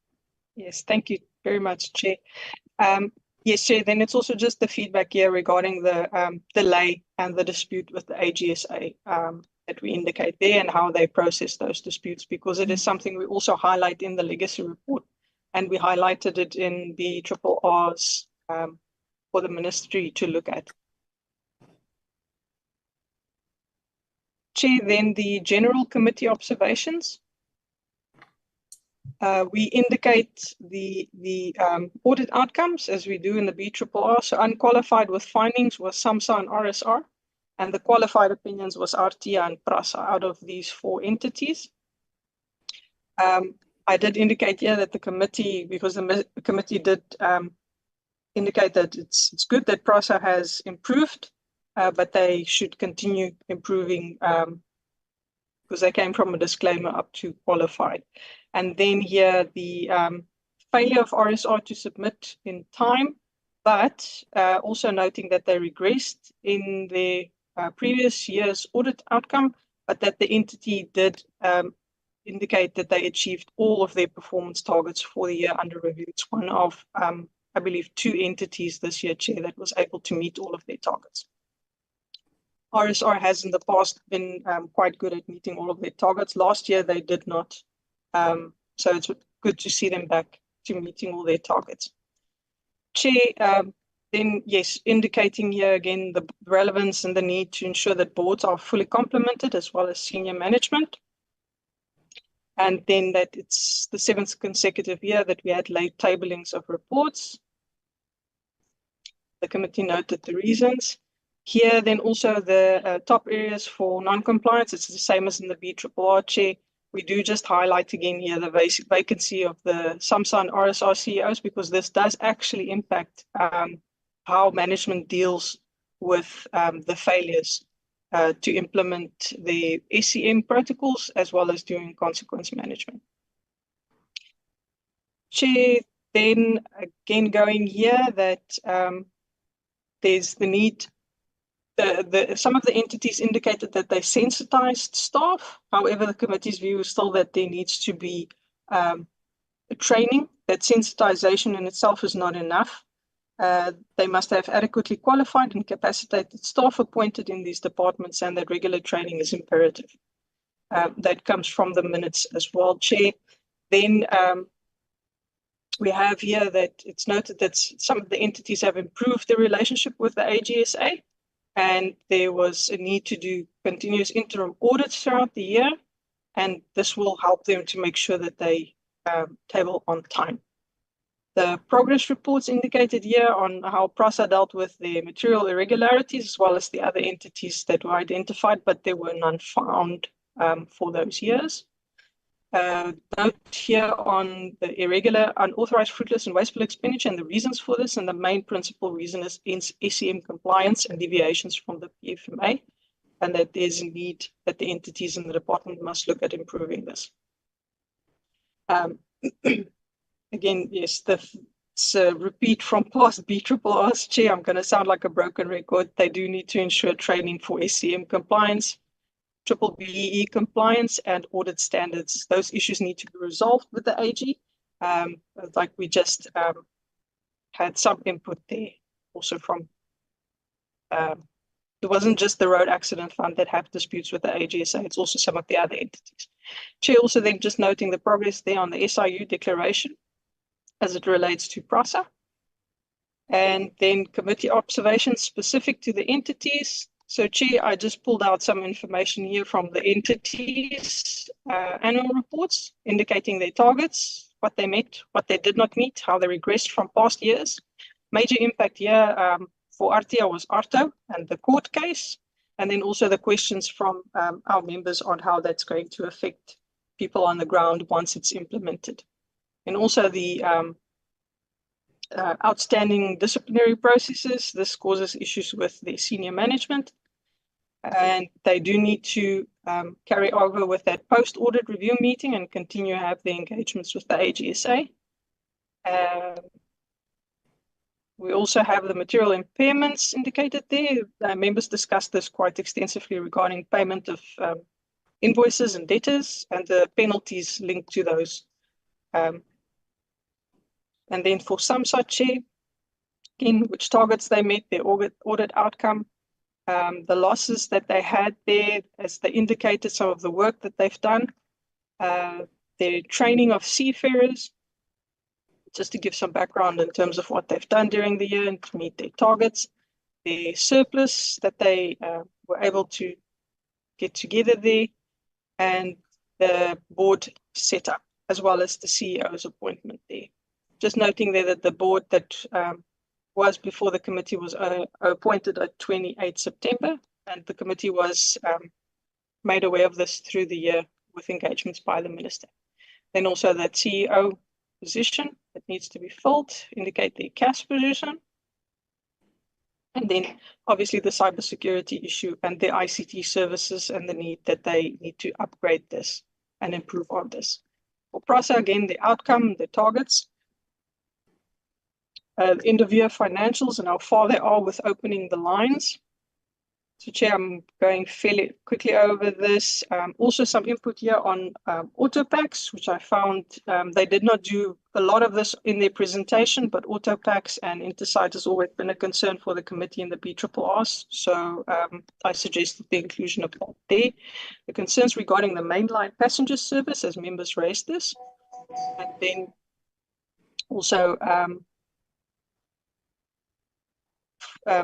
Yes, thank you very much, Chair. Yes, Chair, then it's also just the feedback here regarding the delay and the dispute with the AGSA that we indicate there and how they process those disputes, because it is something we also highlight in the legacy report, and we highlighted it in the RRRs for the ministry to look at. Chair, then the general committee observations. We indicate the audit outcomes as we do in the BRRR. So unqualified with findings was SAMSA and RSR, and the qualified opinions was RTIA and PRASA out of these four entities. I did indicate here that the committee, because the committee did indicate that it's good that PRASA has improved, but they should continue improving because they came from a disclaimer up to qualified. And then here the failure of RSR to submit in time, but also noting that they regressed in the previous year's audit outcome, but that the entity did indicate that they achieved all of their performance targets for the year under review. It's one of, I believe, 2 entities this year, Chair, that was able to meet all of their targets. RSR has in the past been quite good at meeting all of their targets. Last year, they did not. So it's good to see them back to meeting all their targets. Chair, then yes, indicating here again the relevance and the need to ensure that boards are fully complemented as well as senior management. And then that it's the 7th consecutive year that we had late tablings of reports. The committee noted the reasons. Here, then also the top areas for non-compliance, it's the same as in the BRRR, Chair. We do just highlight again here the basic vacancy of the SAMSA and RSR CEOs, because this does actually impact how management deals with the failures to implement the SCM protocols as well as doing consequence management. Chair, then again going here that there's the need. Some of the entities indicated that they sensitized staff. However, the committee's view is still that there needs to be training, that sensitization in itself is not enough. They must have adequately qualified and capacitated staff appointed in these departments, and that regular training is imperative. That comes from the minutes as well, Chair. Then we have here that it's noted that some of the entities have improved their relationship with the AGSA, and there was a need to do continuous interim audits throughout the year, and this will help them to make sure that they table on time. The progress reports indicated here on how PRASA dealt with the material irregularities as well as the other entities that were identified, but there were none found for those years. Note here on the irregular, unauthorized, fruitless and wasteful expenditure and the reasons for this, and the main principal reason is SCM compliance and deviations from the PFMA, and that there's a need that the entities in the department must look at improving this. Again, yes, it's a repeat from past BRRRs, Chair. I'm going to sound like a broken record. They do need to ensure training for SCM compliance. BBBE compliance and audit standards. Those issues need to be resolved with the AG. Like we just had some input there also from, it wasn't just the road accident fund that have disputes with the AGSA, it's also some of the other entities. Chair also then just noting the progress there on the SIU declaration as it relates to PRASA. And then committee observations specific to the entities. So Chair, I just pulled out some information here from the entities' annual reports indicating their targets, what they met, what they did not meet, how they regressed from past years. Major impact here for Artia was Arto and the court case, and then also the questions from our members on how that's going to affect people on the ground once it's implemented. And also the outstanding disciplinary processes. This causes issues with the senior management, and they do need to carry over with that post-audit review meeting and continue to have the engagements with the AGSA. We also have the material impairments indicated there. Members discussed this quite extensively regarding payment of invoices and debtors and the penalties linked to those. And then for some such, again, which targets they met, their audit outcome, the losses that they had there, as they indicated, some of the work that they've done, their training of seafarers, just to give some background in terms of what they've done during the year and to meet their targets, the surplus that they were able to get together there, and the board setup, as well as the CEO's appointment there. Just noting there that the board that was before the committee was appointed at 28 September, and the committee was made aware of this through the year with engagements by the minister. Then also that CEO position that needs to be filled, indicate the cash position. And then obviously the cybersecurity issue and the ICT services and the need that they need to upgrade this and improve on this. For PRASA, again, the outcome, the targets, end of year financials and how far they are with opening the lines. So Chair, I'm going fairly quickly over this. Also some input here on autopacks, which I found they did not do a lot of this in their presentation, but autopacks and Intersight has always been a concern for the committee in the BRRRs. So I suggested the inclusion of that there. The concerns regarding the mainline passenger service, as members raised this. And then also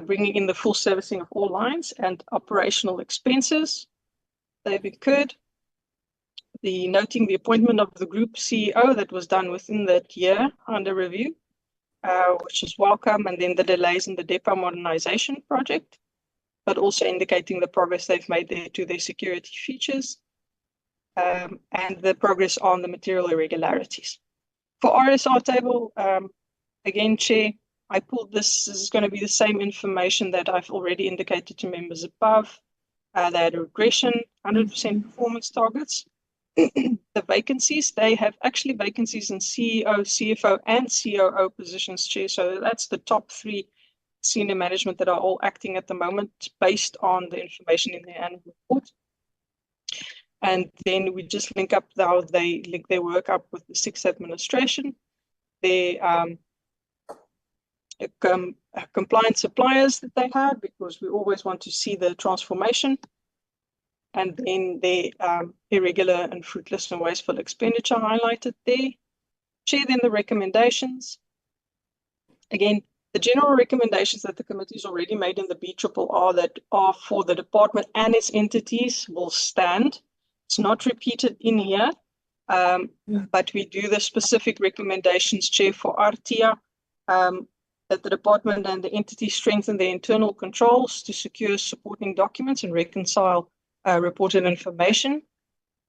bringing in the full servicing of all lines and operational expenses they've incurred. Noting the appointment of the group CEO that was done within that year under review, which is welcome, and then the delays in the depot modernization project, but also indicating the progress they've made there to their security features, and the progress on the material irregularities. For RSR table, again, Chair, I pulled this. This is going to be the same information that I've already indicated to members above. They had a regression, 100% performance targets. The vacancies, they have actually vacancies in CEO, CFO, and COO positions, Chair. So that's the top 3 senior management that are all acting at the moment based on the information in their annual report. And then we just link up how they link their work up with the 6th administration. Their compliance suppliers that they had, because we always want to see the transformation, and then the irregular and fruitless and wasteful expenditure highlighted there. Chair, then the recommendations. Again, the general recommendations that the committee's already made in the BRRR that are for the department and its entities will stand. It's not repeated in here, but we do the specific recommendations, Chair, for Artia, that the department and the entity strengthen their internal controls to secure supporting documents and reconcile reported information,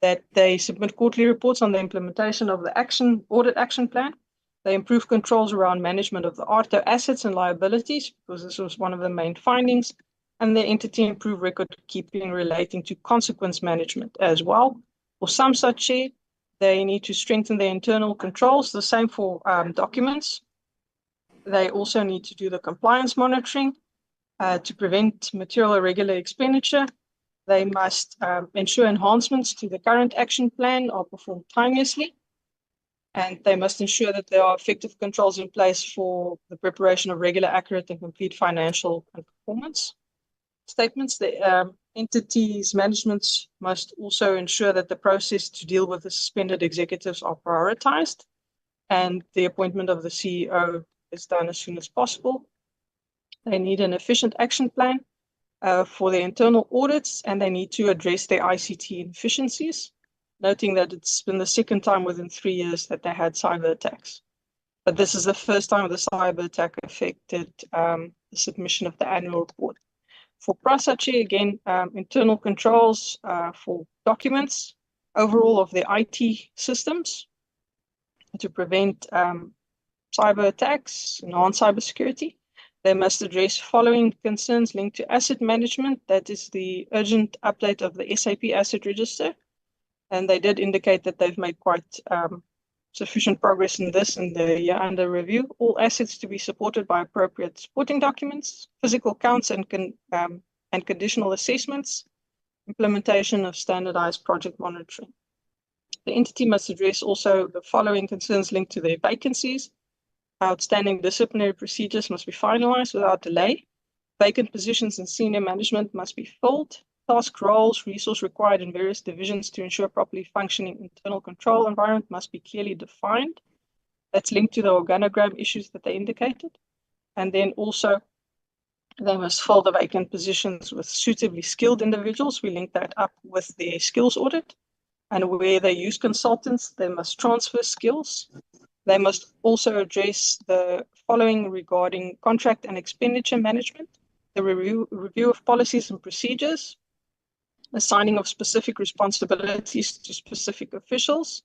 that they submit quarterly reports on the implementation of the audit action plan. They improve controls around management of the ARTO assets and liabilities, because this was one of the main findings, and the entity improve record keeping relating to consequence management as well. For some such, they need to strengthen their internal controls, the same for documents. They also need to do the compliance monitoring to prevent material irregular expenditure, They must ensure enhancements to the current action plan are performed timeously, and they must ensure that there are effective controls in place for the preparation of regular, accurate, and complete financial and performance statements. The entity's management must also ensure that the process to deal with the suspended executives are prioritized, and the appointment of the CEO is done as soon as possible. They need an efficient action plan for their internal audits, and they need to address their ICT inefficiencies, noting that it's been the second time within 3 years that they had cyber attacks. But this is the first time the cyber attack affected the submission of the annual report. For PRASA, Chair, again, internal controls for documents, overall of the IT systems to prevent cyber attacks, enhance cybersecurity. They must address following concerns linked to asset management. That is the urgent update of the SAP asset register. And they did indicate that they've made quite sufficient progress in this in the year under review. All assets to be supported by appropriate supporting documents, physical counts and conditional assessments, implementation of standardized project monitoring. The entity must address also the following concerns linked to their vacancies. Outstanding disciplinary procedures must be finalized without delay. Vacant positions in senior management must be filled. Task roles, resource required in various divisions to ensure properly functioning internal control environment must be clearly defined. That's linked to the organogram issues that they indicated. And then also, they must fill the vacant positions with suitably skilled individuals. We link that up with their skills audit. And where they use consultants, they must transfer skills. They must also address the following regarding contract and expenditure management, the review of policies and procedures, assigning of specific responsibilities to specific officials.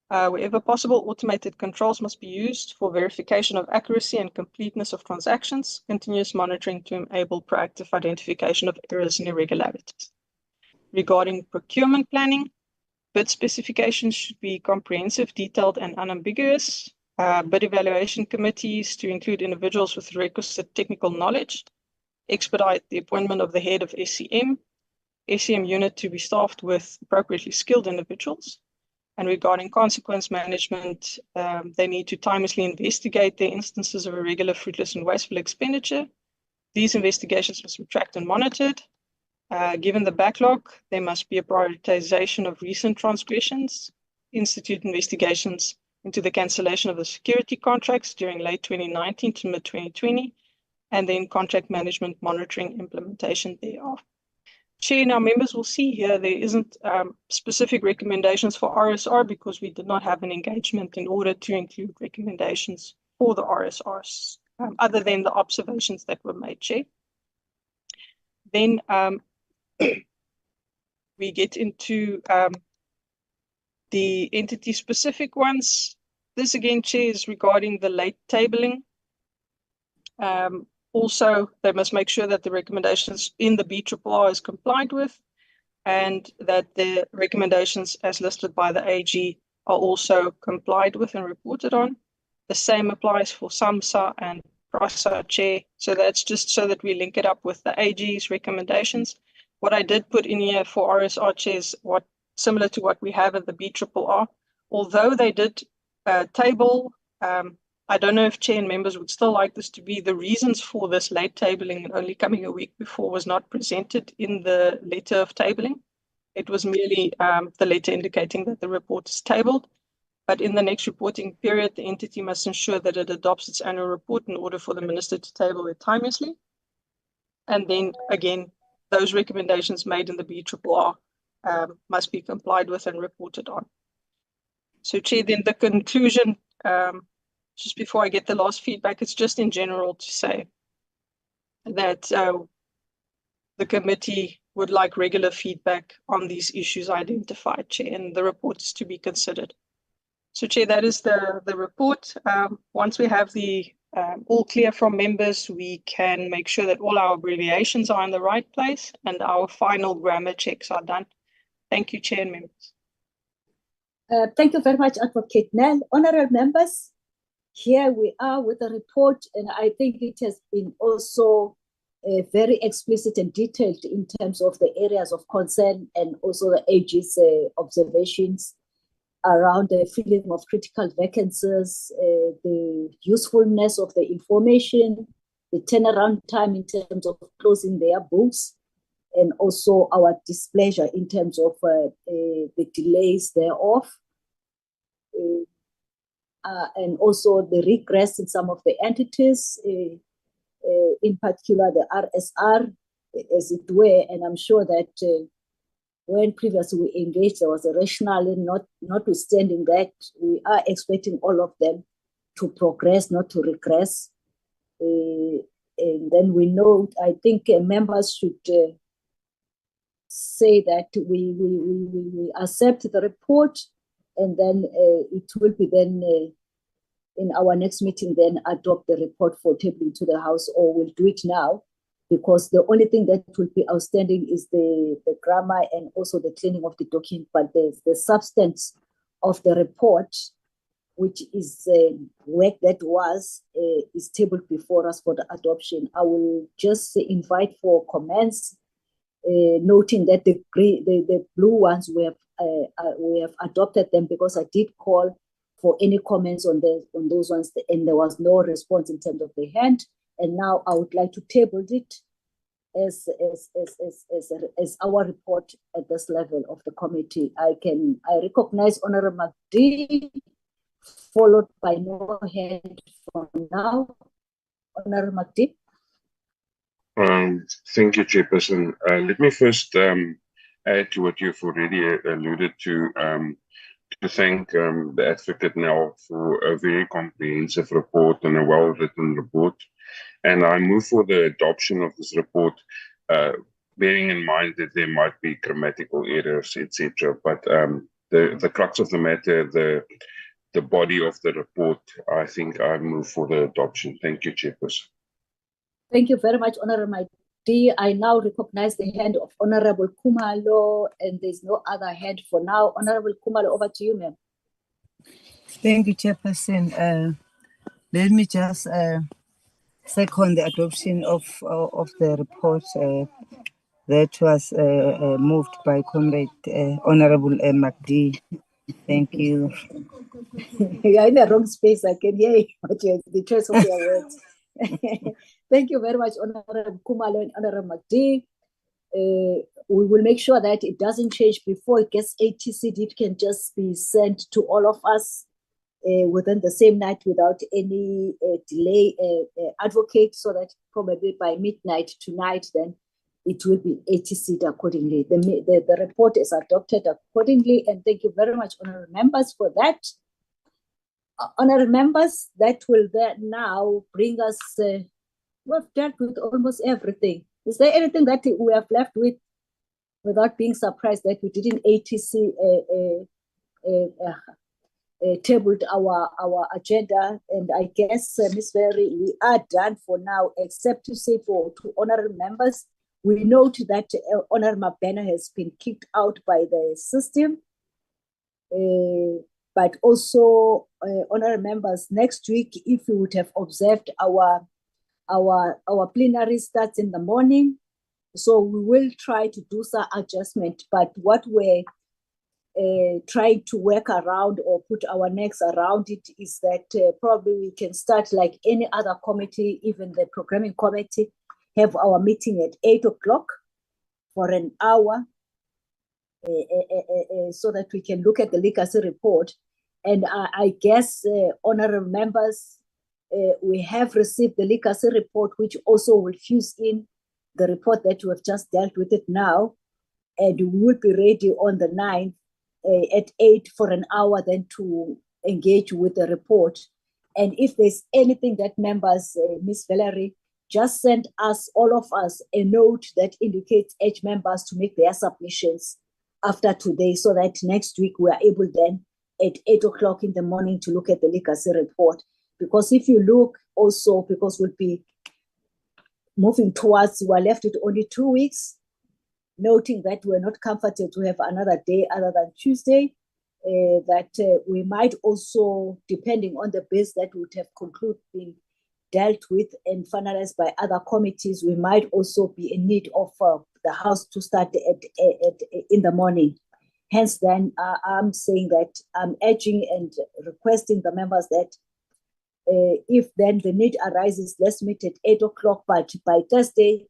Wherever possible, automated controls must be used for verification of accuracy and completeness of transactions, continuous monitoring to enable proactive identification of errors and irregularities. Regarding procurement planning, bid specifications should be comprehensive, detailed, and unambiguous. Bid evaluation committees to include individuals with requisite technical knowledge. Expedite the appointment of the head of SCM. SCM unit to be staffed with appropriately skilled individuals. And regarding consequence management, they need to timelessly investigate the instances of irregular, fruitless, and wasteful expenditure. These investigations must be tracked and monitored. Given the backlog, there must be a prioritization of recent transgressions, institute investigations into the cancellation of the security contracts during late 2019 to mid-2020, and then contract management monitoring implementation thereof. Chair, now members will see here there isn't specific recommendations for RSR because we did not have an engagement in order to include recommendations for the RSRs, other than the observations that were made, Chair. Then we get into the entity-specific ones. This again, Chair, is regarding the late tabling. Also, they must make sure that the recommendations in the BRRR is complied with, and that the recommendations as listed by the AG are also complied with and reported on. The same applies for SAMSA and PRASA, Chair. So that's just so that we link it up with the AG's recommendations. What I did put in here for RSR, Chair, is similar to what we have at the BRRR. Although they did table, I don't know if Chair and members would still like this to be the reasons for this late tabling and only coming a week before was not presented in the letter of tabling. It was merely the letter indicating that the report is tabled. But in the next reporting period, the entity must ensure that it adopts its annual report in order for the minister to table it timeously. And then again, those recommendations made in the BRRR must be complied with and reported on. So Chair, then the conclusion, just before I get the last feedback, it's just in general to say that the committee would like regular feedback on these issues identified, Chair, and the report is to be considered. So Chair, that is the report. Once we have the all clear from members, we can make sure that all our abbreviations are in the right place and our final grammar checks are done. Thank you, Chair and members. Thank you very much, Advocate Nell. Honourable members, here we are with the report, and I think it has been also very explicit and detailed in terms of the areas of concern and also the AG's observations around the filling of critical vacancies, the usefulness of the information, the turnaround time in terms of closing their books, and also our displeasure in terms of the delays thereof, and also the regress in some of the entities, in particular the RSR, as it were. And I'm sure that when previously we engaged, there was a rationale, notwithstanding that we are expecting all of them to progress, not to regress. And then we know, I think members should say that we accept the report, and then it will be then in our next meeting then adopt the report for tabling to the House, or we'll do it now, because the only thing that will be outstanding is the grammar and also the cleaning of the document, but the substance of the report, which is work that is tabled before us for the adoption. I will just invite for comments, noting that the blue ones we have adopted them, because I did call for any comments on those ones, and there was no response in terms of the hand. And now I would like to table it as our report at this level of the committee. I recognize Honorable McD, followed by no hand for now. Honorable McD. Thank you, Chairperson. Let me first add to what you've already alluded to thank the advocate now for a very comprehensive report and a well-written report. And I move for the adoption of this report, bearing in mind that there might be grammatical errors, etc. But the crux of the matter, the body of the report, I think I move for the adoption. Thank you, Chairperson. Thank you very much, Honorable McD. I now recognize the hand of Honorable Khumalo, and there's no other hand for now. Honorable Khumalo, over to you, ma'am. Thank you, Chairperson. Let me just second the adoption of the report that was moved by Comrade Honorable McD. Thank you. You're in the wrong space. I can hear you, but you're the choice of your words. Thank you very much, Honorable Khumalo and Honorable McD. We will make sure that it doesn't change before it gets ATC'd. It can just be sent to all of us within the same night without any delay. Advocate, so that probably by midnight tonight, then it will be ATC'd accordingly. The report is adopted accordingly, and thank you very much, honorable members, for that. Honorable members, that will then now bring us, we've dealt with almost everything. Is there anything that we have left with without being surprised that we didn't ATC tabled our agenda? And I guess, Ms. Ferry, we are done for now, except to say to honorable members, we note that Honorable Mabena has been kicked out by the system. But also, honorable members, next week, if you would have observed, our plenary starts in the morning. So we will try to do some adjustment, but what we're trying to work around or put our necks around it is that probably we can start like any other committee, even the programming committee, have our meeting at 8 o'clock for an hour, so that we can look at the legacy report. And I guess, honorable members, we have received the legacy report, which also will fuse in the report that we have just dealt with it now, and we will be ready on the 9th at 8 for an hour then to engage with the report. And if there's anything that members, Ms. Valerie, just send us, all of us, a note that indicates each members to make their submissions after today, so that next week we are able then at 8 o'clock in the morning to look at the legacy report. Because if you look also, because we'll be moving towards, we're left with only 2 weeks, noting that we're not comforted to have another day other than Tuesday, that we might also, depending on the base that would have concluded dealt with and finalized by other committees, we might also be in need of the House to start in the morning. Hence, then I'm saying that I'm urging and requesting the members that if then the need arises, let's meet at 8 o'clock, but by Thursday,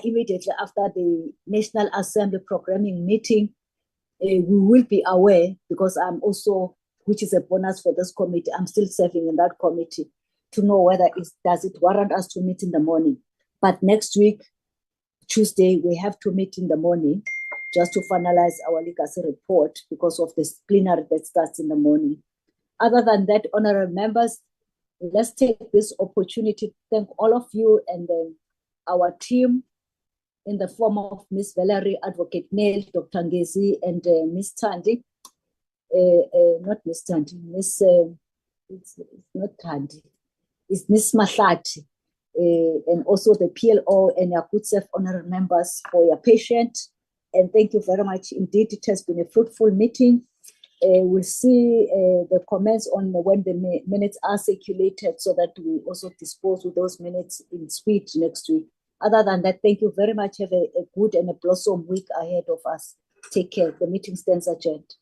immediately after the National Assembly programming meeting, we will be aware, because I'm also, which is a bonus for this committee, I'm still serving in that committee, to know whether does it warrant us to meet in the morning. But next week, Tuesday, we have to meet in the morning just to finalize our legacy report because of this plenary that starts in the morning. Other than that, honorable members, let's take this opportunity to thank all of you and our team in the form of Ms. Valerie, Advocate Neil, Dr. Ngezi, and Ms. Tandy. Not Ms. Tandy, it's not Tandy, it's Ms. Mahlati, and also the PLO and your good self honorable members for your patience. And thank you very much. Indeed, it has been a fruitful meeting. We'll see the comments on when the minutes are circulated so that we also dispose of those minutes in speed next week. Other than that, thank you very much. Have a good and a blossom week ahead of us. Take care. The meeting stands adjourned.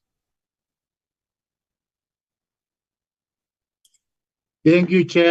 Thank you, Chair.